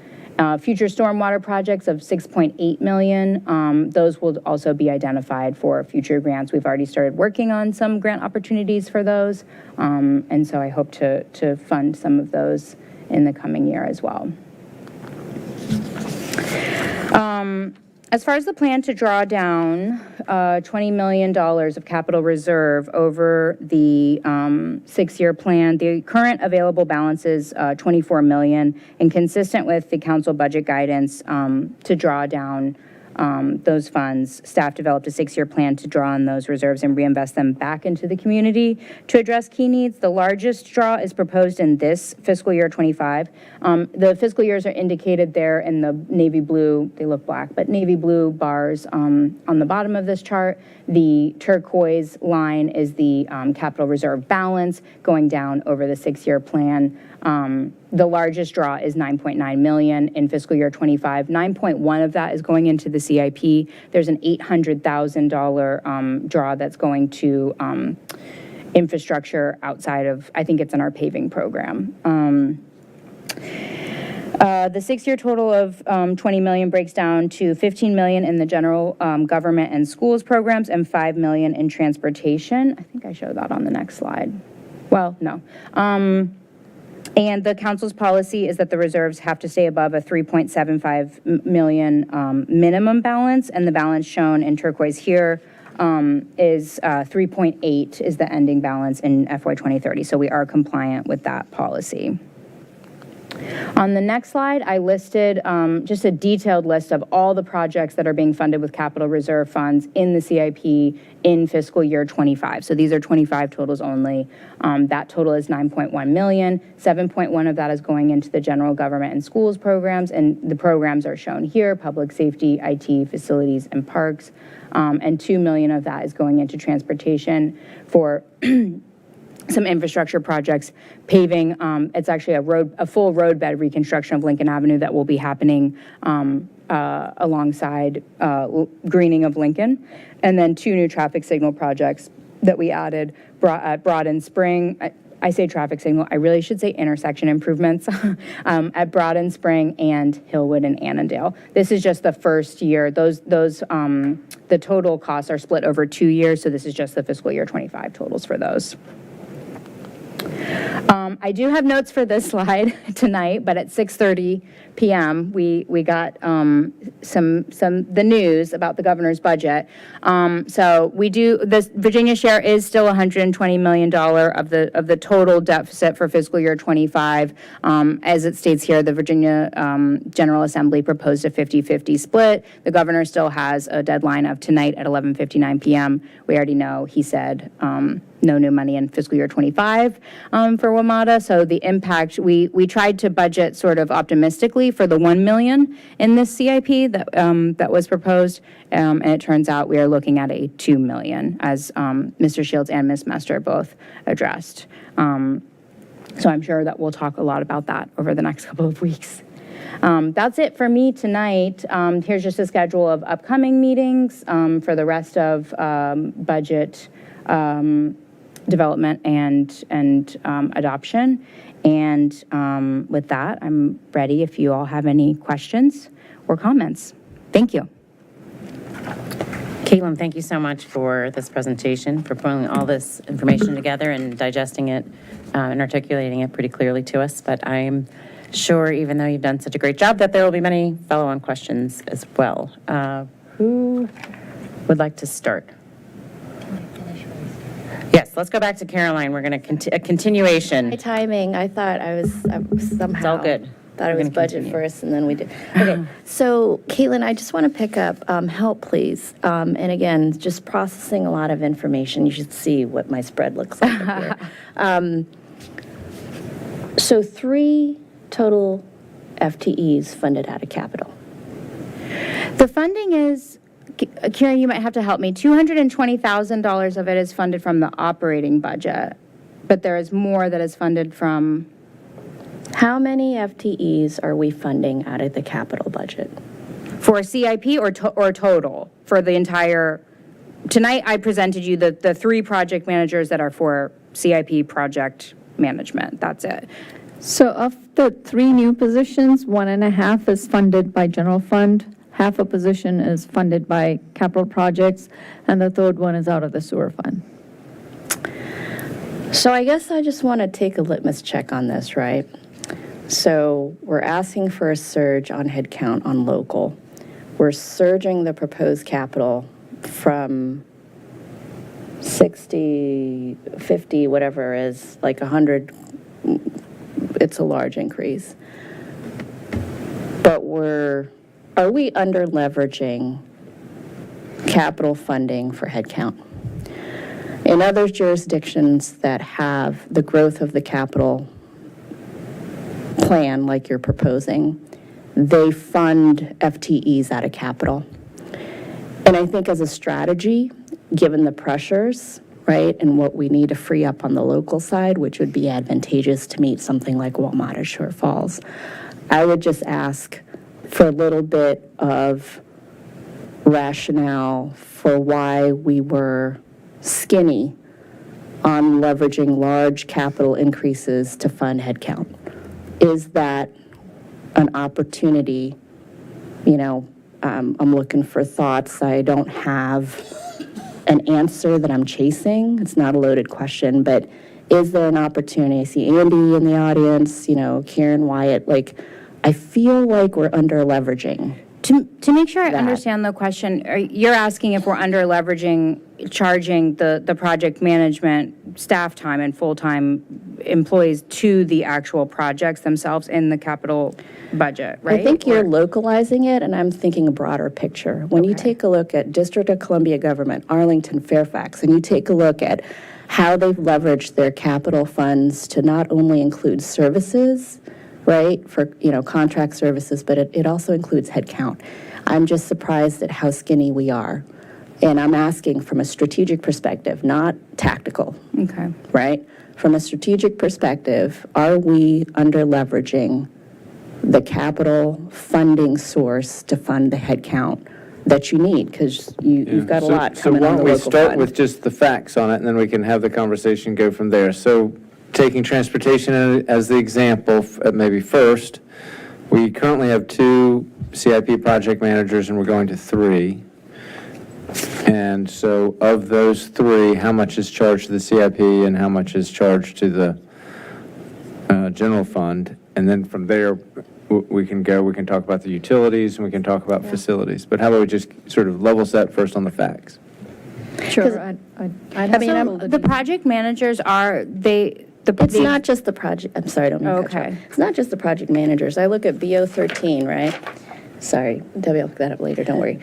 Future stormwater projects of $6.8 million. Those will also be identified for future grants. We've already started working on some grant opportunities for those, and so I hope to fund some of those in the coming year as well. As far as the plan to draw down $20 million of capital reserve over the 6-year plan, the current available balance is $24 million, and consistent with the council budget guidance to draw down those funds, staff developed a 6-year plan to draw on those reserves and reinvest them back into the community to address key needs. The largest draw is proposed in this fiscal year 25. The fiscal years are indicated there in the navy blue, they look black, but navy blue bars on the bottom of this chart. The turquoise line is the capital reserve balance going down over the 6-year plan. The largest draw is $9.9 million in fiscal year 25. 9.1 of that is going into the CIP. There's an $800,000 draw that's going to infrastructure outside of, I think it's in our paving program. The 6-year total of $20 million breaks down to $15 million in the general government and schools programs and $5 million in transportation. I think I showed that on the next slide. Well, no. And the council's policy is that the reserves have to stay above a $3.75 million minimum balance, and the balance shown in turquoise here is 3.8 is the ending balance in FY 2030. So we are compliant with that policy. On the next slide, I listed just a detailed list of all the projects that are being funded with capital reserve funds in the CIP in fiscal year 25. So these are 25 totals only. That total is $9.1 million. 7.1 of that is going into the general government and schools programs, and the programs are shown here: public safety, IT, facilities, and parks. And $2 million of that is going into transportation for some infrastructure projects, paving. It's actually a full roadbed reconstruction of Lincoln Avenue that will be happening alongside greening of Lincoln. And then 2 new traffic signal projects that we added at Broad and Spring. I say traffic signal, I really should say intersection improvements at Broad and Spring and Hillwood and Annandale. This is just the first year. The total costs are split over 2 years, so this is just the fiscal year 25 totals for those. I do have notes for this slide tonight, but at 6:30 p.m. we got the news about the governor's budget. So we do, the Virginia share is still $120 million of the total deficit for fiscal year 25. As it states here, the Virginia General Assembly proposed a 50-50 split. The governor still has a deadline of tonight at 11:59 p.m. We already know he said no new money in fiscal year 25 for WMATA. So the impact, we tried to budget sort of optimistically for the $1 million in this CIP that was proposed, and it turns out we are looking at a $2 million, as Mr. Shields and Ms. Mester both addressed. So I'm sure that we'll talk a lot about that over the next couple of weeks. That's it for me tonight. Here's just a schedule of upcoming meetings for the rest of budget development and adoption. And with that, I'm ready if you all have any questions or comments. Thank you. Caitlin, thank you so much for this presentation, for pulling all this information together and digesting it and articulating it pretty clearly to us. But I'm sure, even though you've done such a great job, that there will be many follow-on questions as well. Who would like to start? Yes, let's go back to Caroline. We're going to a continuation. My timing, I thought I was somehow. It's all good. Thought it We're was gonna budget continue. first, and then we did. Okay, so Caitlin, I just want to pick up, help, please. And again, just processing a lot of information. You should see what my spread looks like up here. So 3 total FTEs funded out of capital. The funding is, Karen, you might have to help me, $220,000 of it is funded from the operating budget, but there is more that is funded from... How many FTEs are we funding out of the capital budget? For CIP or total? For the entire, tonight I presented you the 3 project managers that are for CIP project management. That's it. So of the 3 new positions, 1.5 is funded by general fund, half a position is funded by capital projects, and the third one is out of the sewer fund. So I guess I just want to take a litmus check on this, right? So we're asking for a surge on headcount on local. We're surging the proposed capital from 60, 50, whatever it is, like 100. It's a large increase. But are we under leveraging capital funding for headcount? In other jurisdictions that have the growth of the capital plan like you're proposing, they fund FTEs out of capital. And I think as a strategy, given the pressures, right, and what we need to free up on the local side, which would be advantageous to meet something like Walmart or Shore Falls, I would just ask for a little bit of rationale for why we were skinny on leveraging large capital increases to fund headcount. Is that an opportunity? You know, I'm looking for thoughts. I don't have an answer that I'm chasing. It's not a loaded question, but is there an opportunity? I see Andy in the audience, you know, Karen Wyatt. Like, I feel like we're under leveraging. To make sure I understand the question, you're asking if we're under leveraging, charging the project management staff time and full-time employees to the actual projects themselves in the capital budget, right? I think you're localizing it, and I'm thinking a broader picture. When you take a look at District of Columbia government, Arlington, Fairfax, and you take a look at how they've leveraged their capital funds to not only include services, right, for, you know, contract services, but it also includes headcount. I'm just surprised at how skinny we are. And I'm asking from a strategic perspective, not tactical. Okay. Right? From a strategic perspective, are we under leveraging the capital funding source to fund the headcount that you need? Because you've got a lot coming on the local fund. So why don't we start with just the facts on it, and then we can have the conversation go from there. So taking transportation as the example, maybe first, we currently have 2 CIP project managers, and we're going to 3. And so of those 3, how much is charged to the CIP and how much is charged to the general fund? And then from there, we can talk about the utilities, and we can talk about facilities. But how about we just sort of level set first on the facts? Sure, I'd So the project managers are, It's not just the project, I'm sorry, I don't mean to cut you off. Okay. It's not just the project managers. I look at BO 13, right? Sorry, Debbie, I'll look that up later, don't worry.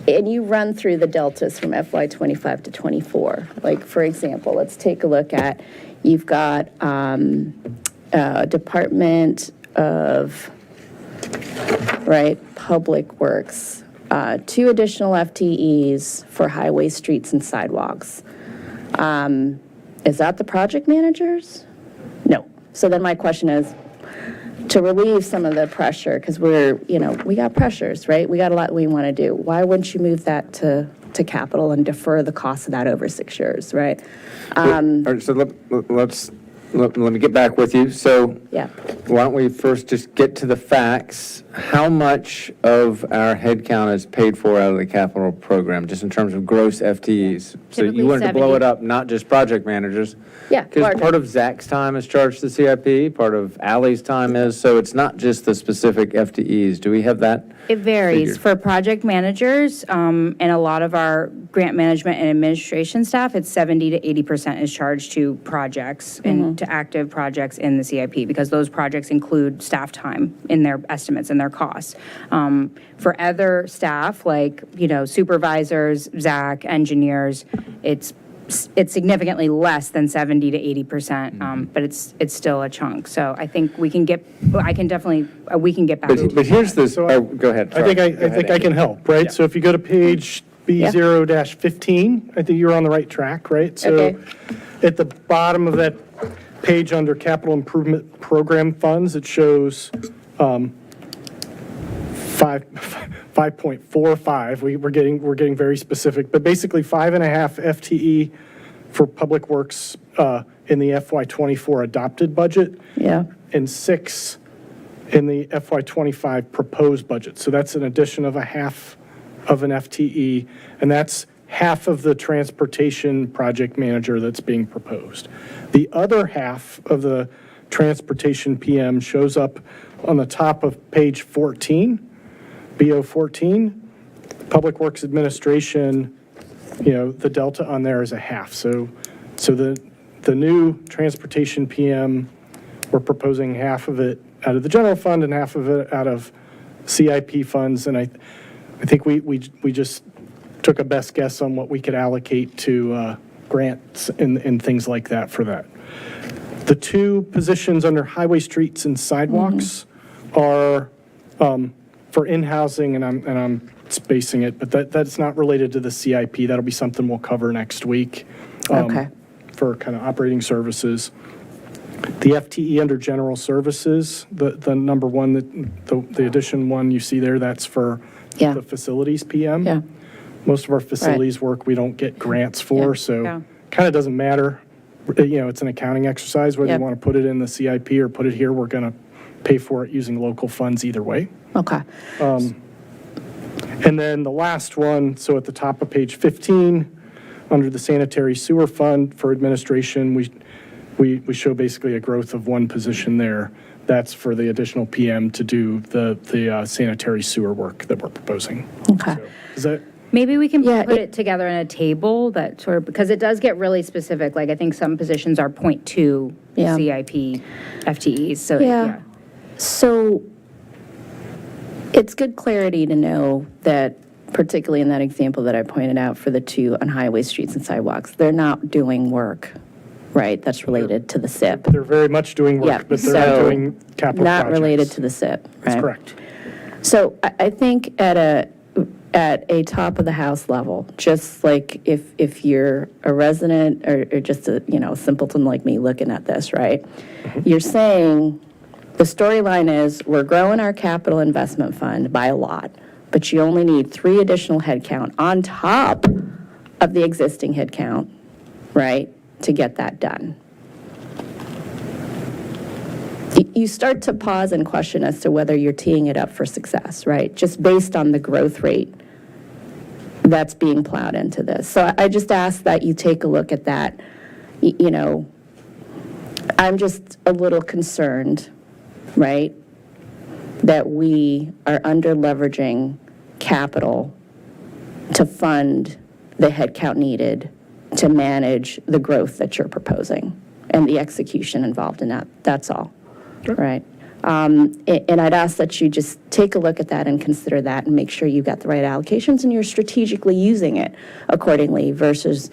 And you run through the deltas from FY 25 to 24. Like, for example, let's take a look at, you've got Department of, right, Public Works, 2 additional FTEs for highway, streets, and sidewalks. Is that the project managers? No. So then my question is, to relieve some of the pressure, because we got pressures, right? We got a lot we want to do. Why wouldn't you move that to capital and defer the cost of that over 6 years, right? All right, so let's let me get back with you. So Yeah. why don't we first just get to the facts? How much of our headcount is paid for out of the capital program, just in terms of gross FTEs? So Typically you wanted to blow 70. it up, not just project managers. Yeah, Because larger. part of Zach's time is charged to CIP, part of Ally's time is, so it's not just the specific FTEs. Do we have that? It varies. Figured. For project managers, and a lot of our grant management and administration staff, it's 70 to 80% is charged to projects and to active projects in the CIP, because those projects include staff time in their estimates and their costs. For other staff, like, supervisors, Zach, engineers, it's significantly less than 70 to 80%, but it's still a chunk. So I think we can get back. But here's this, oh, go ahead. I think I can help, right? So if you go to page B0-15, I think you're on the right track, right? So at the bottom of that page under capital improvement program funds, it shows 5.45. We're getting very specific, but basically 5.5 FTE for Public Works in the FY24 adopted budget. Yeah. And 6 in the FY25 proposed budget. So that's an addition of a half of an FTE, and that's half of the transportation project manager that's being proposed. The other half of the transportation PM shows up on the top of page 14, BO14. Public Works Administration, the delta on there is a half. So the new transportation PM, we're proposing half of it out of the general fund and half of it out of CIP funds. And I think we just took a best guess on what we could allocate to grants and things like that for that. The two positions under highway, streets, and sidewalks are for in-housing, and I'm spacing it, but that's not related to the CIP. That'll be something we'll cover next week. For kind of operating services. The FTE under general services, the number one, the addition one you see there, that's for the facilities PM. Yeah. Most of our facilities work we don't get grants for, so kind of doesn't matter. It's an accounting exercise, whether you want to put it in the CIP or put it here, we're going to pay for it using local funds either way. Okay. And then the last one, so at the top of page 15, under the sanitary sewer fund for administration, we show basically a growth of one position there. That's for the additional PM to do the sanitary sewer work that we're proposing. Okay. Is that? Maybe we can put it together in a table that sort of, because it does get really specific. Like, I think some positions are 0.2 CIP FTEs. So, So it's good clarity to know that, particularly in that example that I pointed out for the two on highway, streets, and sidewalks, they're not doing work, right? That's related to the SIP. They're very much doing work, but they're not doing capital Not projects. related to the SIP, right? That's correct. So I think at a top of the house level, just like if you're a resident or just a simpleton like me looking at this, right? You're saying the storyline is we're growing our capital investment fund by a lot, but you only need 3 additional headcount on top of the existing headcount, right, to get that done. You start to pause and question as to whether you're teeing it up for success, right? Just based on the growth rate that's being plowed into this. So I just ask that you take a look at that. I'm just a little concerned, right, that we are under leveraging capital to fund the headcount needed to manage the growth that you're proposing and the execution involved in that. That's all. Right. And I'd ask that you just take a look at that and consider that and make sure you've got the right allocations and you're strategically using it accordingly versus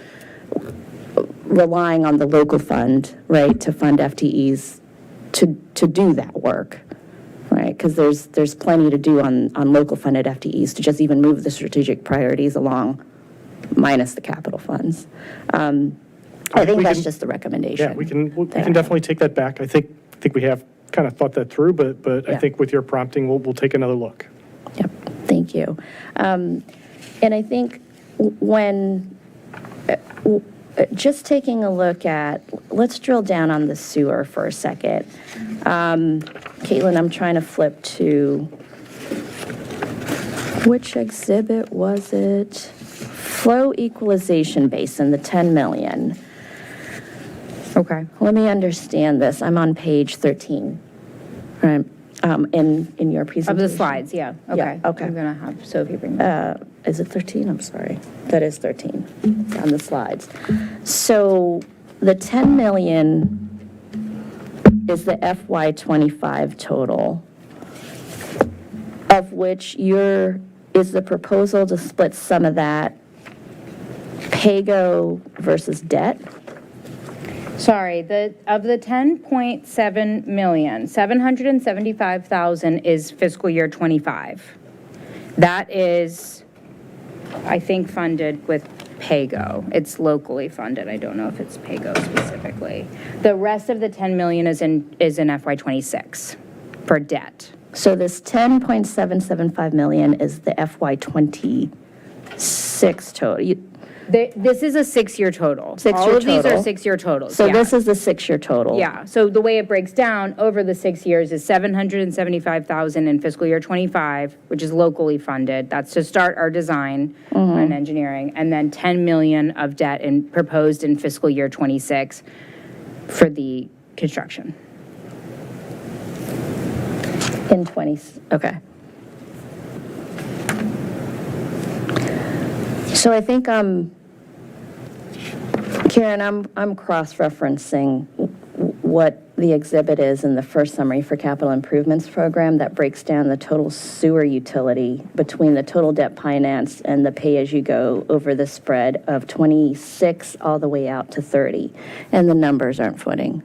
relying on the local fund, right, to fund FTEs to do that work, right? Because there's plenty to do on local funded FTEs to just even move the strategic priorities along, minus the capital funds. I think that's just the recommendation. Yeah, we can definitely take that back. I think we have kind of thought that through, but I think with your prompting, we'll take another look. Yep, thank you. And I think when just taking a look at, let's drill down on the sewer for a second. Caitlin, I'm trying to flip to, which exhibit was it? Flow equalization basin, the 10 million. Okay. Let me understand this. I'm on page 13, right, in your presentation. Of the slides, yeah. Okay. Okay. I'm going to have Sophie bring that. Is it 13? I'm sorry. That is 13 on the slides. So the 10 million is the FY25 total, of which is the proposal to split some of that PAYGO versus debt? Sorry, of the 10.7 million, 775,000 is fiscal year '25. That is, I think, funded with PAYGO. It's locally funded. I don't know if it's PAYGO specifically. The rest of the 10 million is in FY '26 for debt. So this 10.775 million is the FY26 total. This is a 6-year total. All of these are 6-year totals. So yeah. this is the 6-year total? Yeah, so the way it breaks down over the 6 years is 775,000 in fiscal year '25, which is locally funded. That's to start our design and engineering, and then 10 million of debt proposed in fiscal year '26 for the construction. In 20, okay. So I think, Karen, I'm cross-referencing what the exhibit is in the first summary for capital improvements program that breaks down the total sewer utility between the total debt finance and the pay-as-you-go over the spread of 26 all the way out to 30. And the numbers aren't footing.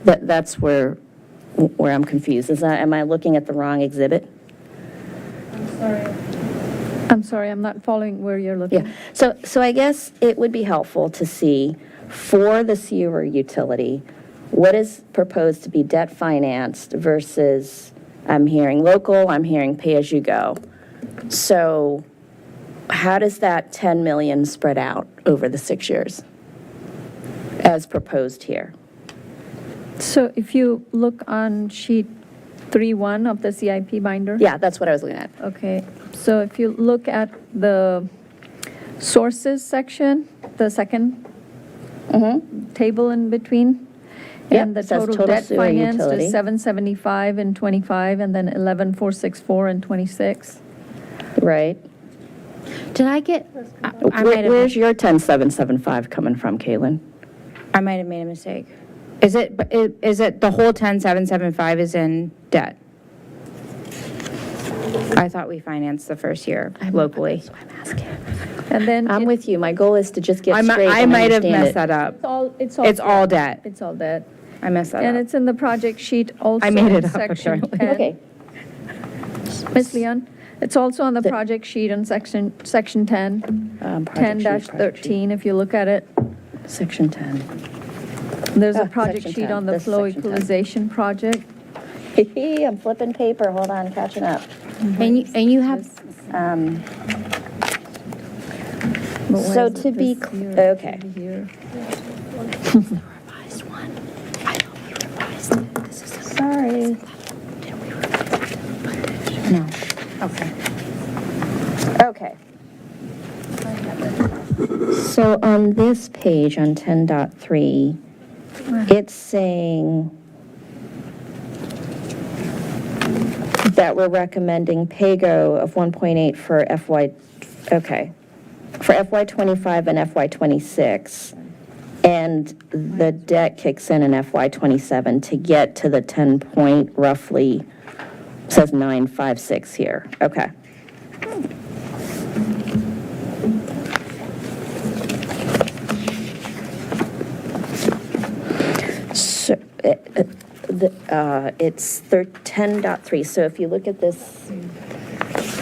That's where I'm confused. Am I looking at the wrong exhibit? I'm sorry, I'm not following where you're looking. Yeah, so I guess it would be helpful to see for the sewer utility, what is proposed to be debt financed versus, I'm hearing local, I'm hearing pay-as-you-go. So how does that 10 million spread out over the 6 years as proposed here? So if you look on sheet 3.1 of the CIP binder? Yeah, that's what I was looking at. Okay, so if you look at the sources section, the second table in between, Yep, and the it says total total debt sewer financed utility. is 775 in '25, and then 11,464 in '26. Right. Did I get, I might have, Where's your 10,775 coming from, Caitlin? I might have made a mistake. Is it the whole 10,775 is in debt? I thought we financed the first year locally. And then I'm with you. My goal is to just get straight I and might have understand messed it. that up. It's all debt. It's all debt. I messed that And up. it's in the project sheet also. I made it in up, section apparently. 10. Okay. Ms. Leon, it's also on the project sheet in section 10, Project sheet, 10-13, if you look at it. Section 10. There's a Ah, project section sheet 10. on the This is flow section 10. equalization project. I'm flipping paper. Hold on, catching up. And you have, But why So is it to be this cl- year okay. over here? revised one. I thought we revised it. This is Sorry. Did we revise it? No. Okay. Okay. So on this page, on 10.3, it's saying that we're recommending PAYGO of 1.8 for for FY25 and FY26, and the debt kicks in FY27 to get to the 10 point roughly, says 956 here. Okay. So, it's 10.3, so if you look at this,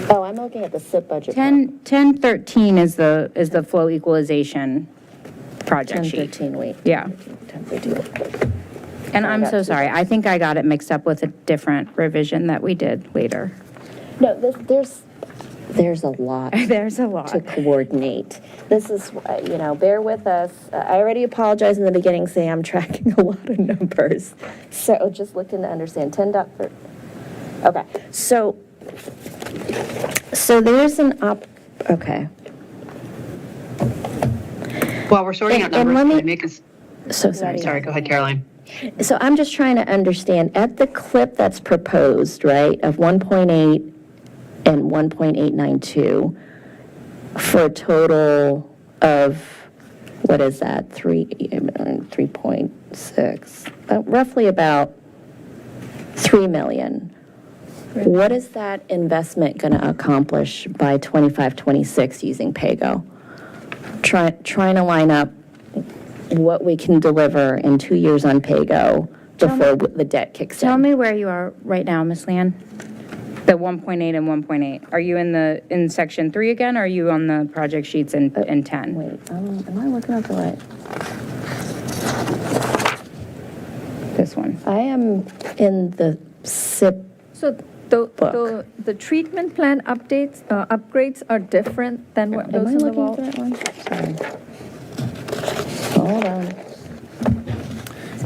oh, I'm looking at the SIP budget. 1013 is the flow equalization project sheet. 1013, wait. Yeah. 1013. And I I'm got so two. sorry. I think I got it mixed up with a different revision that we did later. No, There's a lot. There's a lot. To coordinate. This is, bear with us. I already apologized in the beginning saying I'm tracking a lot of numbers. So just looking to understand. 10.3. Okay. So there's okay. While we're sorting out And numbers, let can me- I make us, So sorry. sorry, go ahead, Caroline. So I'm just trying to understand, at the clip that's proposed, right, of 1.8 and 1.892, for a total of, what is that, 3.6, roughly about 3 million. What is that investment going to accomplish by 25-26 using PAYGO? Trying to line up what we can deliver in 2 years on PAYGO before the debt kicks in. Tell me where you are right now, Ms. Leanne. The 1.8 and 1.8. Are you in section 3 again, or are you on the project sheets in 10? Wait, am I looking at the right? This one. I am in the SIP. So the treatment plan upgrades are different than what Am goes I in the looking vault? at that one? Sorry. Hold on.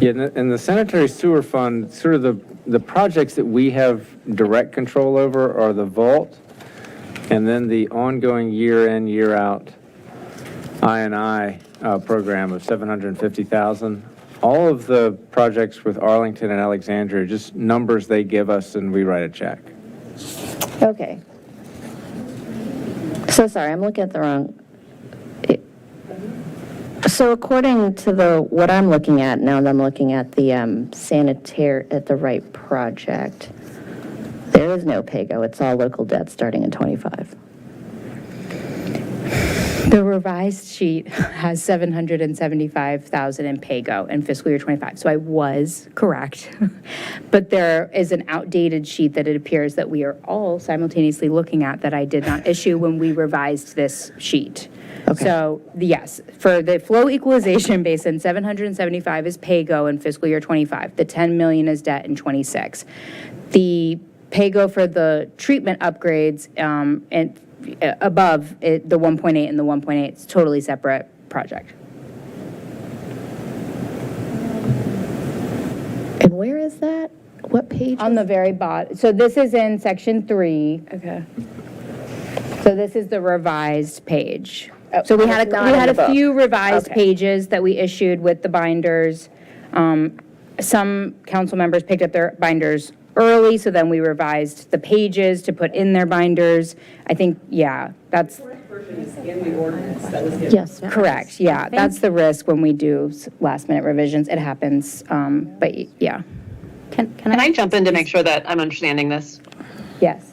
Yeah, in the sanitary sewer fund, sort of the projects that we have direct control over are the vault, and then the ongoing year in, year out I&I program of $750,000. All of the projects with Arlington and Alexandria, just numbers they give us and we write a check. Okay. So sorry, I'm looking at the wrong. So according to what I'm looking at now, I'm looking at the at the right project. There is no PAYGO. It's all local debt starting in 25. The revised sheet has $775,000 in PAYGO in fiscal year 25, so I was correct. But there is an outdated sheet that it appears that we are all simultaneously looking at that I did not issue when we revised this sheet. Okay. So, yes, for the flow equalization basin, 775 is PAYGO in fiscal year 25. The 10 million is debt in 26. The PAYGO for the treatment upgrades and above it, the 1.8 and the 1.8 is totally separate project. And where is that? What page? On the very bottom. So this is in section 3. Okay. So this is the revised page. So we had it's not in the a book. few revised Okay. pages that we issued with the binders. Some council members picked up their binders early, so then we revised the pages to put in their binders. I think, yeah, that's Yes. correct. Yeah, that's the risk when we do last-minute revisions. It happens, but yeah. Can I jump in to make sure that I'm understanding this? Yes.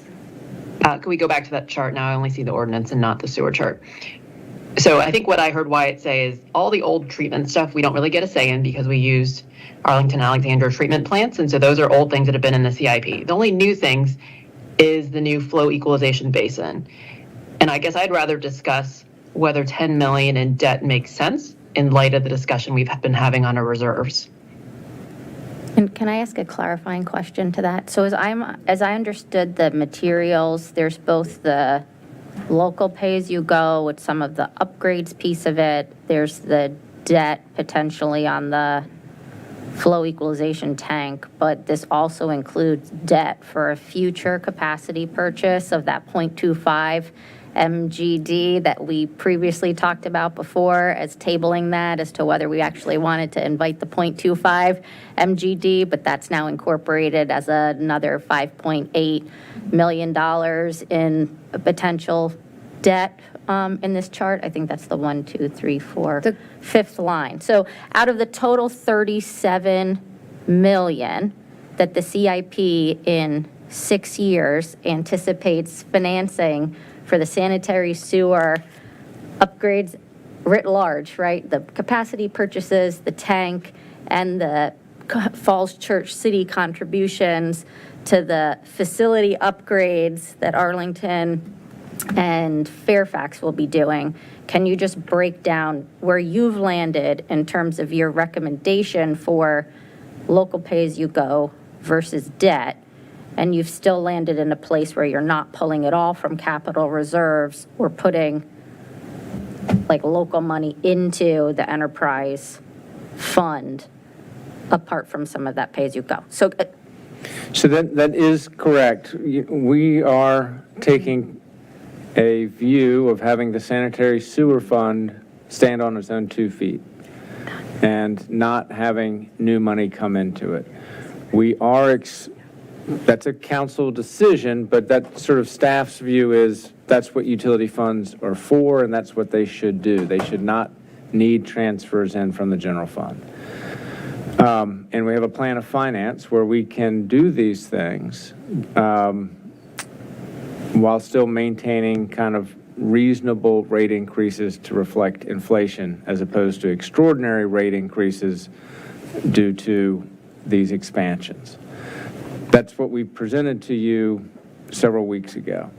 Can we go back to that chart now? I only see the ordinance and not the sewer chart. So I think what I heard Wyatt say is all the old treatment stuff we don't really get a say in because we used Arlington Alexandria treatment plants. And so those are old things that have been in the CIP. The only new things is the new flow equalization basin. And I guess I'd rather discuss whether 10 million in debt makes sense in light of the discussion we've been having on our reserves. And can I ask a clarifying question to that? So as I understood the materials, there's both the local pay-as-you-go with some of the upgrades piece of it. There's the debt potentially on the flow equalization tank, but this also includes debt for a future capacity purchase of that 0.25 MGD that we previously talked about before as tabling that as to whether we actually wanted to invite the 0.25 MGD, but that's now incorporated as another $5.8 million in potential debt in this chart. I think that's the 1, 2, 3, 4, fifth line. So out of the total 37 million that the CIP in 6 years anticipates financing for the sanitary sewer upgrades writ large, right? The capacity purchases, the tank, and the Falls Church City contributions to the facility upgrades that Arlington and Fairfax will be doing. Can you just break down where you've landed in terms of your recommendation for local pay-as-you-go versus debt? and you've still landed in a place where you're not pulling it all from capital reserves or putting like local money into the enterprise fund apart from some of that pay-as-you-go. So So that is correct. We are taking a view of having the sanitary sewer fund stand on its own 2 feet and not having new money come into it. We are, that's a council decision, but that sort of staff's view is that's what utility funds are for, and that's what they should do. They should not need transfers in from the general fund. And we have a plan of finance where we can do these things while still maintaining kind of reasonable rate increases to reflect inflation as opposed to extraordinary rate increases due to these expansions. That's what we presented to you several weeks ago.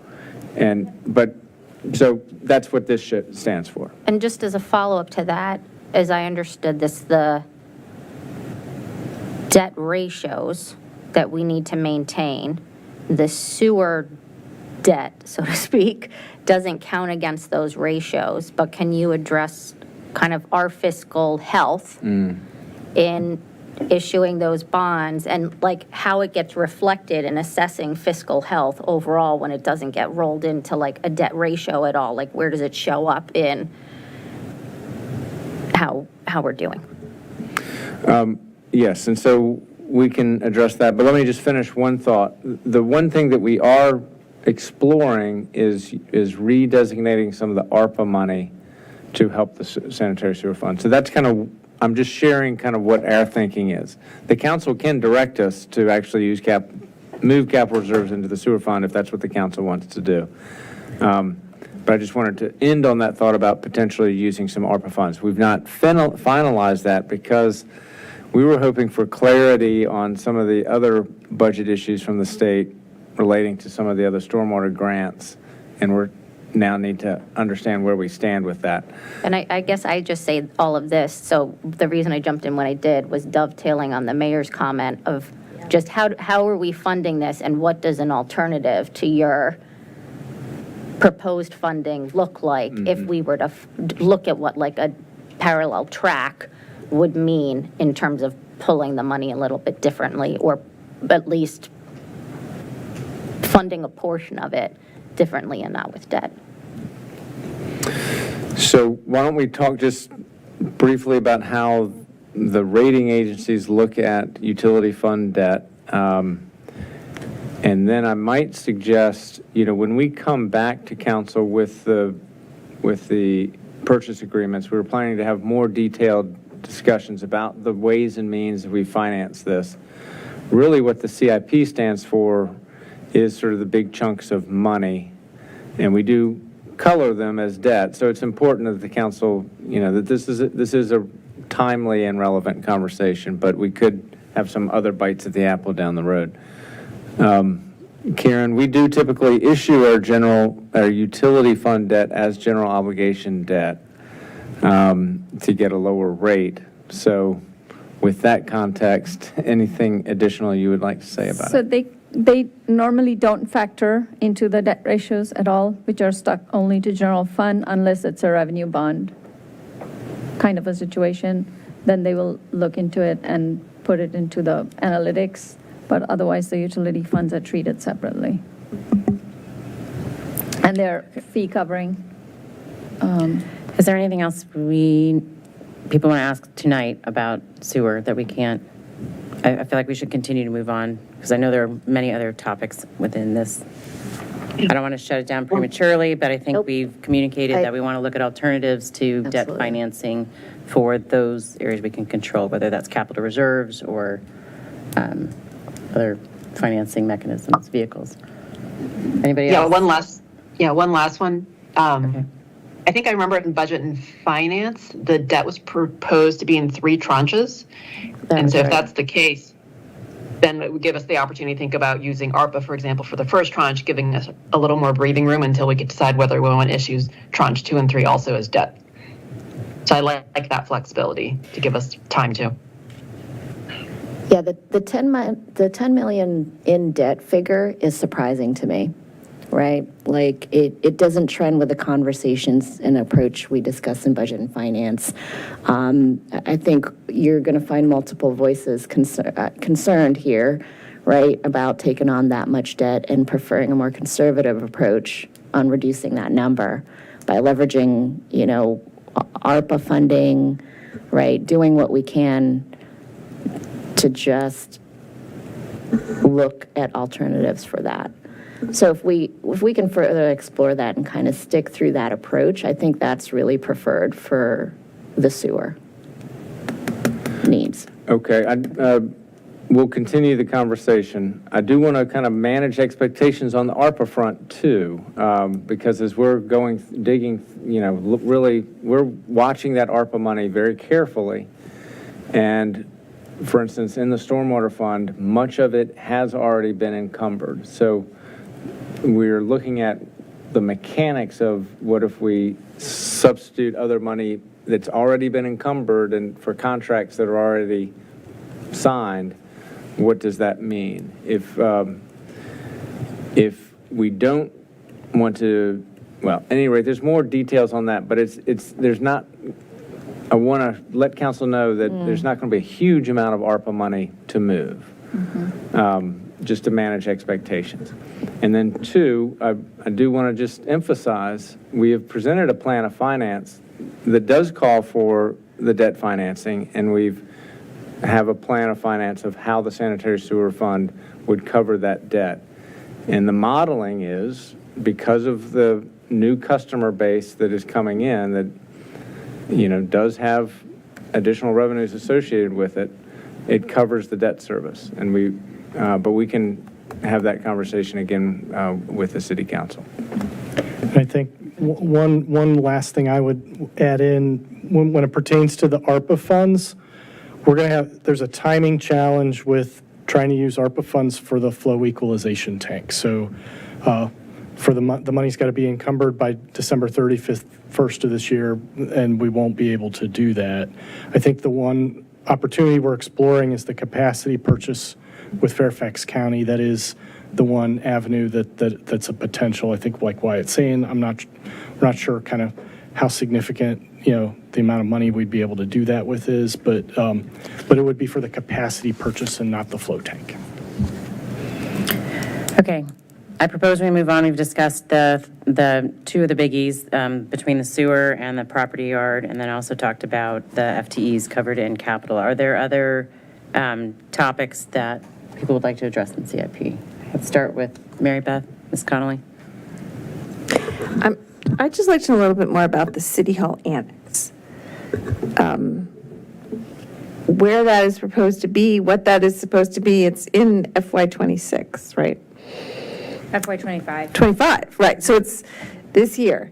So that's what this stands for. And just as a follow-up to that, as I understood this, the debt ratios that we need to maintain, the sewer debt, so to speak, doesn't count against those ratios, but can you address kind of our fiscal health in issuing those bonds and like how it gets reflected in assessing fiscal health overall when it doesn't get rolled into like a debt ratio at all? Like where does it show up in how we're doing? Yes, and so we can address that, but let me just finish one thought. The one thing that we are exploring is redesignating some of the ARPA money to help the sanitary sewer fund. So that's kind of, I'm just sharing kind of what our thinking is. The council can direct us to actually move capital reserves into the sewer fund if that's what the council wants to do. But I just wanted to end on that thought about potentially using some ARPA funds. We've not finalized that because we were hoping for clarity on some of the other budget issues from the state relating to some of the other stormwater grants, and we're now need to understand where we stand with that. And I guess I just say all of this, so the reason I jumped in when I did was dovetailing on the mayor's comment of just how are we funding this and what does an alternative to your proposed funding look like if we were to look at what like a parallel track would mean in terms of pulling the money a little bit differently, or at least funding a portion of it differently and not with debt. So why don't we talk just briefly about how the rating agencies look at utility fund debt. And then I might suggest, when we come back to council with the purchase agreements, we were planning to have more detailed discussions about the ways and means that we finance this. Really what the CIP stands for is sort of the big chunks of money, and we do color them as debt. So it's important that the council, that this is a timely and relevant conversation, but we could have some other bites at the apple down the road. Karen, we do typically issue our utility fund debt as general obligation debt to get a lower rate. So with that context, anything additional you would like to say about So it? they normally don't factor into the debt ratios at all, which are stuck only to general fund unless it's a revenue bond kind of a situation. Then they will look into it and put it into the analytics, but otherwise the utility funds are treated separately. And they're fee covering. Is there anything else people want to ask tonight about sewer that we can't? I feel like we should continue to move on because I know there are many other topics within this. I don't want to shut it down prematurely, but I think we've communicated that we want to look at alternatives to debt financing for those areas we can control, whether that's capital reserves or other financing mechanisms, vehicles. Anybody else? One last one. I think I remember it in Budget and Finance, the debt was proposed to be in 3 tranches. And so if that's the case, then it would give us the opportunity to think about using ARPA, for example, for the first tranche, giving us a little more breathing room until we can decide whether we want to issue tranche 2 and 3 also as debt. So I like that flexibility to give us time to. Yeah, the 10 million in debt figure is surprising to me, right? Like, it doesn't trend with the conversations and approach we discuss in budget and finance. I think you're going to find multiple voices concerned here, right, about taking on that much debt and preferring a more conservative approach on reducing that number by leveraging, ARPA funding, right, doing what we can to just look at alternatives for that. So if we can further explore that and kind of stick through that approach, I think that's really preferred for the sewer needs. Okay, we'll continue the conversation. I do want to kind of manage expectations on the ARPA front too, because as we're digging, really, we're watching that ARPA money very carefully. And for instance, in the stormwater fund, much of it has already been encumbered. So we're looking at the mechanics of what if we substitute other money that's already been encumbered and for contracts that are already signed. What does that mean? If we don't want to, well, anyway, there's more details on that, but there's not, I want to let council know that there's not going to be a huge amount of ARPA money to move, just to manage expectations. And then two, I do want to just emphasize, we have presented a plan of finance that does call for the debt financing, and we've have a plan of finance of how the sanitary sewer fund would cover that debt. And the modeling is, because of the new customer base that is coming in that, does have additional revenues associated with it, it covers the debt service. And but we can have that conversation again with the city council. I think one last thing I would add in, when it pertains to the ARPA funds, there's a timing challenge with trying to use ARPA funds for the flow equalization tank. So for the money's got to be encumbered by December 31st of this year, and we won't be able to do that. I think the one opportunity we're exploring is the capacity purchase with Fairfax County. That is the one avenue that's a potential. I think, like Wyatt's saying, we're not sure kind of how significant the amount of money we'd be able to do that with is, but it would be for the capacity purchase and not the flow tank. Okay. I propose we move on. We've discussed the two of the biggies between the sewer and the property yard, and then also talked about the FTEs covered in capital. Are there other topics that people would like to address in CIP? Let's start with Mary Beth, Ms. Connolly. I'd just like to know a little bit more about the City Hall Annex. Where that is proposed to be, what that is supposed to be. It's in FY26, right? FY25. 25, right. So it's this year.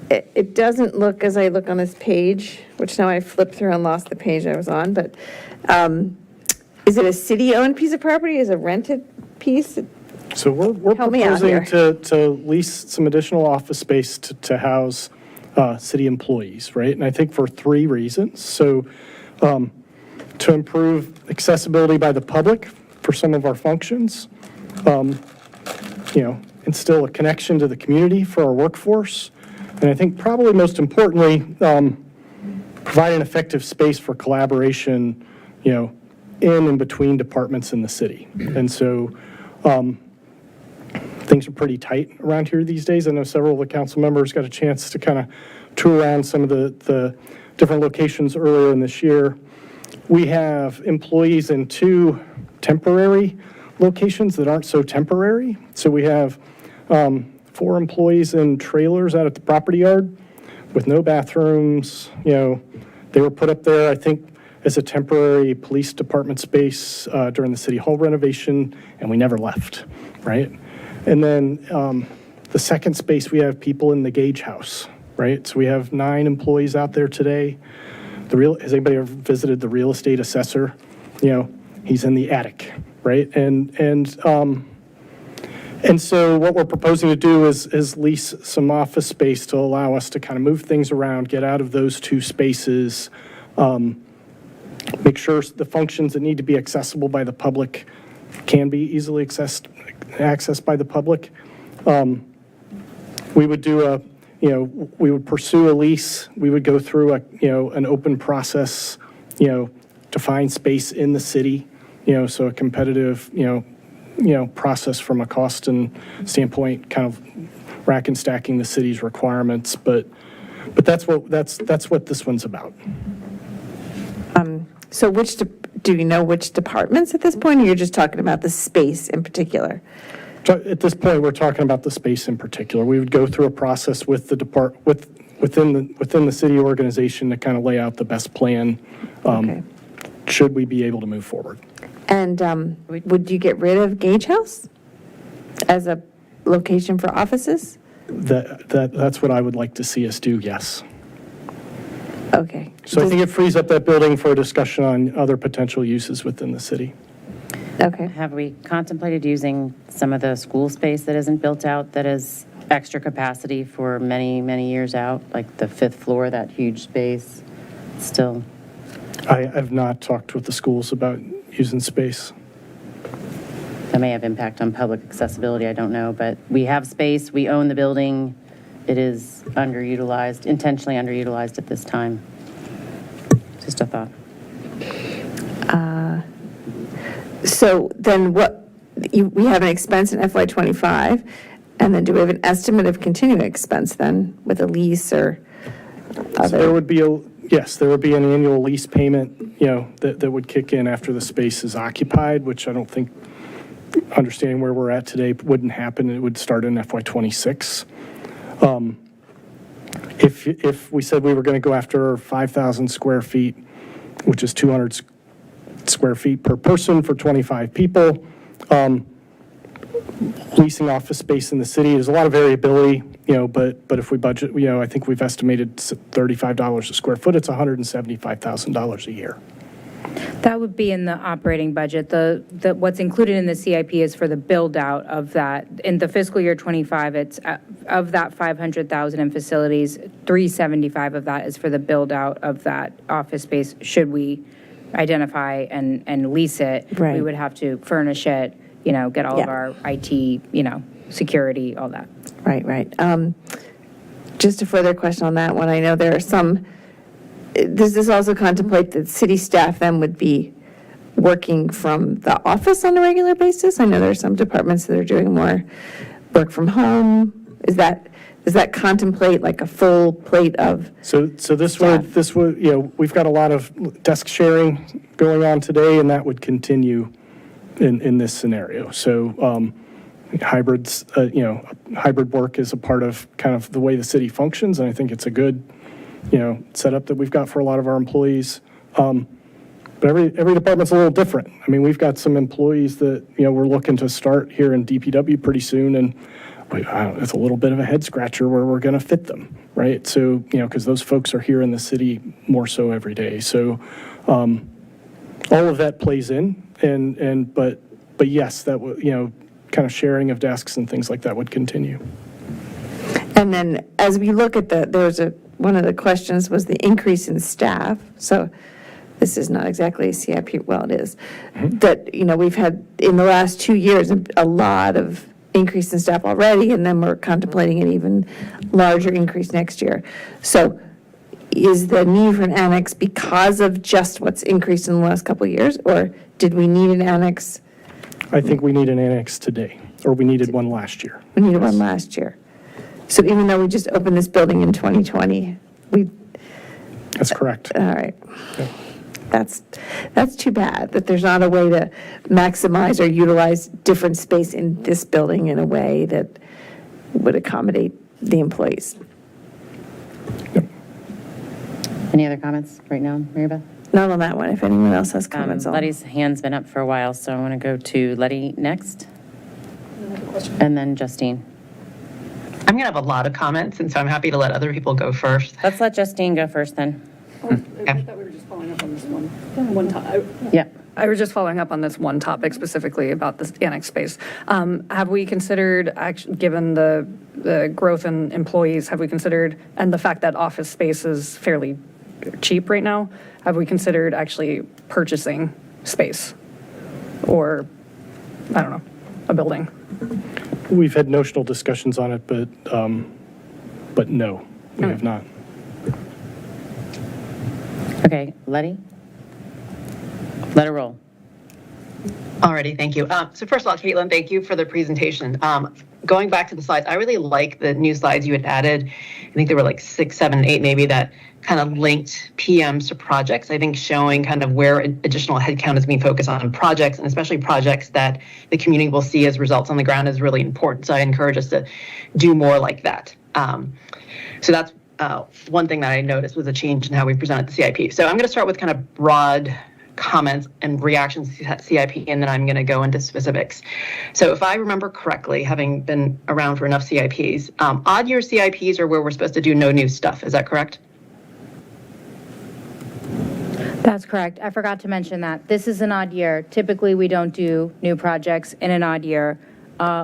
It doesn't look, as I look on this page, which now I flipped through and lost the page I was on, but is it a city-owned piece of property? Is it a rented piece? So we're Help me out proposing here. to lease some additional office space to house city employees, right? And I think for three reasons. So to improve accessibility by the public for some of our functions, instill a connection to the community for our workforce, and I think probably most importantly, provide an effective space for collaboration, in and between departments in the city. And so things are pretty tight around here these days. I know several of the council members got a chance to kind of tour around some of the different locations earlier in this year. We have employees in two temporary locations that aren't so temporary. So we have 4 employees in trailers out at the property yard with no bathrooms. They were put up there, I think, as a temporary police department space during the city hall renovation, and we never left, right? And then the second space, we have people in the Gage House, right? So we have 9 employees out there today. Has anybody ever visited the real estate assessor? He's in the attic, right? And so what we're proposing to do is lease some office space to allow us to kind of move things around, get out of those 2 spaces, make sure the functions that need to be accessible by the public can be easily accessed by the public. We would do we would pursue a lease. We would go through an open process, to find space in the city, so a competitive, process from a cost and standpoint, kind of rack and stacking the city's requirements. But that's what this one's about. So do you know which departments at this point, or you're just talking about the space in particular? So at this point, we're talking about the space in particular. We would go through a process with the within the city organization to kind of lay out the best plan, should we be able to move forward. And would you get rid of Gage House as a location for offices? That's what I would like to see us do, yes. Okay. So I think it frees up that building for a discussion on other potential uses within the city. Okay. Have we contemplated using some of the school space that isn't built out, that is extra capacity for many, many years out, like the 5th floor, that huge space still? I have not talked with the schools about using space. That may have impact on public accessibility, I don't know, but we have space, we own the building. It is underutilized, intentionally underutilized at this time. Just a thought. So then we have an expense in FY25, and then do we have an estimate of continuing expense then with a lease or other? So there would be there would be an annual lease payment, that would kick in after the space is occupied, which I don't think, understanding where we're at today, wouldn't happen. It would start in FY26. If we said we were going to go after 5,000 square feet, which is 200 square feet per person for 25 people, leasing office space in the city, there's a lot of variability, but if we budget, I think we've estimated $35 a square foot, it's $175,000 a year. That would be in the operating budget. The what's included in the CIP is for the build out of that. In the fiscal year 25, it's of that 500,000 in facilities, 375 of that is for the build out of that office space. Should we identify and lease it, Right. we would have to furnish it, get all of our IT, security, all that. Right. Just a further question on that one. I know there are some, does this also contemplate that city staff then would be working from the office on a regular basis? I know there are some departments that are doing more work from home. Does that contemplate like a full plate of? So this would, we've got a lot of desk sharing going on today, and that would continue in this scenario. So hybrids, hybrid work is a part of kind of the way the city functions, and I think it's a good, setup that we've got for a lot of our employees. But every department's a little different. I mean, we've got some employees that, we're looking to start here in DPW pretty soon, and it's a little bit of a head scratcher where we're going to fit them, right? So, because those folks are here in the city more so every day. So all of that plays in, but yes, that would, kind of sharing of desks and things like that would continue. And then as we look at one of the questions was the increase in staff. So this is not exactly a CIP, well, it is. That, we've had in the last 2 years a lot of increase in staff already, and then we're contemplating an even larger increase next year. So is the need for an annex because of just what's increased in the last couple of years, or did we need an annex? I think we need an annex today, or we needed one last year. We needed one last year. So even though we just opened this building in 2020, That's correct. All right. That's too bad that there's not a way to maximize or utilize different space in this building in a way that would accommodate the employees. Any other comments right now, Mary Beth? Not on that one, if anyone else has comments on. Letty's hand's been up for a while, so I want to go to Letty next. And then Justine. I'm going to have a lot of comments, and so I'm happy to let other people go first. Let's let Justine go first then. I thought we were just following up on this one topic. Yeah. I was just following up on this one topic specifically about this annex space. Have we considered, given the growth in employees, have we considered, and the fact that office space is fairly cheap right now, have we considered actually purchasing space? Or, I don't know, a building? We've had notional discussions on it, but no, we have not. Okay, Letty? Let it roll. Alrighty, thank you. So first of all, Caitlin, thank you for the presentation. Going back to the slides, I really like the new slides you had added. I think there were like 6, 7, 8 maybe that kind of linked PMs to projects. I think showing kind of where additional headcount is being focused on projects, and especially projects that the community will see as results on the ground, is really important. So I encourage us to do more like that. So that's one thing that I noticed was a change in how we presented the CIP. So I'm going to start with kind of broad comments and reactions to CIP, and then I'm going to go into specifics. So if I remember correctly, having been around for enough CIPs, odd year CIPs are where we're supposed to do no new stuff. Is that correct? That's correct. I forgot to mention that. This is an odd year. Typically, we don't do new projects in an odd year.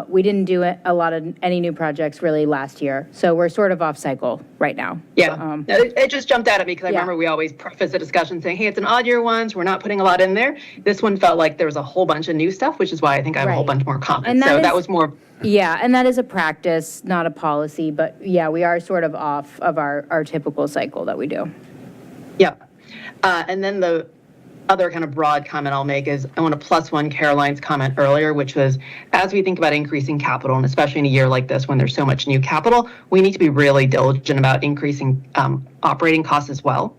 We didn't do any new projects really last year, so we're sort of off cycle right now. Yeah, it just jumped out at me because I remember we always preface the discussion saying, hey, it's an odd year one, so we're not putting a lot in there. This one felt like there was a whole bunch of new stuff, which is why I think I have a whole bunch more comments. And that was more. Yeah, and that is a practice, not a policy, but yeah, we are sort of off of our typical cycle that we do. Yeah. And then the other kind of broad comment I'll make is I want to plus one Caroline's comment earlier, which was as we think about increasing capital, and especially in a year like this when there's so much new capital, we need to be really diligent about increasing operating costs as well.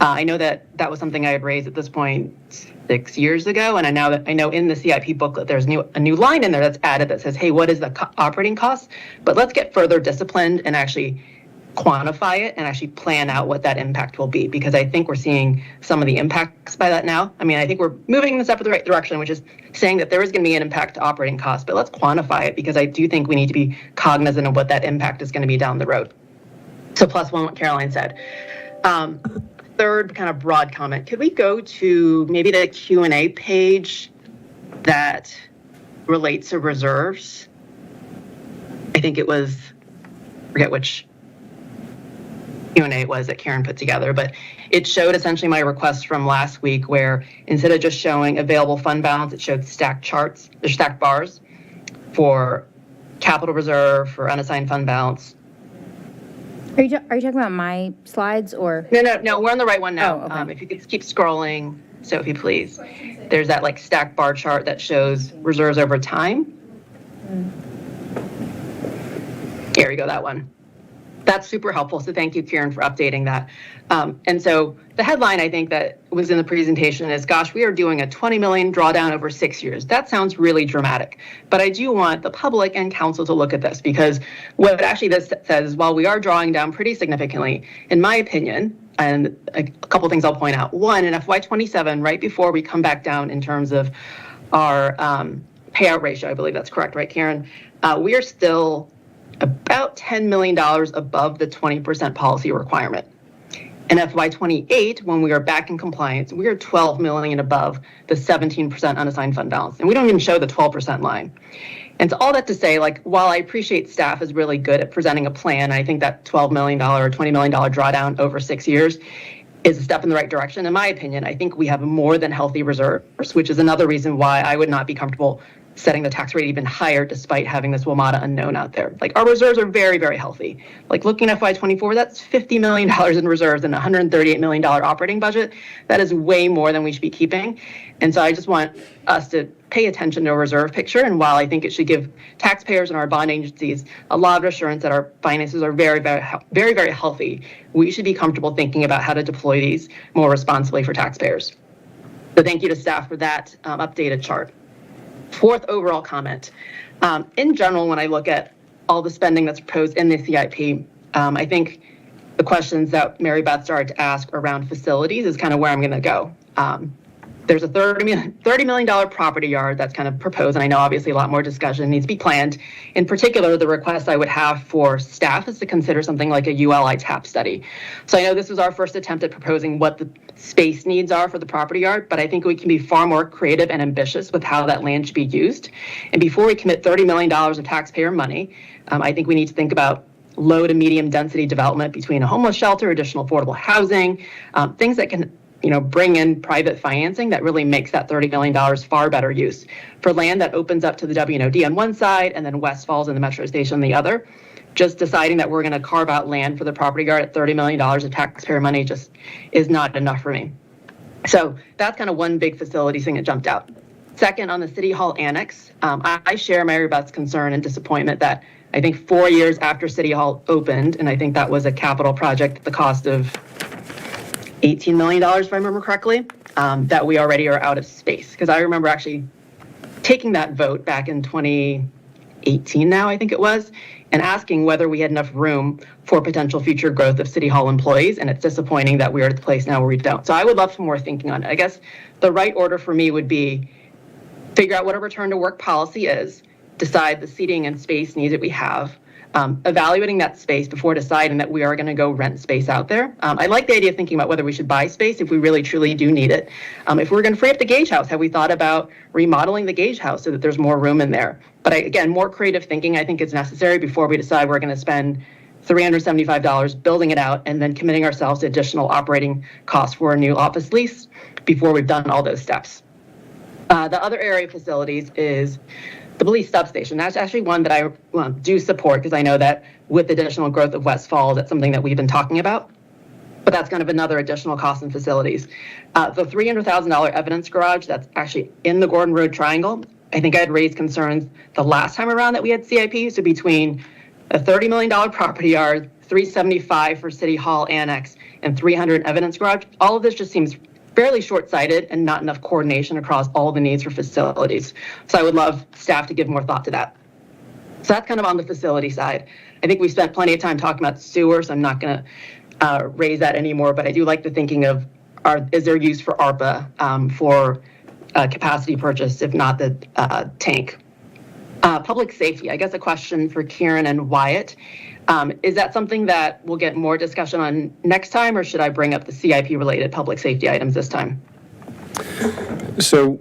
I know that was something I had raised at this point 6 years ago, and I know in the CIP booklet there's a new line in there that's added that says, hey, what is the operating cost? But let's get further disciplined and actually quantify it and actually plan out what that impact will be, because I think we're seeing some of the impacts by that now. I mean, I think we're moving in the step in the right direction, which is saying that there is going to be an impact to operating costs, but let's quantify it, because I do think we need to be cognizant of what that impact is going to be down the road. So plus one, what Caroline said. Third kind of broad comment, could we go to maybe the Q&A page that relates to reserves? I think it was, forget which Q&A it was that Karen put together, but it showed essentially my request from last week, where instead of just showing available fund balance, it showed stacked charts, or stacked bars for capital reserve, for unassigned fund balance. Are you talking about my slides or? No, we're on the right one now. Oh, okay. If you could keep scrolling, Sophie, please. There's that like stacked bar chart that shows reserves over time. Here we go, that one. That's super helpful. So thank you, Karen, for updating that. And so the headline, I think, that was in the presentation is, gosh, we are doing a 20 million drawdown over 6 years. That sounds really dramatic. But I do want the public and council to look at this, because what actually this says is, while we are drawing down pretty significantly, in my opinion, and a couple things I'll point out. One, in FY27, right before we come back down in terms of our payout ratio, I believe that's correct, right, Karen? We are still about $10 million above the 20% policy requirement. In FY28, when we are back in compliance, we are 12 million above the 17% unassigned fund balance. And we don't even show the 12% line. And so all that to say, like, while I appreciate staff is really good at presenting a plan, I think that $12 million or $20 million drawdown over 6 years is a step in the right direction. In my opinion, I think we have more than healthy reserves, which is another reason why I would not be comfortable setting the tax rate even higher despite having this WMATA unknown out there. Like, our reserves are very, very healthy. Like, looking at FY24, that's $50 million in reserves and a $138 million operating budget. That is way more than we should be keeping. And so I just want us to pay attention to a reserve picture. And while I think it should give taxpayers and our bond agencies a lot of assurance that our finances are very, very, very, very healthy, we should be comfortable thinking about how to deploy these more responsibly for taxpayers. So thank you to staff for that updated chart. Fourth overall comment. In general, when I look at all the spending that's proposed in the CIP, I think the questions that Mary Beth started to ask around facilities is kind of where I'm going to go. There's a $30 million property yard that's kind of proposed, and I know obviously a lot more discussion needs to be planned. In particular, the request I would have for staff is to consider something like a ULI TAP study. So I know this was our first attempt at proposing what the space needs are for the property yard, but I think we can be far more creative and ambitious with how that land should be used. And before we commit $30 million of taxpayer money, I think we need to think about low to medium density development between a homeless shelter, additional affordable housing, things that can bring in private financing that really makes that $30 million far better use. For land that opens up to the WNOD on one side and then West Falls and the Metro Station on the other, just deciding that we're going to carve out land for the property guard at $30 million of taxpayer money just is not enough for me. So that's kind of one big facility thing that jumped out. Second, on the City Hall Annex, I share Mary Beth's concern and disappointment that I think 4 years after City Hall opened, and I think that was a capital project at the cost of $18 million, if I remember correctly, that we already are out of space. Because I remember actually taking that vote back in 2018 now, I think it was, and asking whether we had enough room for potential future growth of City Hall employees, and it's disappointing that we're at the place now where we don't. So I would love some more thinking on it. I guess the right order for me would be figure out what a return to work policy is, decide the seating and space needs that we have, evaluating that space before deciding that we are going to go rent space out there. I like the idea of thinking about whether we should buy space if we really truly do need it. If we're going to free up the Gage House, have we thought about remodeling the Gage House so that there's more room in there? But again, more creative thinking I think is necessary before we decide we're going to spend $375 building it out and then committing ourselves to additional operating costs for a new office lease before we've done all those steps. The other area of facilities is the police substation. That's actually one that I do support because I know that with additional growth of West Falls, that's something that we've been talking about. But that's kind of another additional cost in facilities. The $300,000 evidence garage that's actually in the Gordon Road Triangle, I think I had raised concerns the last time around that we had CIP. So between a $30 million property yard, $375 for City Hall Annex, and $300 evidence garage, all of this just seems fairly short-sighted and not enough coordination across all the needs for facilities. So I would love staff to give more thought to that. So that's kind of on the facility side. I think we've spent plenty of time talking about sewer, so I'm not going to raise that anymore, but I do like the thinking of, is there use for ARPA for capacity purchase, if not the tank? Public safety, I guess a question for Kieran and Wyatt. Is that something that we'll get more discussion on next time, or should I bring up the CIP-related public safety items this time? So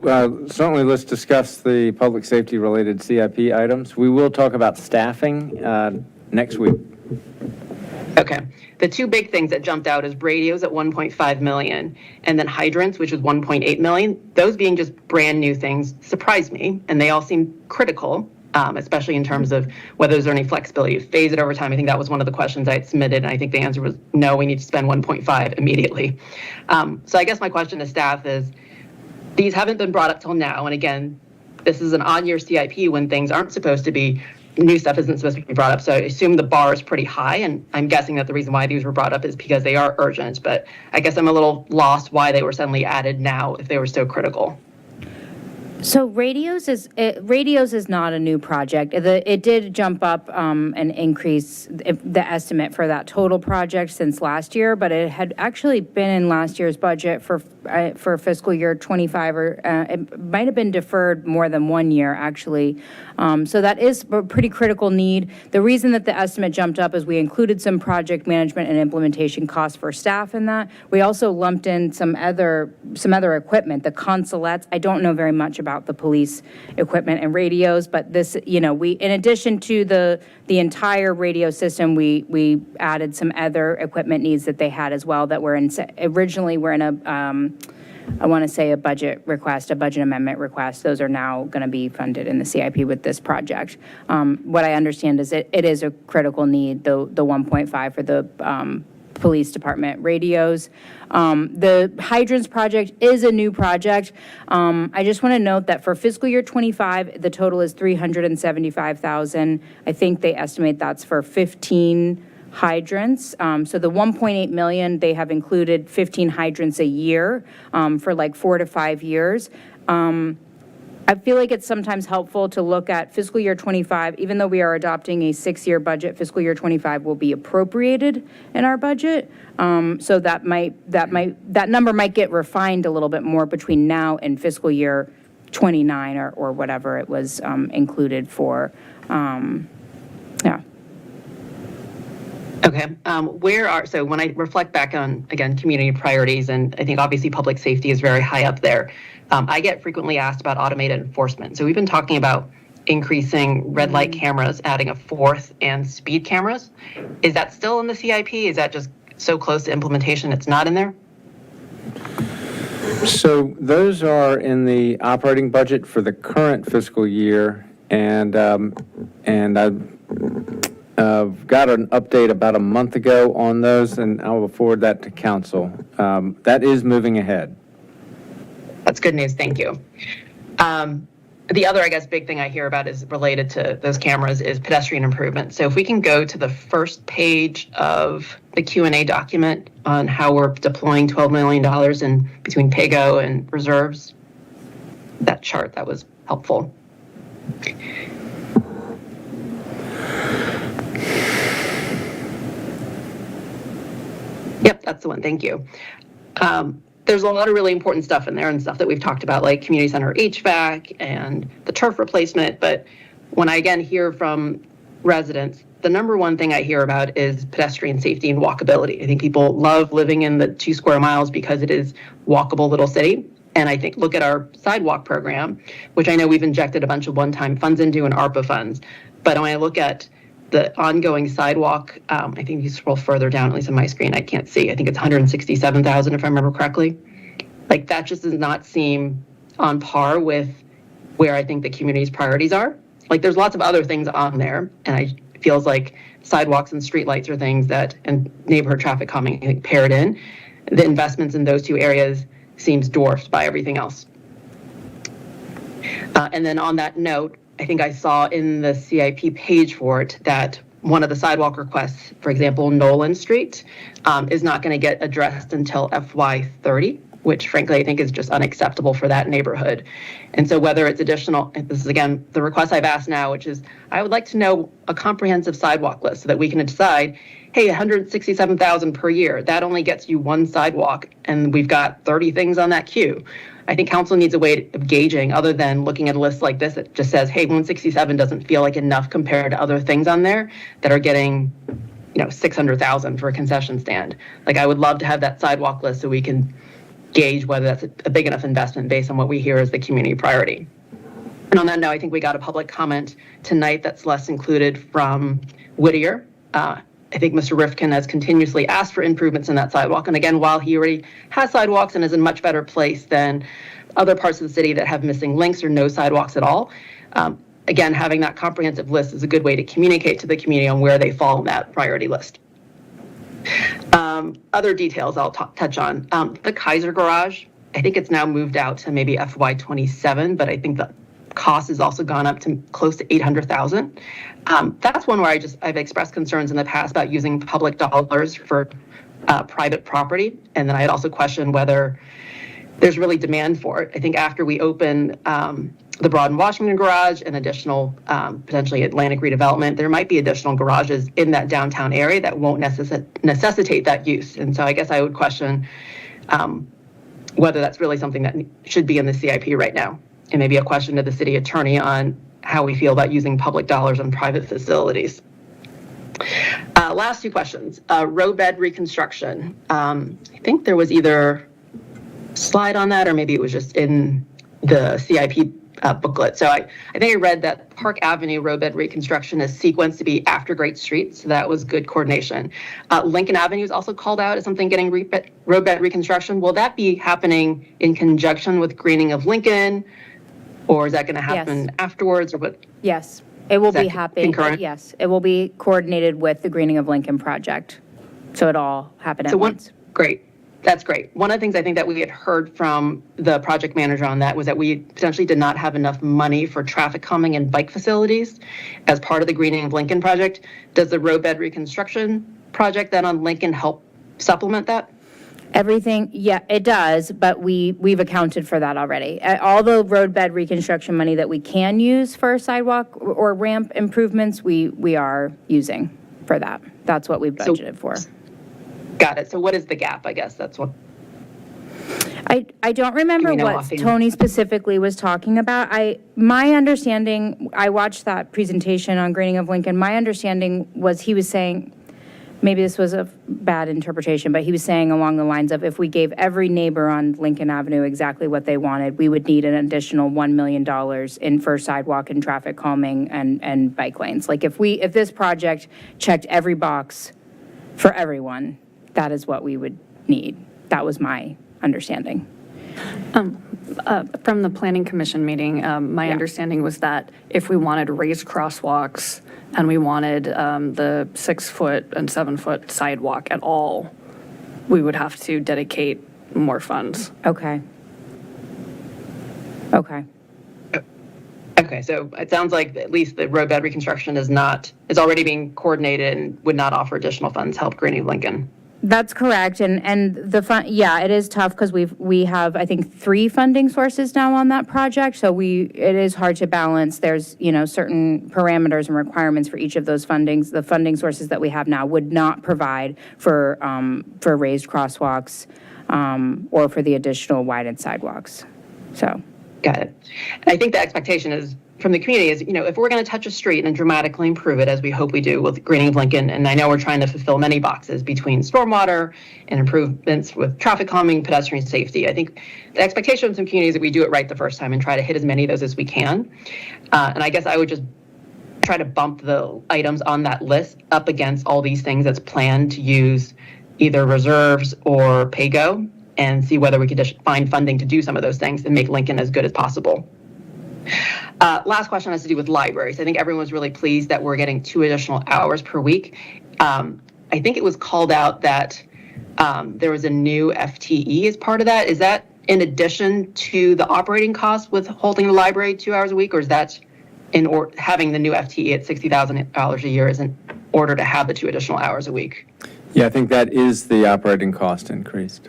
certainly let's discuss the public safety-related CIP items. We will talk about staffing next week. Okay. The two big things that jumped out is radios at 1.5 million and then hydrants, which was 1.8 million. Those being just brand new things surprised me, and they all seem critical. Especially in terms of whether there's any flexibility to phase it over time. I think that was one of the questions I had submitted, and I think the answer was no, we need to spend 1.5 immediately. So I guess my question to staff is, these haven't been brought up till now, and again, this is an on-year CIP when things aren't supposed to be, new stuff isn't supposed to be brought up, so I assume the bar is pretty high, and I'm guessing that the reason why these were brought up is because they are urgent, but I guess I'm a little lost why they were suddenly added now if they were so critical. So radios is not a new project. It did jump up and increase the estimate for that total project since last year, but it had actually been in last year's budget for fiscal year 25, or it might have been deferred more than 1 year actually. So that is a pretty critical need. The reason that the estimate jumped up is we included some project management and implementation costs for staff in that. We also lumped in some other equipment, the consolettes. I don't know very much about the police equipment and radios, but this, we, in addition to the entire radio system, we added some other equipment needs that they had as well that were originally were in a, I want to say a budget amendment request. Those are now going to be funded in the CIP with this project. What I understand is it is a critical need, the 1.5 for the police department radios. The hydrants project is a new project. I just want to note that for fiscal year 25, the total is $375,000. I think they estimate that's for 15 hydrants. So the 1.8 million, they have included 15 hydrants a year for like 4 to 5 years. I feel like it's sometimes helpful to look at fiscal year 25, even though we are adopting a 6-year budget, fiscal year 25 will be appropriated in our budget. So that number might get refined a little bit more between now and fiscal year 29 or whatever it was included for. Yeah. Okay. So when I reflect back on, again, community priorities, and I think obviously public safety is very high up there, I get frequently asked about automated enforcement. So we've been talking about increasing red light cameras, adding a fourth, and speed cameras. Is that still in the CIP? Is that just so close to implementation it's not in there? So those are in the operating budget for the current fiscal year, and I've got an update about a month ago on those, and I will forward that to council. That is moving ahead. That's good news. Thank you. The other, I guess, big thing I hear about is related to those cameras is pedestrian improvement. So if we can go to the first page of the Q&A document on how we're deploying $12 million in between PAYGO and reserves, that chart, that was helpful. Yep, that's the one. Thank you. There's a lot of really important stuff in there and stuff that we've talked about, like community center HVAC and the turf replacement. But when I again hear from residents, the number one thing I hear about is pedestrian safety and walkability. I think people love living in the 2 square miles because it is walkable little city. And I think, look at our sidewalk program, which I know we've injected a bunch of one-time funds into and ARPA funds. But when I look at the ongoing sidewalk, I think you scroll further down, at least on my screen, I can't see. I think it's 167,000 if I remember correctly. Like that just does not seem on par with where I think the community's priorities are. Like there's lots of other things on there, and it feels like sidewalks and streetlights are things that, and neighborhood traffic calming, I think, paired in. The investments in those two areas seems dwarfed by everything else. And then on that note, I think I saw in the CIP page for it that one of the sidewalk requests, for example, Nolan Street, is not going to get addressed until FY30, which frankly I think is just unacceptable for that neighborhood. And so whether it's additional, this is again the request I've asked now, which is I would like to know a comprehensive sidewalk list so that we can decide, hey, 167,000 per year, that only gets you one sidewalk, and we've got 30 things on that queue. I think council needs a way of gauging other than looking at a list like this that just says, hey, 167 doesn't feel like enough compared to other things on there that are getting, 600,000 for a concession stand. Like I would love to have that sidewalk list so we can gauge whether that's a big enough investment based on what we hear as the community priority. And on that note, I think we got a public comment tonight that's less included from Whittier. I think Mr. Rifkin has continuously asked for improvements in that sidewalk. And again, while he already has sidewalks and is in much better place than other parts of the city that have missing links or no sidewalks at all, again, having that comprehensive list is a good way to communicate to the community on where they fall in that priority list. Other details I'll touch on. The Kaiser Garage, I think it's now moved out to maybe FY27, but I think the cost has also gone up to close to 800,000. That's one where I've expressed concerns in the past about using public dollars for private property. And then I had also questioned whether there's really demand for it. I think after we open the Broad and Washington garage and additional potentially Atlantic redevelopment, there might be additional garages in that downtown area that won't necessitate that use. And so I guess I would question whether that's really something that should be in the CIP right now. And maybe a question to the city attorney on how we feel about using public dollars on private facilities. Last two questions. Roadbed reconstruction. I think there was either a slide on that or maybe it was just in the CIP booklet. So I think I read that Park Avenue roadbed reconstruction is sequenced to be after Great Street. So that was good coordination. Lincoln Avenue is also called out as something getting roadbed reconstruction. Will that be happening in conjunction with greening of Lincoln? Or is that going to happen afterwards, or what? Yes, it will be happening. Concurrent? Yes, it will be coordinated with the Greening of Lincoln project. So it all happened at once. Great. That's great. One of the things I think that we had heard from the project manager on that was that we potentially did not have enough money for traffic calming and bike facilities as part of the Greening of Lincoln project. Does the roadbed reconstruction project then on Lincoln help supplement that? Everything, yeah, it does, but we've accounted for that already. All the roadbed reconstruction money that we can use for sidewalk or ramp improvements, we are using for that. That's what we've budgeted for. Got it. So what is the gap? I guess that's what. I don't remember what Tony specifically was talking about. My understanding, I watched that presentation on Greening of Lincoln. My understanding was he was saying maybe this was a bad interpretation, but he was saying along the lines of if we gave every neighbor on Lincoln Avenue exactly what they wanted, we would need an additional $1 million for sidewalk and traffic calming and bike lanes. Like if this project checked every box for everyone, that is what we would need. That was my understanding. From the Planning Commission meeting, my understanding was that if we wanted raised crosswalks and we wanted the 6-foot and 7-foot sidewalk at all, we would have to dedicate more funds. Okay. Okay, so it sounds like at least the roadbed reconstruction is already being coordinated and would not offer additional funds to help Greening Lincoln. That's correct, and the fund, yeah, it is tough because we have, I think, 3 funding sources now on that project, so it is hard to balance. There's, certain parameters and requirements for each of those fundings. The funding sources that we have now would not provide for raised crosswalks or for the additional widened sidewalks, so. Got it. And I think the expectation is from the community is, if we're going to touch a street and dramatically improve it, as we hope we do with Greening Lincoln, and I know we're trying to fulfill many boxes between stormwater and improvements with traffic calming, pedestrian safety. I think the expectation of some communities is that we do it right the first time and try to hit as many of those as we can. And I guess I would just try to bump the items on that list up against all these things that's planned to use either reserves or pay-go and see whether we could just find funding to do some of those things and make Lincoln as good as possible. Last question has to do with libraries. I think everyone was really pleased that we're getting 2 additional hours per week. I think it was called out that there was a new FTE as part of that. Is that in addition to the operating costs with holding the library 2 hours a week, or is that having the new FTE at $60,000 a year is in order to have the 2 additional hours a week? Yeah, I think that is the operating cost increased.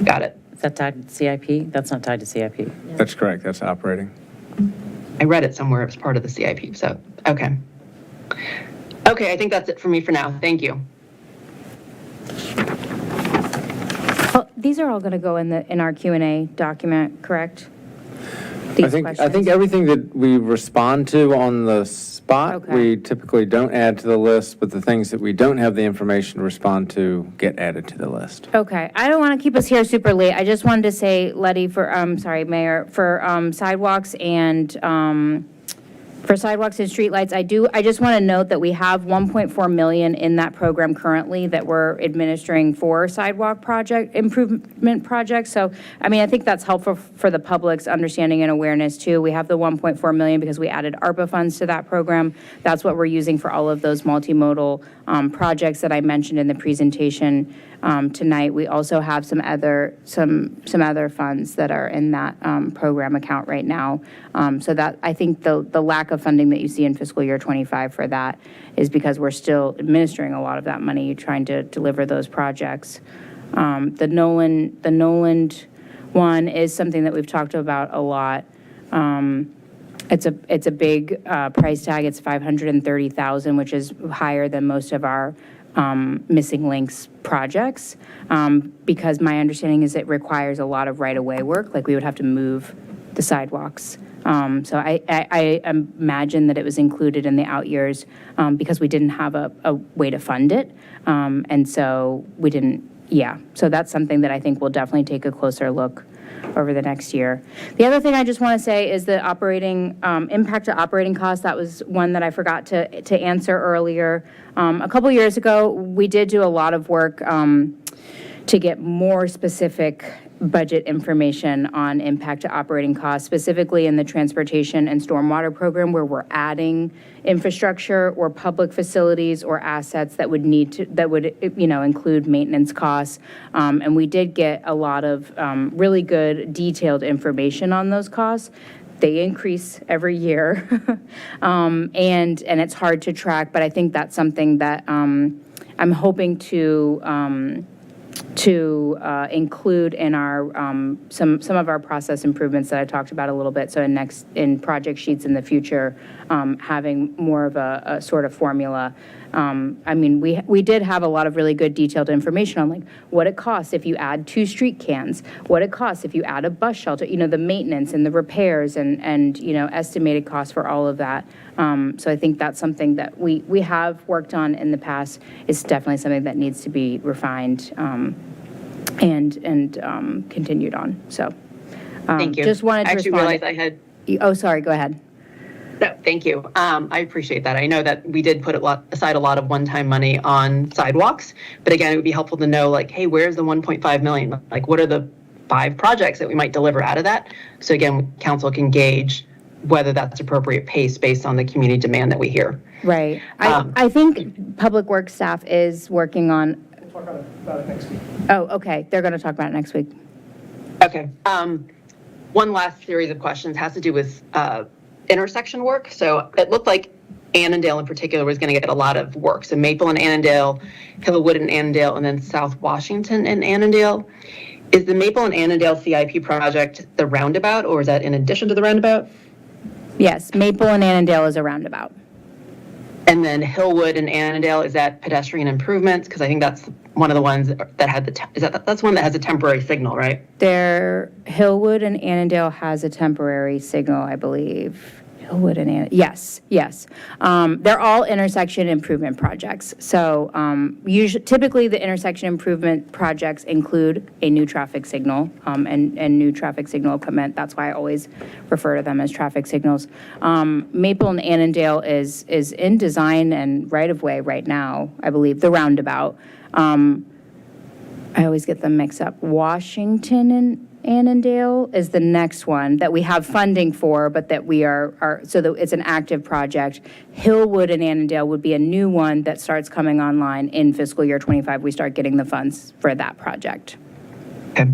Got it. Is that tied to CIP? That's not tied to CIP. That's correct. That's operating. I read it somewhere. It was part of the CIP. So, okay. Okay, I think that's it for me for now. Thank you. Well, these are all going to go in our Q&A document, correct? I think everything that we respond to on the spot, we typically don't add to the list, but the things that we don't have the information to respond to get added to the list. Okay, I don't want to keep us here super late. I just wanted to say, Letty, Mayor, for sidewalks and streetlights, I just want to note that we have $1.4 million in that program currently that we're administering for sidewalk improvement projects. So, I think that's helpful for the public's understanding and awareness too. We have the $1.4 million because we added ARPA funds to that program. That's what we're using for all of those multimodal projects that I mentioned in the presentation tonight. We also have some other funds that are in that program account right now. So that I think the lack of funding that you see in fiscal year 25 for that is because we're still administering a lot of that money trying to deliver those projects. The Noland one is something that we've talked about a lot. It's a big price tag. It's $530,000, which is higher than most of our missing links projects, because my understanding is it requires a lot of right-of-way work, like we would have to move the sidewalks. So I imagine that it was included in the out years because we didn't have a way to fund it, and so we didn't, so that's something that I think we'll definitely take a closer look over the next year. The other thing I just want to say is the operating impact to operating costs. That was one that I forgot to answer earlier. A couple years ago, we did do a lot of work to get more specific budget information on impact to operating costs, specifically in the transportation and stormwater program, where we're adding infrastructure or public facilities or assets that would include maintenance costs. And we did get a lot of really good detailed information on those costs. They increase every year, and it's hard to track, but I think that's something that I'm hoping to include in our some of our process improvements that I talked about a little bit. So in project sheets in the future, having more of a sort of formula. We did have a lot of really good detailed information on like what it costs if you add 2 street cans, what it costs if you add a bus shelter, the maintenance and the repairs and estimated costs for all of that. So I think that's something that we have worked on in the past. It's definitely something that needs to be refined and continued on. So Thank you. just wanted to I actually respond. realized I had. Oh, sorry, go ahead. No, thank you. I appreciate that. I know that we did put aside a lot of one-time money on sidewalks, but again, it would be helpful to know, like, hey, where's the 1.5 million? Like, what are the 5 projects that we might deliver out of that? So again, council can gauge whether that's appropriate pace based on the community demand that we hear. Right. I think Public Works staff is working on. We'll talk about it next week. Oh, okay. They're going to talk about it next week. Okay. One last series of questions has to do with intersection work. So it looked like Annandale in particular was going to get a lot of work. So Maple and Annandale, Hillwood and Annandale, and then South Washington and Annandale. Is the Maple and Annandale CIP project the roundabout, or is that in addition to the roundabout? Yes, Maple and Annandale is a roundabout. And then Hillwood and Annandale, is that pedestrian improvements? Because I think that's one of the ones that had that's one that has a temporary signal, right? Hillwood and Annandale has a temporary signal, I believe. Hillwood and Annandale, yes. They're all intersection improvement projects. So typically the intersection improvement projects include a new traffic signal and new traffic signal equipment. That's why I always refer to them as traffic signals. Maple and Annandale is in design and right-of-way right now, I believe, the roundabout. I always get them mixed up. Washington and Annandale is the next one that we have funding for, but that we are so that it's an active project. Hillwood and Annandale would be a new one that starts coming online in fiscal year 25. We start getting the funds for that project. Okay.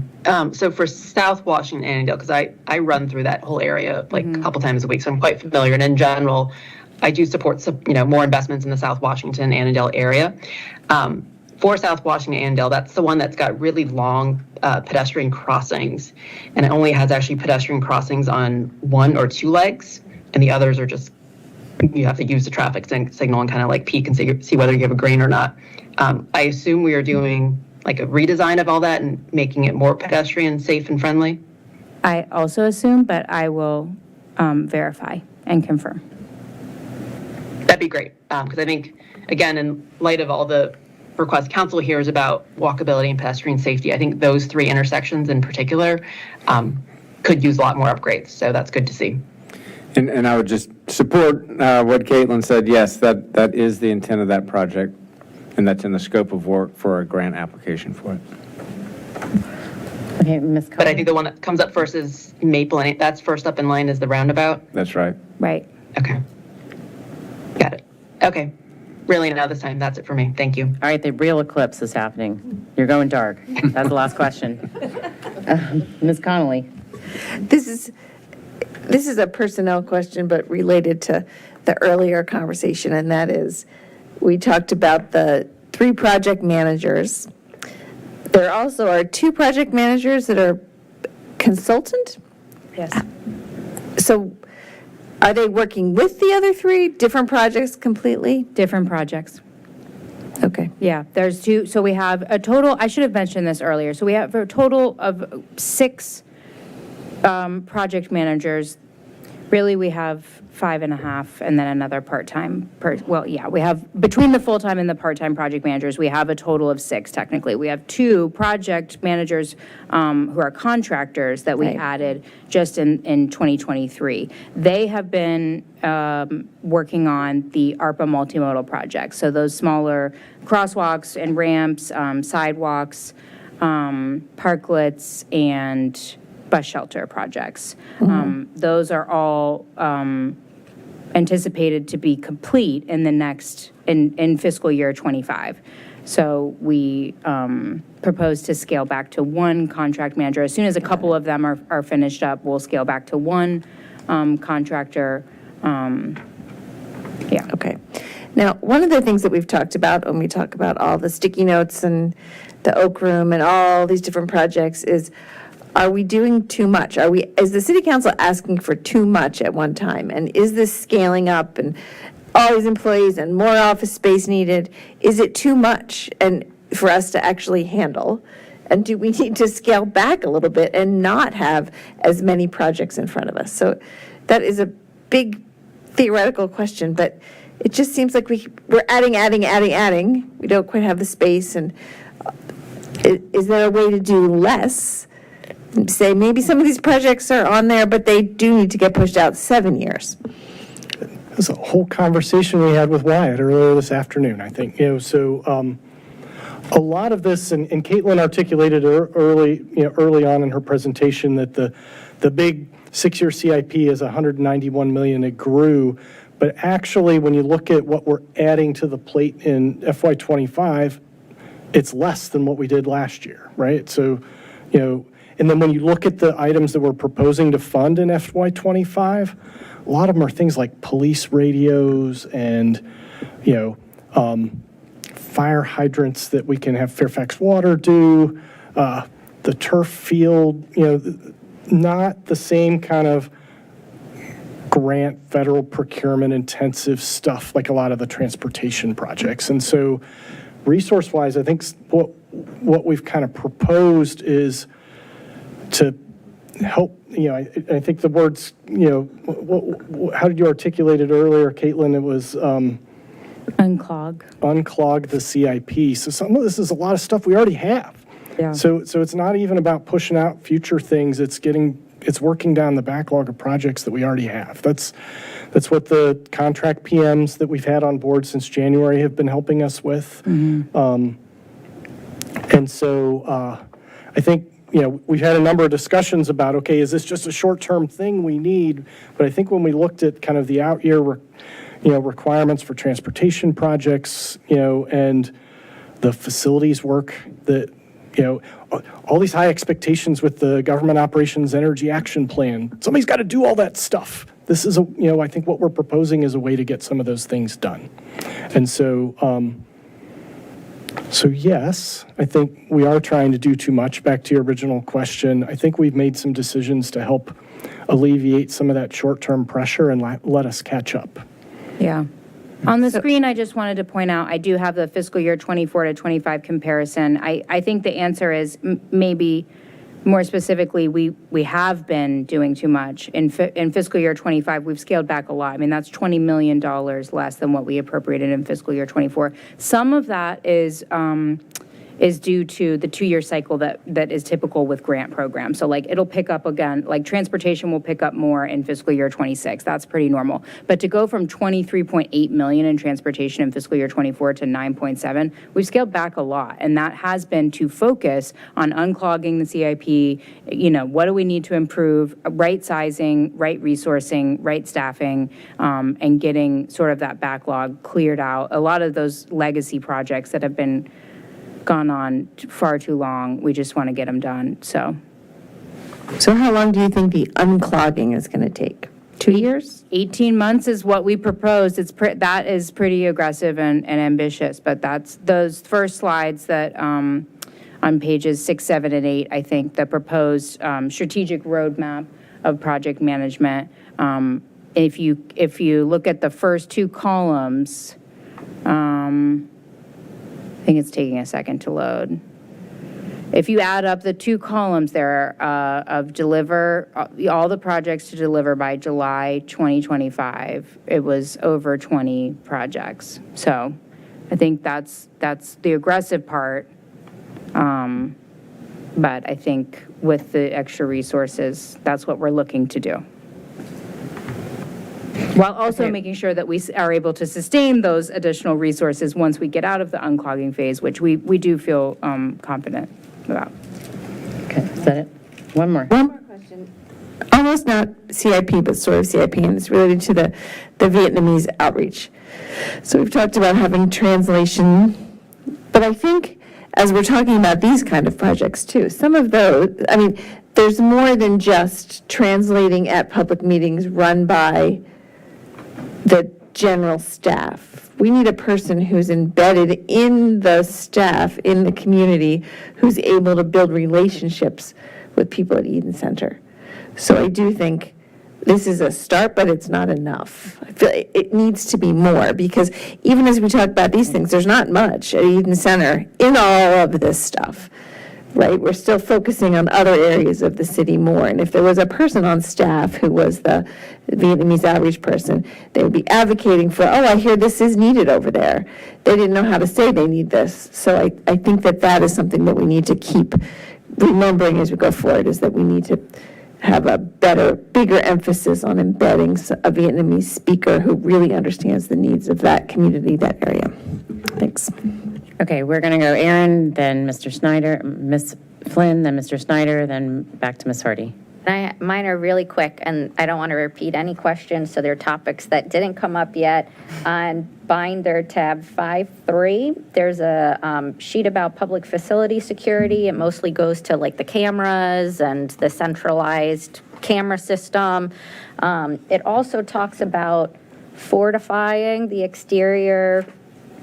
So for South Washington, Annandale, because I run through that whole area like a couple times a week, so I'm quite familiar. And in general, I do support more investments in the South Washington, Annandale area. For South Washington, Annandale, that's the one that's got really long pedestrian crossings, and it only has actually pedestrian crossings on 1 or 2 legs, and the others are just, you have to use the traffic signal and kind of like peek and see whether you have a green or not. I assume we are doing like a redesign of all that and making it more pedestrian safe and friendly? I also assume, but I will verify and confirm. That'd be great, because I think, again, in light of all the request council hears about walkability and pedestrian safety, I think those 3 intersections in particular could use a lot more upgrades. So that's good to see. And I would just support what Caitlin said. Yes, that is the intent of that project, and that's in the scope of work for a grant application for it. Okay, Ms. But I think the one that comes up first is Maple, and that's first up in line is the roundabout. That's right. Right. Okay. Got it. Okay. Really, now this time, that's it for me. Thank you. All right, the real eclipse is happening. You're going dark. That's the last question. Ms. Connolly. This is a personnel question, but related to the earlier conversation, and that is, we talked about the 3 project managers. There also are 2 project managers that are consultant? Yes. So are they working with the other 3, different projects completely? Different projects. Okay. Yeah, there's 2. So we have a total, I should have mentioned this earlier. So we have a total of 6 project managers. Really, we have 5.5 and then another part-time. We have, between the full-time and the part-time project managers, we have a total of 6 technically. We have 2 project managers who are contractors that we added just in 2023. They have been working on the ARPA multimodal projects. So those smaller crosswalks and ramps, sidewalks, parklets, and bus shelter projects. Those are all anticipated to be complete in the next, in fiscal year 25. So we propose to scale back to 1 contract manager. As soon as a couple of them are finished up, we'll scale back to 1 contractor. Yeah. Okay. Now, one of the things that we've talked about when we talk about all the sticky notes and the Oak Room and all these different projects is, are we doing too much? Is the city council asking for too much at one time? And is this scaling up and all these employees and more office space needed? Is it too much and for us to actually handle? And do we need to scale back a little bit and not have as many projects in front of us? So that is a big theoretical question, but it just seems like we're adding. We don't quite have the space, and is there a way to do less? Say maybe some of these projects are on there, but they do need to get pushed out 7 years. There's a whole conversation we had with Wyatt earlier this afternoon, I think. So a lot of this, and Caitlin articulated early on in her presentation that the big 6-year CIP is $191 million. It grew, but actually, when you look at what we're adding to the plate in FY25, it's less than what we did last year, right? So, and then when you look at the items that we're proposing to fund in FY25, a lot of them are things like police radios and, fire hydrants that we can have Fairfax Water do, the turf field, not the same kind of grant, federal procurement intensive stuff like a lot of the transportation projects. And so resource-wise, I think what we've kind of proposed is to help, I think the words, how did you articulate it earlier, Caitlin? It was unclog the CIP. So some of this is a lot of stuff we already have. Yeah. So it's not even about pushing out future things. It's working down the backlog of projects that we already have. That's what the contract PMs that we've had on board since January have been helping us with. And so I think, we've had a number of discussions about, okay, is this just a short-term thing we need? But I think when we looked at kind of the out-year, requirements for transportation projects, and the facilities work that, all these high expectations with the Government Operations Energy Action Plan. Somebody's got to do all that stuff. This is I think what we're proposing is a way to get some of those things done. And so, yes, I think we are trying to do too much. Back to your original question, I think we've made some decisions to help alleviate some of that short-term pressure and let us catch up. Yeah. On the screen, I just wanted to point out, I do have the fiscal year 24 to 25 comparison. I think the answer is maybe more specifically, we have been doing too much. In fiscal year 25, we've scaled back a lot. I mean, that's $20 million less than what we appropriated in fiscal year 24. Some of that is due to the 2-year cycle that is typical with grant programs. So it'll pick up again, transportation will pick up more in fiscal year 26. That's pretty normal. But to go from 23.8 million in transportation in fiscal year 24 to 9.7, we've scaled back a lot. And that has been to focus on unclogging the CIP, what do we need to improve, right sizing, right resourcing, right staffing, and getting sort of that backlog cleared out. A lot of those legacy projects that have been gone on far too long. We just want to get them done. So how long do you think the unclogging is going to take? 2 years? 18 months is what we proposed. That is pretty aggressive and ambitious, but that's those first slides that on pages 6, 7, and 8, I think the proposed strategic roadmap of project management. If you look at the first 2 columns, I think it's taking a second to load. If you add up the 2 columns there of deliver, all the projects to deliver by July 2025, it was over 20 projects. So I think that's the aggressive part. But I think with the extra resources, that's what we're looking to do. While also making sure that we are able to sustain those additional resources once we get out of the unclogging phase, which we do feel confident about. Okay, is that it? One more question. Almost not CIP, but sort of CIP, and it's related to the Vietnamese outreach. So we've talked about having translation, but I think as we're talking about these kind of projects too, some of those, there's more than just translating at public meetings run by the general staff. We need a person who's embedded in the staff, in the community, who's able to build relationships with people at Eden Center. So I do think this is a start, but it's not enough. I feel it needs to be more, because even as we talk about these things, there's not much at Eden Center in all of this stuff. right? We're still focusing on other areas of the city more. And if there was a person on staff who was the Vietnamese outreach person, they would be advocating for, oh, I hear this is needed over there. They didn't know how to say they need this. So I think that that is something that we need to keep remembering as we go forward, is that we need to have a bigger emphasis on embedding a Vietnamese speaker who really understands the needs of that community, that area. Thanks. Okay, we're going to go Aaron, then Mr. Snyder, Ms. Flynn, then Mr. Snyder, then back to Ms. Hardy. Mine are really quick, and I don't want to repeat any questions, so they're topics that didn't come up yet. On Binder tab 5.3, there's a sheet about public facility security. It mostly goes to like the cameras and the centralized camera system. It also talks about fortifying the exterior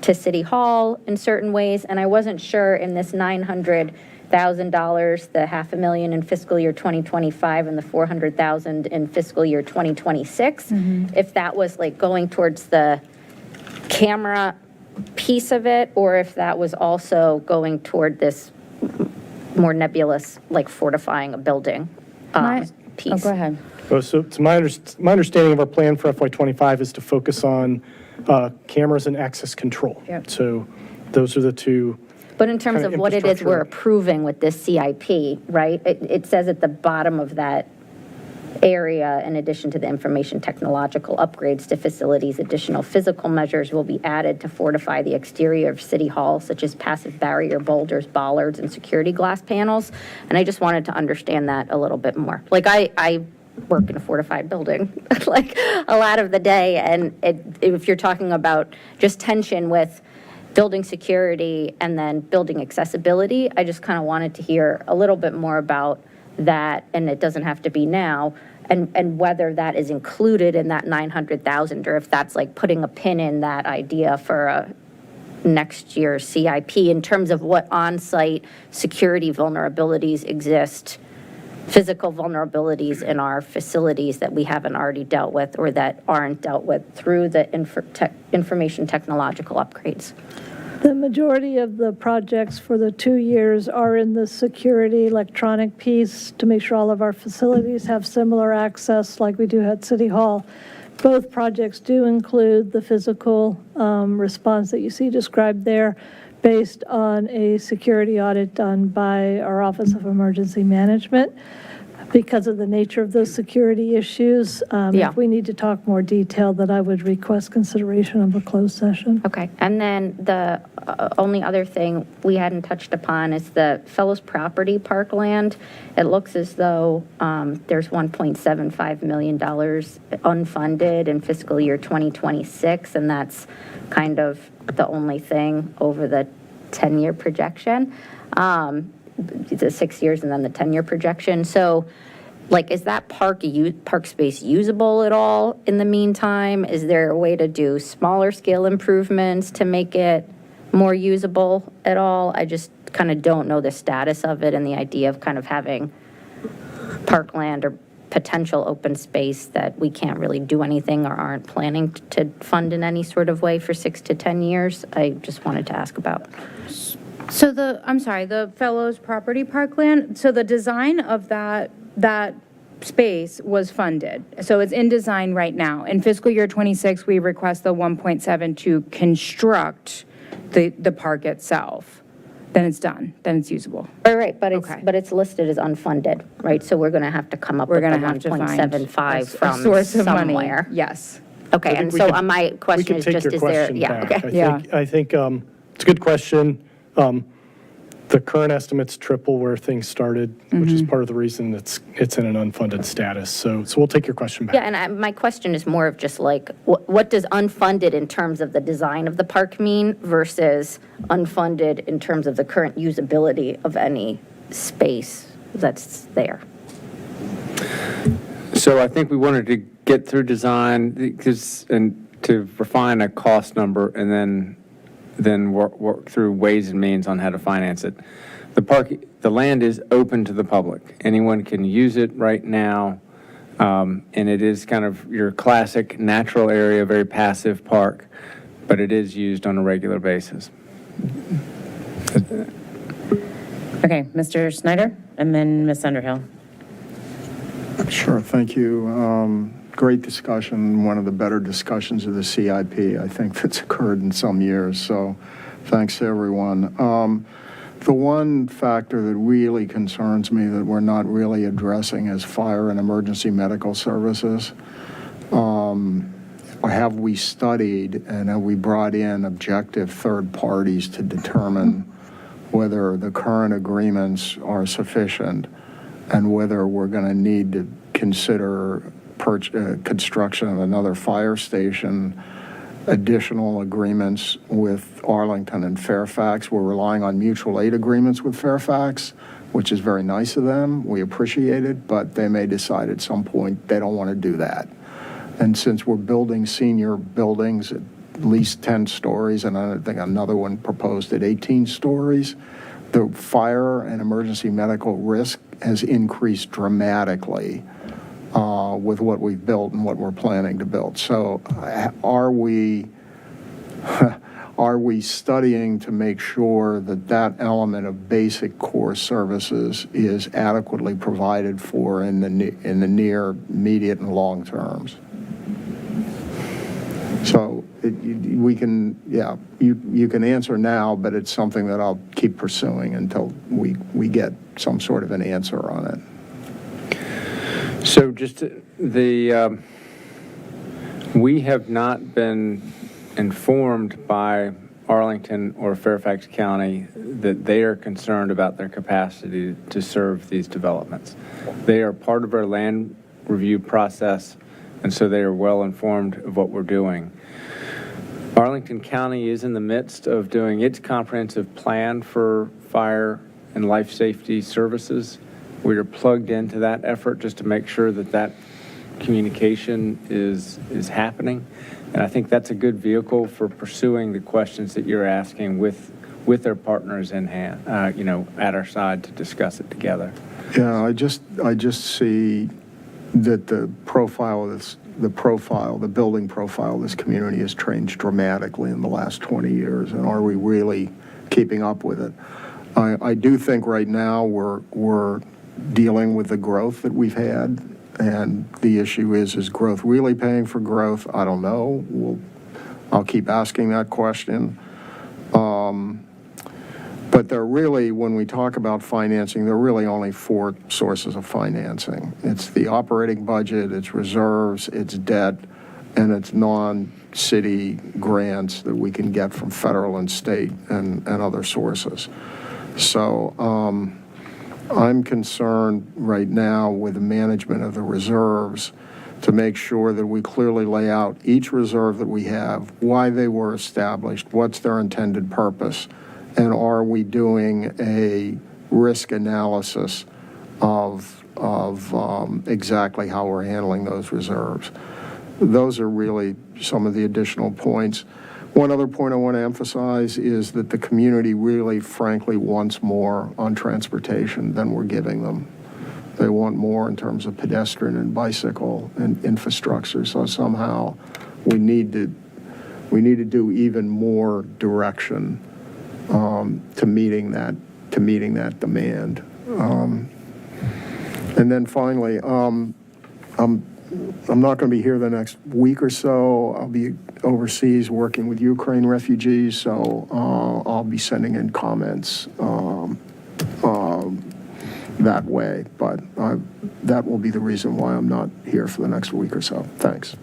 to City Hall in certain ways, and I wasn't sure in this $900,000, the $500,000 in fiscal year 2025 and the $400,000 in fiscal year 2026, if that was like going towards the camera piece of it, or if that was also going toward this more nebulous, like fortifying a building piece. Oh, go ahead. So it's my understanding of our plan for FY25 is to focus on cameras and access control. Yep. So those are the two. But in terms kind of what it is infrastructure. we're approving with this CIP, right? It says at the bottom of that area, in addition to the information technological upgrades to facilities, additional physical measures will be added to fortify the exterior of City Hall, such as passive barrier boulders, bollards, and security glass panels. And I just wanted to understand that a little bit more. Like I work in a fortified building like a lot of the day, and if you're talking about just tension with building security and then building accessibility, I just kind of wanted to hear a little bit more about that, and it doesn't have to be now, and whether that is included in that 900,000, or if that's like putting a pin in that idea for a next year's CIP in terms of what on-site security vulnerabilities exist, physical vulnerabilities in our facilities that we haven't already dealt with or that aren't dealt with through the information technological upgrades. The majority of the projects for the 2 years are in the security electronic piece to make sure all of our facilities have similar access like we do at City Hall. Both projects do include the physical response that you see described there, based on a security audit done by our Office of Emergency Management. Because of the nature of those security issues, if we need to talk more detail, that I would request consideration of a closed session. Okay, and then the only other thing we hadn't touched upon is the Fellows Property Parkland. It looks as though there's $1.75 million unfunded in fiscal year 2026, and that's kind of the only thing over the 10-year projection. The 6 years and then the 10-year projection. So, like, is that park space usable at all in the meantime? Is there a way to do smaller scale improvements to make it more usable at all? I just kind of don't know the status of it and the idea of kind of having parkland or potential open space that we can't really do anything or aren't planning to fund in any sort of way for 6 to 10 years. I just wanted to ask about. So the Fellows Property Parkland, so the design of that space was funded. So it's in design right now. In fiscal year 26, we request the 1.7 to construct the park itself. Then it's done, then it's usable. Right, but it's listed as unfunded, right? So we're going to have to come up with the 1.75 from a source of somewhere. money. Yes. Okay, and so my question is just, is there, I think it's a good question. The current estimates triple where things started, which is part of the reason it's in an unfunded status. So we'll take your question back. Yeah, and my question is more of just like, what does unfunded in terms of the design of the park mean versus unfunded in terms of the current usability of any space that's there? So I think we wanted to get through design and to refine a cost number and then work through ways and means on how to finance it. The land is open to the public. Anyone can use it right now, and it is kind of your classic natural area, very passive park, but it is used on a regular basis. Okay, Mr. Snyder, and then Ms. Underhill. Sure, thank you. Great discussion, one of the better discussions of the CIP, I think, that's occurred in some years, so thanks to everyone. The one factor that really concerns me that we're not really addressing is fire and emergency medical services. Have we studied and have we brought in objective third parties to determine whether the current agreements are sufficient and whether we're going to need to consider construction of another fire station, additional agreements with Arlington and Fairfax? We're relying on mutual aid agreements with Fairfax, which is very nice of them. We appreciate it, but they may decide at some point they don't want to do that. And since we're building senior buildings at least 10 stories, and I think another one proposed at 18 stories, the fire and emergency medical risk has increased dramatically with what we've built and what we're planning to build. So are we studying to make sure that that element of basic core services is adequately provided for in the near, immediate, and long terms? So we can, yeah, you can answer now, but it's something that I'll keep pursuing until we get some sort of an answer on it. So just we have not been informed by Arlington or Fairfax County that they are concerned about their capacity to serve these developments. They are part of our land review process, and so they are well informed of what we're doing. Arlington County is in the midst of doing its comprehensive plan for fire and life safety services. We are plugged into that effort just to make sure that that communication is happening. And I think that's a good vehicle for pursuing the questions that you're asking with their partners in hand, at our side to discuss it together. Yeah, I just see that the building profile of this community has changed dramatically in the last 20 years, and are we really keeping up with it? I do think right now we're dealing with the growth that we've had, and the issue is growth really paying for growth? I don't know. I'll keep asking that question. But when we talk about financing, there are really only four sources of financing. It's the operating budget, it's reserves, it's debt, and it's non-city grants that we can get from federal and state and other sources. So I'm concerned right now with the management of the reserves to make sure that we clearly lay out each reserve that we have, why they were established, what's their intended purpose, and are we doing a risk analysis of exactly how we're handling those reserves. Those are really some of the additional points. One other point I want to emphasize is that the community really, frankly, wants more on transportation than we're giving them. They want more in terms of pedestrian and bicycle and infrastructure. So somehow we need to do even more direction to meeting that demand. And then finally, I'm not going to be here the next week or so. I'll be overseas working with Ukraine refugees, so I'll be sending in comments that way. But that will be the reason why I'm not here for the next week or so. Thanks.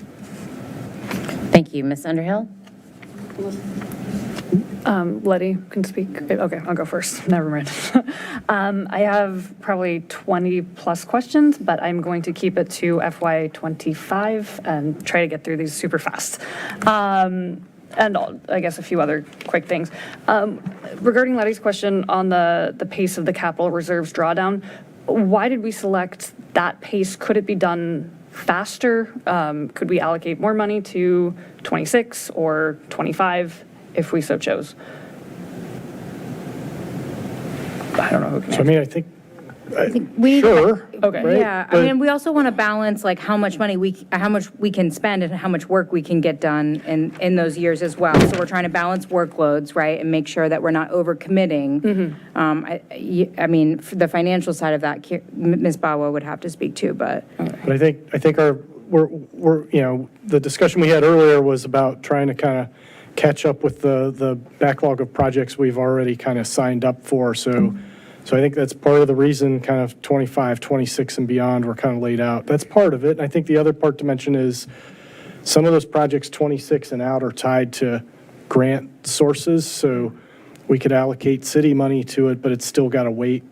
Thank you. Ms. Underhill? Letty can speak. Okay, I'll go first. Never mind. I have probably 20 plus questions, but I'm going to keep it to FY25 and try to get through these super fast. And I guess a few other quick things. Regarding Letty's question on the pace of the capital reserves drawdown, why did we select that pace? Could it be done faster? Could we allocate more money to 26 or 25 if we so chose? I don't know who can So, I mean, I think Sure. Okay. right? Yeah, I But- mean, we also want to balance like how much money how much we can spend and how much work we can get done in those years as well. So we're trying to balance workloads, right, and make sure that we're not overcommitting. I mean, for the financial side of that, Ms. Bawa would have to speak to, but. But I think we're, the discussion we had earlier was about trying to kind of catch up with the backlog of projects we've already kind of signed up for. So I think that's part of the reason kind of 25, 26 and beyond were kind of laid out. That's part of it. And I think the other part to mention is some of those projects 26 and out are tied to grant sources. So we could allocate city money to it, but it's still got to wait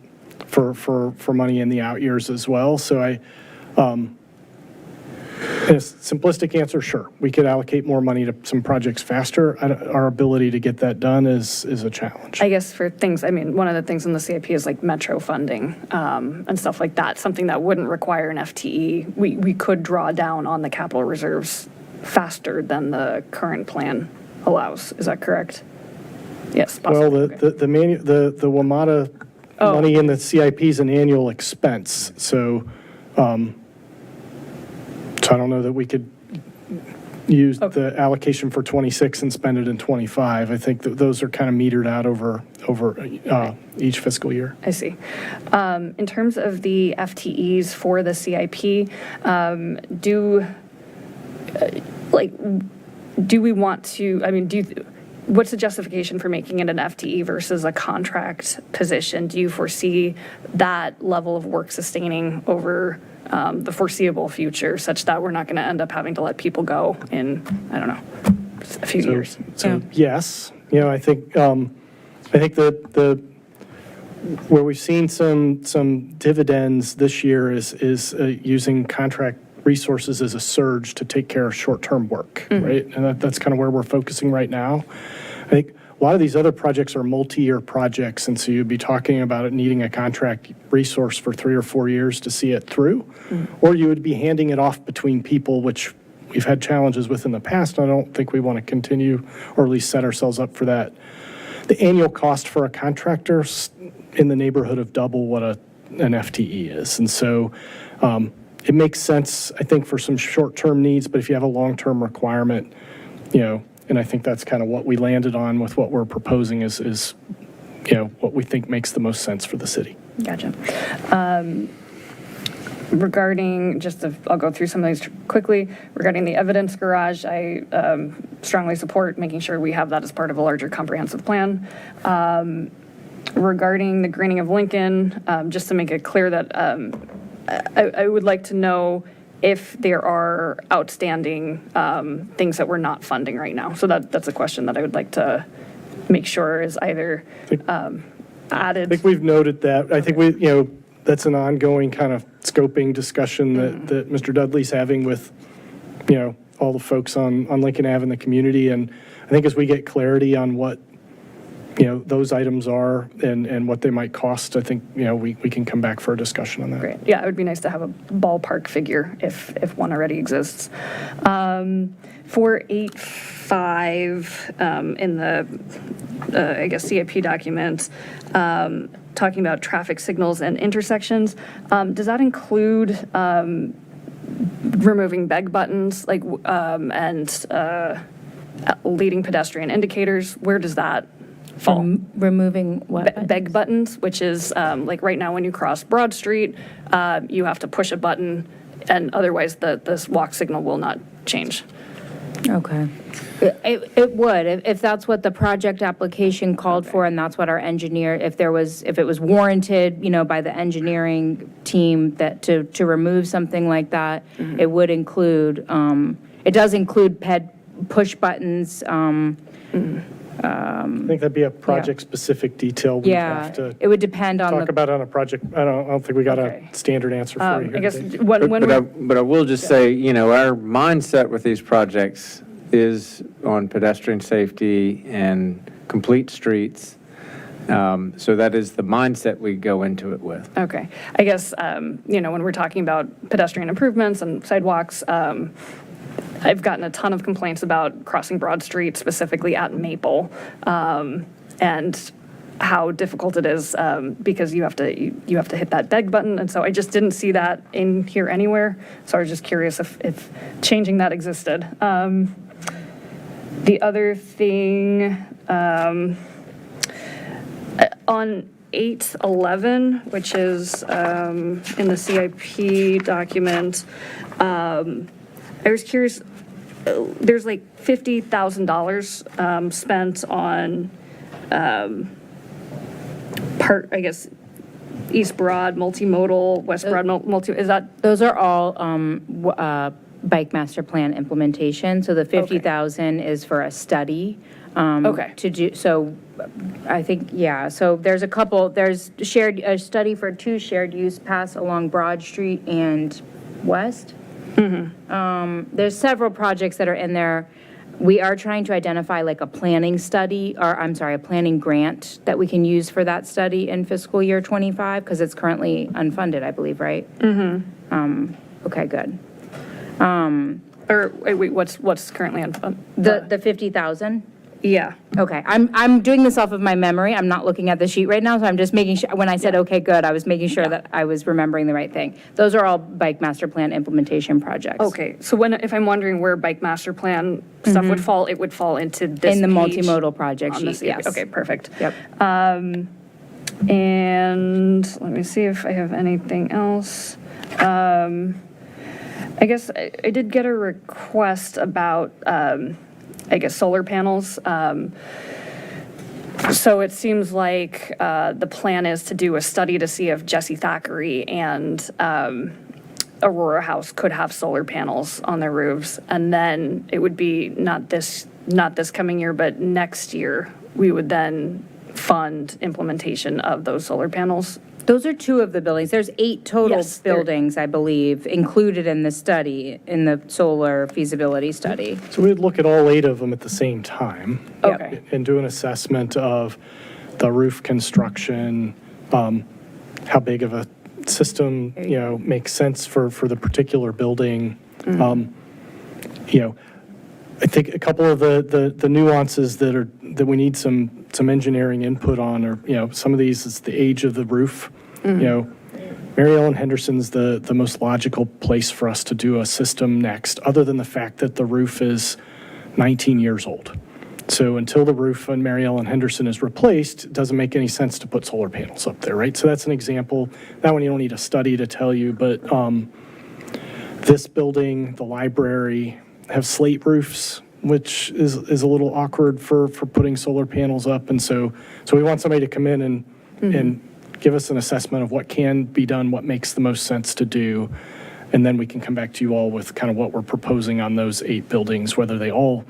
for money in the out years as well. So in a simplistic answer, sure, we could allocate more money to some projects faster. Our ability to get that done is a challenge. I guess for things, I mean, one of the things in the CIP is like metro funding and stuff like that, something that wouldn't require an FTE. We could draw down on the capital reserves faster than the current plan allows. Is that correct? Yes, possible. Well, the WMATA money in the CIP is an annual expense. So I don't know that we could use the allocation for 26 and spend it in 25. I think that those are kind of metered out over each fiscal year. I see. In terms of the FTEs for the CIP, do we want to, I mean, what's the justification for making it an FTE versus a contract position? Do you foresee that level of work sustaining over the foreseeable future, such that we're not going to end up having to let people go in, I don't know, a few years? So yes, I think the where we've seen some dividends this year is using contract resources as a surge to take care of short-term work, right? And that's kind of where we're focusing right now. I think a lot of these other projects are multi-year projects, and so you'd be talking about it needing a contract resource for 3 or 4 years to see it through, or you would be handing it off between people, which we've had challenges with in the past. I don't think we want to continue, or at least set ourselves up for that. The annual cost for a contractor in the neighborhood of double what an FTE is, and so it makes sense, I think, for some short-term needs, but if you have a long-term requirement, and I think that's kind of what we landed on with what we're proposing is what we think makes the most sense for the city. Gotcha. Regarding, I'll go through some of these quickly. Regarding the evidence garage, I strongly support making sure we have that as part of a larger comprehensive plan. Regarding the greening of Lincoln, just to make it clear that I would like to know if there are outstanding things that we're not funding right now. So that's a question that I would like to make sure is either added. I think we've noted that. I think that's an ongoing kind of scoping discussion that Mr. Dudley's having with, all the folks on Lincoln Ave in the community. And I think as we get clarity on what, those items are and what they might cost, I think, we can come back for a discussion on that. Great. Yeah, it would be nice to have a ballpark figure if one already exists. 485 in the, I guess, CIP document, talking about traffic signals and intersections. Does that include removing beg buttons and leading pedestrian indicators? Where does that fall? Removing what? Beg buttons, which is like right now when you cross Broad Street, you have to push a button, and otherwise this walk signal will not change. Okay. It would, if that's what the project application called for, and that's what our engineer, if it was warranted, by the engineering team that to remove something like that, it would include, it does include push buttons. I think that'd be a project-specific detail. We'd have to it would depend on talk about on a project. I don't think we got a standard answer for you. I guess today. But I will just say, our mindset with these projects is on pedestrian safety and complete streets. So that is the mindset we go into it with. Okay. I guess, when we're talking about pedestrian improvements and sidewalks, I've gotten a ton of complaints about crossing Broad Street, specifically at Maple. And how difficult it is because you have to hit that DEG button, and so I just didn't see that in here anywhere. So I was just curious if changing that existed. The other thing on 811, which is in the CIP document, I was curious. There's like $50,000 spent on East Broad multimodal, West Broad multi. Is that Those are all bike master plan implementation. So the 50,000 is for a study. Okay. To do, so I think, yeah, so there's a study for 2 shared use paths along Broad Street and West. There's several projects that are in there. We are trying to identify like a planning study, or I'm sorry, a planning grant that we can use for that study in fiscal year 25, because it's currently unfunded, I believe, right? Okay, good. or wait, what's currently on The 50,000? Yeah. Okay, I'm doing this off of my memory. I'm not looking at the sheet right now, so I'm just making sure, when I said, okay, good, I was making sure that I was remembering the right thing. Those are all bike master plan implementation projects. Okay, so if I'm wondering where bike master plan stuff would fall, it would fall into this In the page multimodal project on the sheet, CIP. yes. Okay, perfect. Yep. And let me see if I have anything else. I guess I did get a request about, solar panels. So it seems like the plan is to do a study to see if Jesse Thackeray and Aurora House could have solar panels on their roofs. And then it would be not this coming year, but next year, we would then fund implementation of those solar panels. Those are 2 of the buildings. There's 8 total buildings, I believe, included in the study, in the solar feasibility study. So we'd look at all 8 of them at the same time. Okay. And do an assessment of the roof construction, how big of a system, makes sense for the particular building. I think a couple of the nuances that we need some engineering input on are, some of these is the age of the roof. Mary Ellen Henderson's the most logical place for us to do a system next, other than the fact that the roof is 19 years old. So until the roof on Mary Ellen Henderson is replaced, it doesn't make any sense to put solar panels up there, right? So that's an example. That one you don't need a study to tell you, but this building, the library, have slate roofs, which is a little awkward for putting solar panels up. And so we want somebody to come in and give us an assessment of what can be done, what makes the most sense to do. And then we can come back to you all with kind of what we're proposing on those 8 buildings, whether they all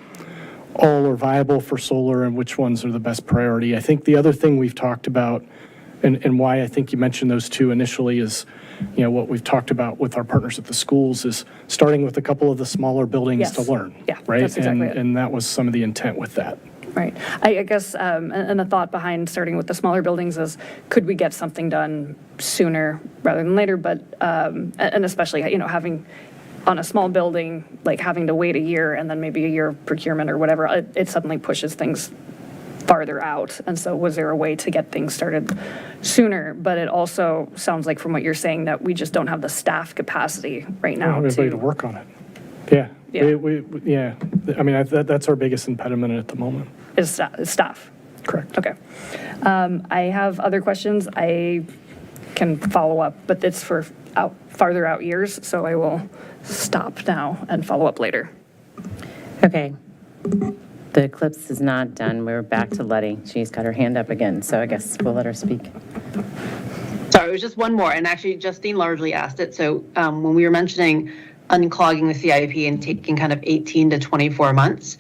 are viable for solar and which ones are the best priority. I think the other thing we've talked about, and why I think you mentioned those 2 initially, is what we've talked about with our partners at the schools is starting with a couple of the smaller buildings to learn. Yeah, right? that's exactly it. And that was some of the intent with that. Right. I guess, and the thought behind starting with the smaller buildings is, could we get something done sooner rather than later? But, and especially, having on a small building, like having to wait a year and then maybe a year of procurement or whatever, it suddenly pushes things farther out. And so was there a way to get things started sooner? But it also sounds like from what you're saying that we just don't have the staff capacity right now Everybody to work on it. Yeah. Yeah. I mean, that's our biggest impediment at the moment. Is staff. Correct. Okay. I have other questions. I can follow up, but it's for farther out years, so I will stop now and follow up later. Okay. The eclipse is not done. We're back to Letty. She's got her hand up again, so I guess we'll let her speak. Sorry, it was just one more, and actually Justine largely asked it. So when we were mentioning unclogging the CIP and taking kind of 18 to 24 months,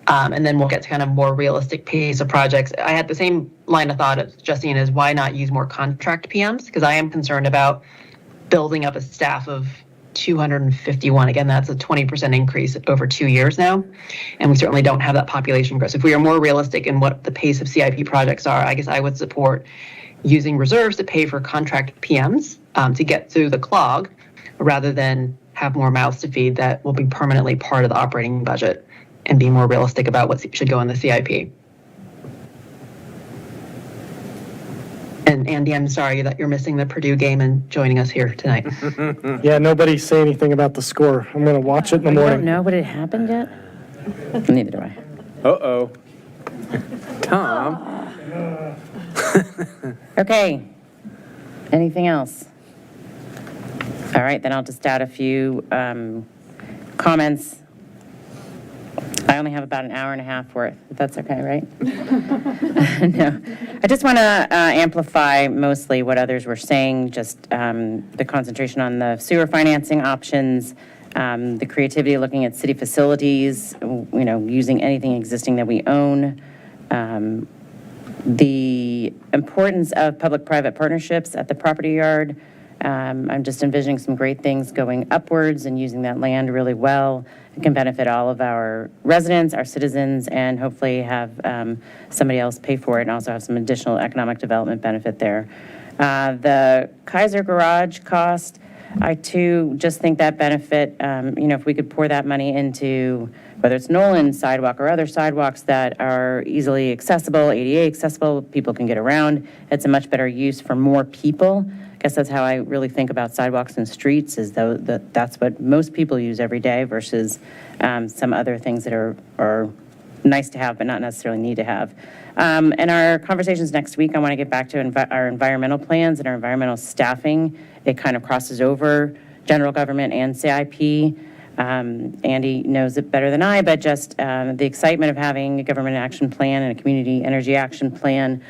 and then we'll get to kind of more realistic pace of projects. I had the same line of thought as Justine, is why not use more contract PMs? Because I am concerned about building up a staff of 251. Again, that's a 20% increase over 2 years now. And we certainly don't have that population growth. So if we are more realistic in what the pace of CIP projects are, I guess I would support using reserves to pay for contract PMs to get through the clog, rather than have more mouths to feed that will be permanently part of the operating budget, and be more realistic about what should go in the CIP. And Andy, I'm sorry that you're missing the Purdue game and joining us here tonight. Yeah, nobody say anything about the score. I'm going to watch it in the You don't morning. know what had happened yet? Neither do I. Uh-oh. Tom? Okay. Anything else? All right, then I'll just add a few comments. I only have about an hour and a half worth, if that's okay, right? No. I just want to amplify mostly what others were saying, just the concentration on the sewer financing options, the creativity of looking at city facilities, using anything existing that we own, the importance of public-private partnerships at the property yard. I'm just envisioning some great things going upwards and using that land really well. It can benefit all of our residents, our citizens, and hopefully have somebody else pay for it and also have some additional economic development benefit there. The Kaiser Garage cost, I too just think that benefit, if we could pour that money into whether it's Nolan sidewalk or other sidewalks that are easily accessible, ADA accessible, people can get around, it's a much better use for more people. I guess that's how I really think about sidewalks and streets, is though that's what most people use every day versus some other things that are nice to have but not necessarily need to have. In our conversations next week, I want to get back to our environmental plans and our environmental staffing. It kind of crosses over general government and CIP. Andy knows it better than I, but just the excitement of having a government action plan and a community energy action plan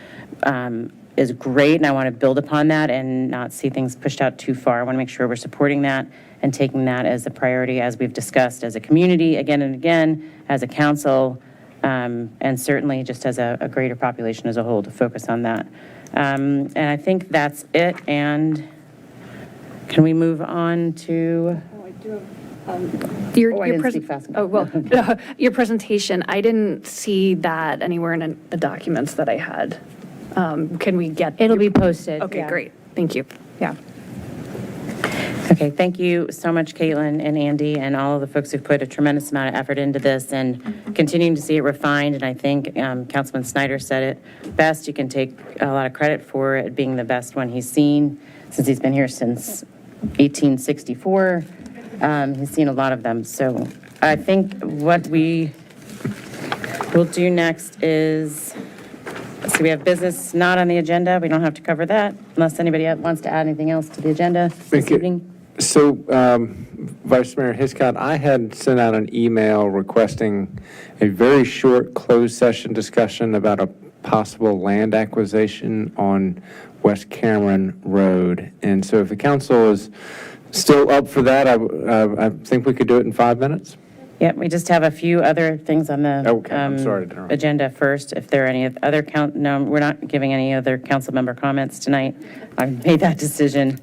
is great, and I want to build upon that and not see things pushed out too far. I want to make sure we're supporting that and taking that as a priority, as we've discussed, as a community again and again, as a council, and certainly just as a greater population as a whole to focus on that. And I think that's it. And can we move on to? Your I didn't speak fast enough. your presentation, I didn't see that anywhere in the documents that I had. Can we get? It'll be posted. Okay, yeah. great. Thank you. Yeah. Okay, thank you so much, Caitlin and Andy, and all of the folks who've put a tremendous amount of effort into this and continuing to see it refined. And I think Councilman Snyder said it best. You can take a lot of credit for it being the best one he's seen since he's been here since 1864. He's seen a lot of them. So I think what we will do next is, so we have business not on the agenda. We don't have to cover that unless anybody wants to add anything else to the agenda this evening. So, Vice Mayor Hiscott, I had sent out an email requesting a very short closed session discussion about a possible land acquisition on West Cameron Road. And so if the council is still up for that, I think we could do it in 5 minutes. Yep, we just have a few other things on the Okay, I'm sorry to interrupt. agenda first. If there are any other no, we're not giving any other council member comments tonight. I've made that decision.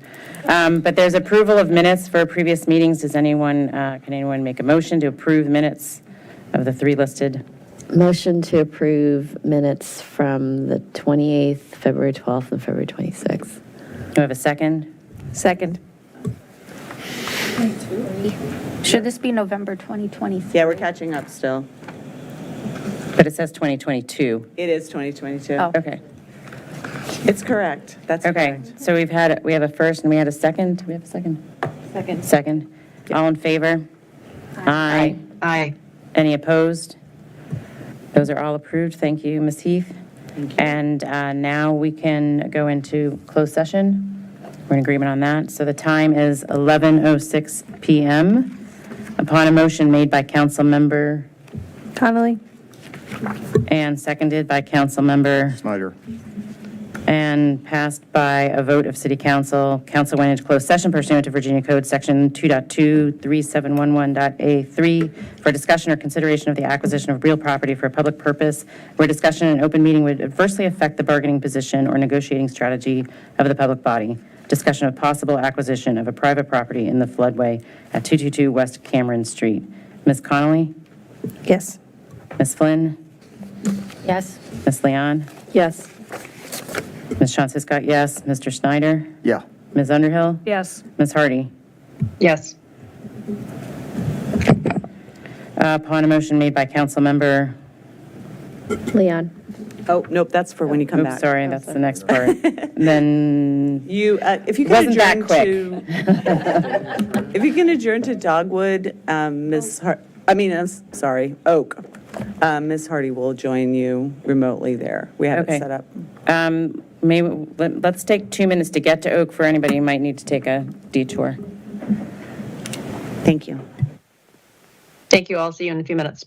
But there's approval of minutes for previous meetings. Can anyone make a motion to approve minutes of the three listed? Motion to approve minutes from the 28th, February 12th, and February 26th. Do I have a second? Second. Should this be November 2023? Yeah, we're catching up still. But it says 2022. It is 2022. Oh. Okay. It's correct. That's Okay, correct. so we have a first and we had a second. Do we have a second? Second. Second. All in favor? Aye. Aye. Any opposed? Those are all approved. Thank you, Ms. Heath. And now we can go into closed session. We're in agreement on that. So the time is 11:06 p.m. Upon a motion made by Councilmember Connolly? and seconded by Councilmember Snyder. and passed by a vote of City Council. Council went into closed session pursuant to Virginia Code Section 2.23711.A3 for discussion or consideration of the acquisition of real property for a public purpose where discussion in an open meeting would adversely affect the bargaining position or negotiating strategy of the public body. Discussion of possible acquisition of a private property in the floodway at 222 West Cameron Street. Ms. Connolly? Yes. Ms. Flynn? Yes. Ms. Leon? Yes. Ms. Chance Hiscott, yes. Mr. Snyder? Yeah. Ms. Underhill? Yes. Ms. Hardy? Yes. Upon a motion made by Councilmember Leon. Oh, nope, that's for when you come Oops, back. sorry, that's the next part. Then, You, if you can Wasn't that adjourn to, if you can adjourn to Dogwood, Oak. Ms. Hardy will join you remotely there. We have Okay. it set up. let's take 2 minutes to get to Oak for anybody who might need to take a detour. Thank you. Thank you all. See you in a few minutes.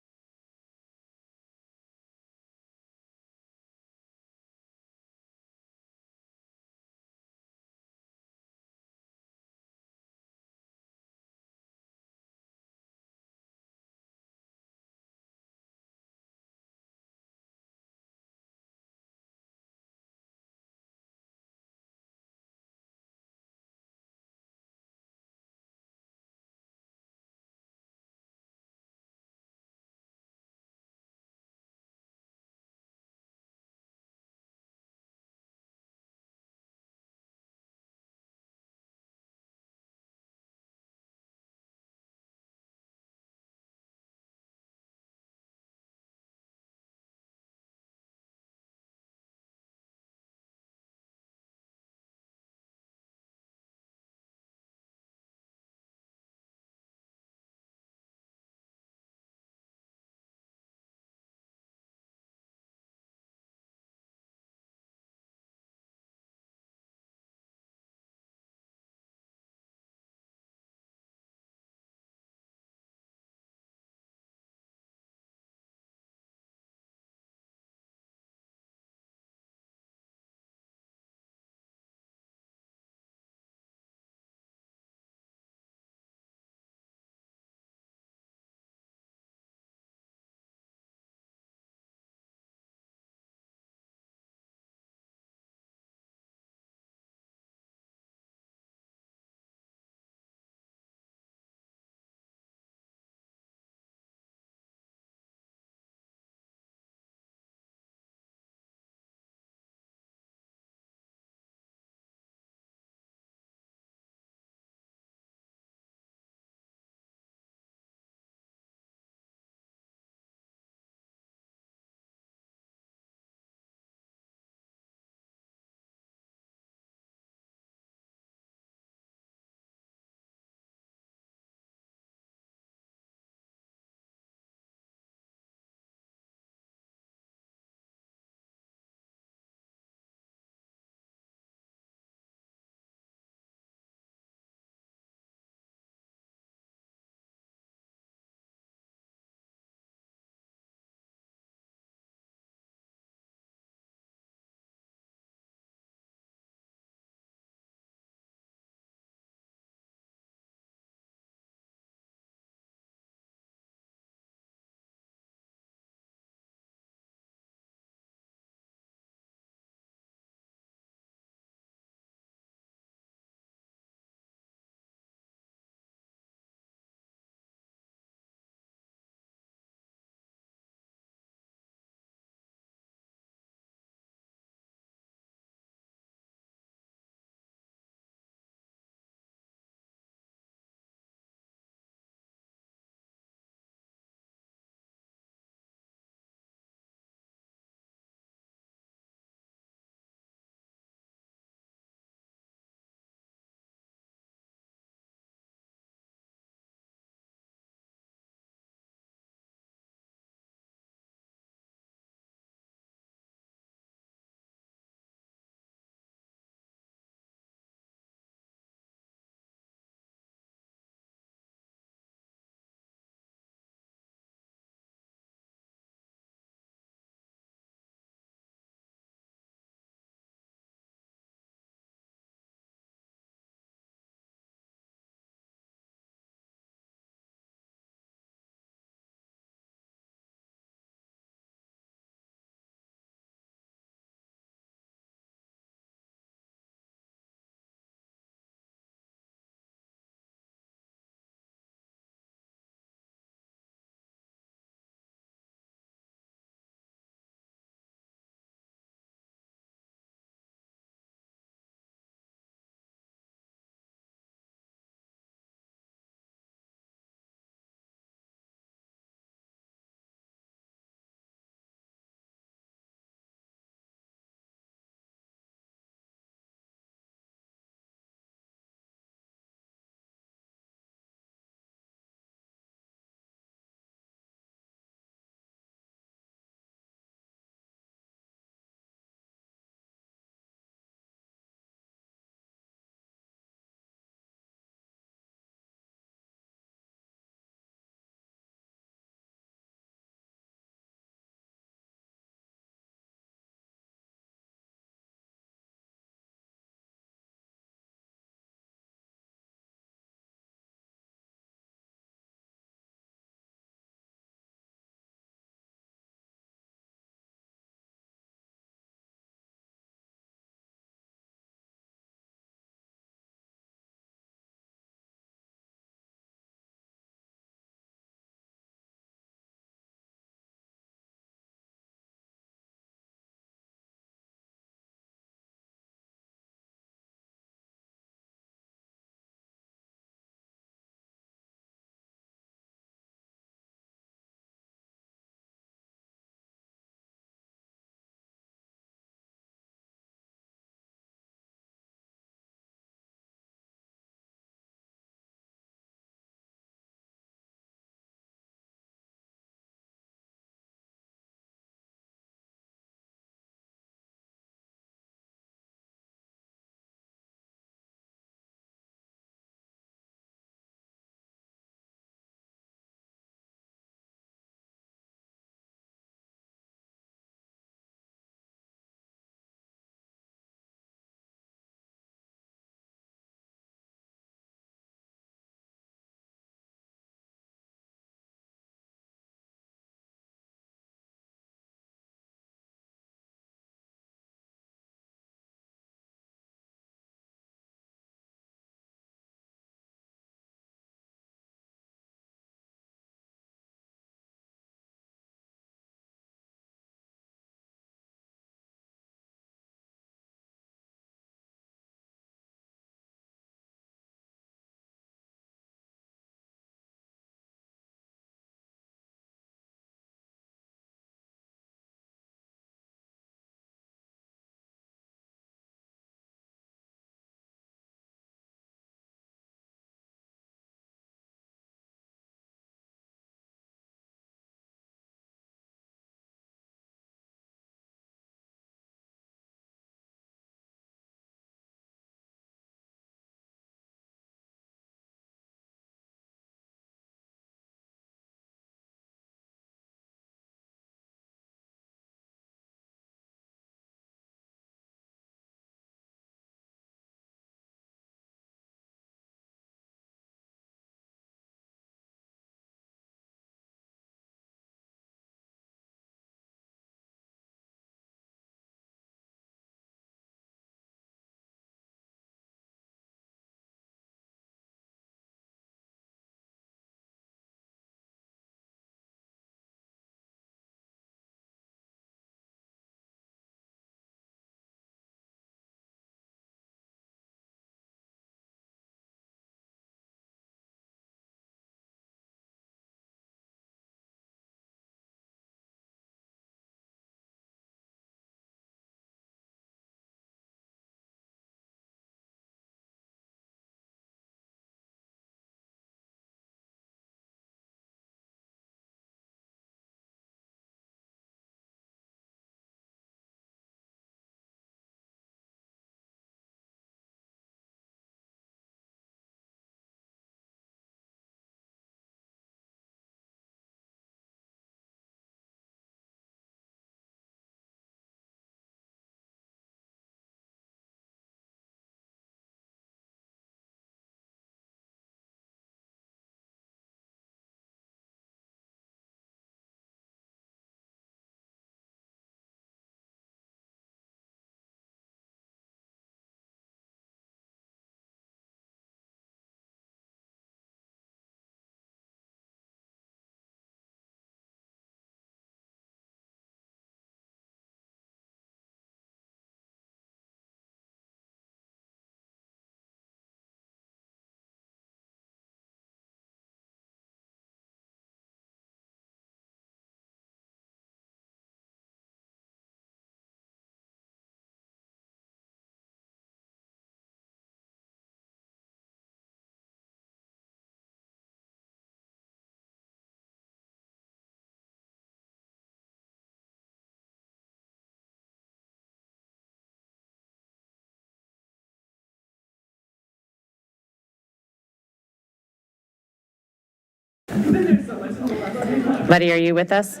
Letty, are you with us?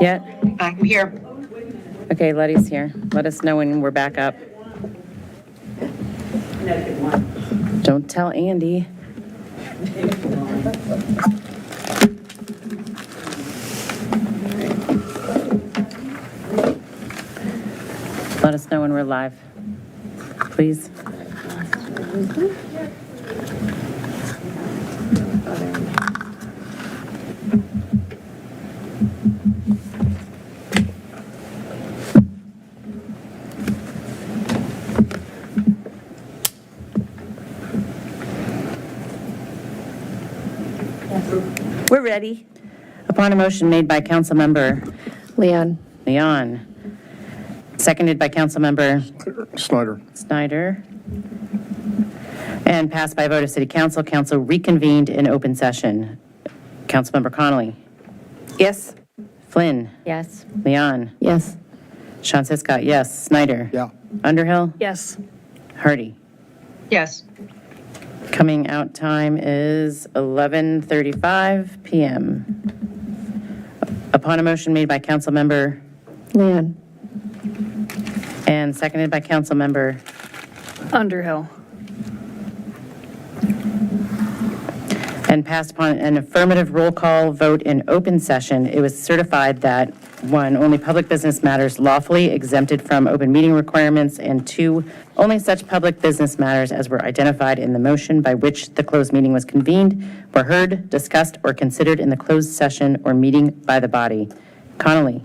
Yet? I'm here. Okay, Letty's here. Let us know when we're back up. Don't tell Andy. Let us know when we're live, please. We're ready. Upon a motion made by Councilmember Leon. Leon, seconded by Councilmember Snyder. Snyder, and passed by a vote of City Council, council reconvened in open session. Councilmember Connolly, Yes. Flynn, Yes. Leon, Yes. Sean Siskott, yes. Snyder. Yeah. Underhill, Yes. Hardy. Yes. Coming out time is 11:35 PM. Upon a motion made by Councilmember Leon. and seconded by Councilmember Underhill. and passed upon an affirmative roll call vote in open session, it was certified that, one, only public business matters lawfully exempted from open meeting requirements, and two, only such public business matters as were identified in the motion by which the closed meeting was convened were heard, discussed, or considered in the closed session or meeting by the body. Connolly,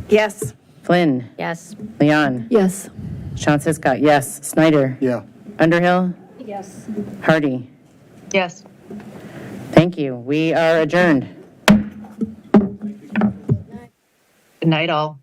Yes. Flynn, Yes. Leon, Yes. Sean Siskott, yes. Snyder, Yeah. Underhill, Yes. Hardy. Yes. Thank you. We are adjourned. Good night, all.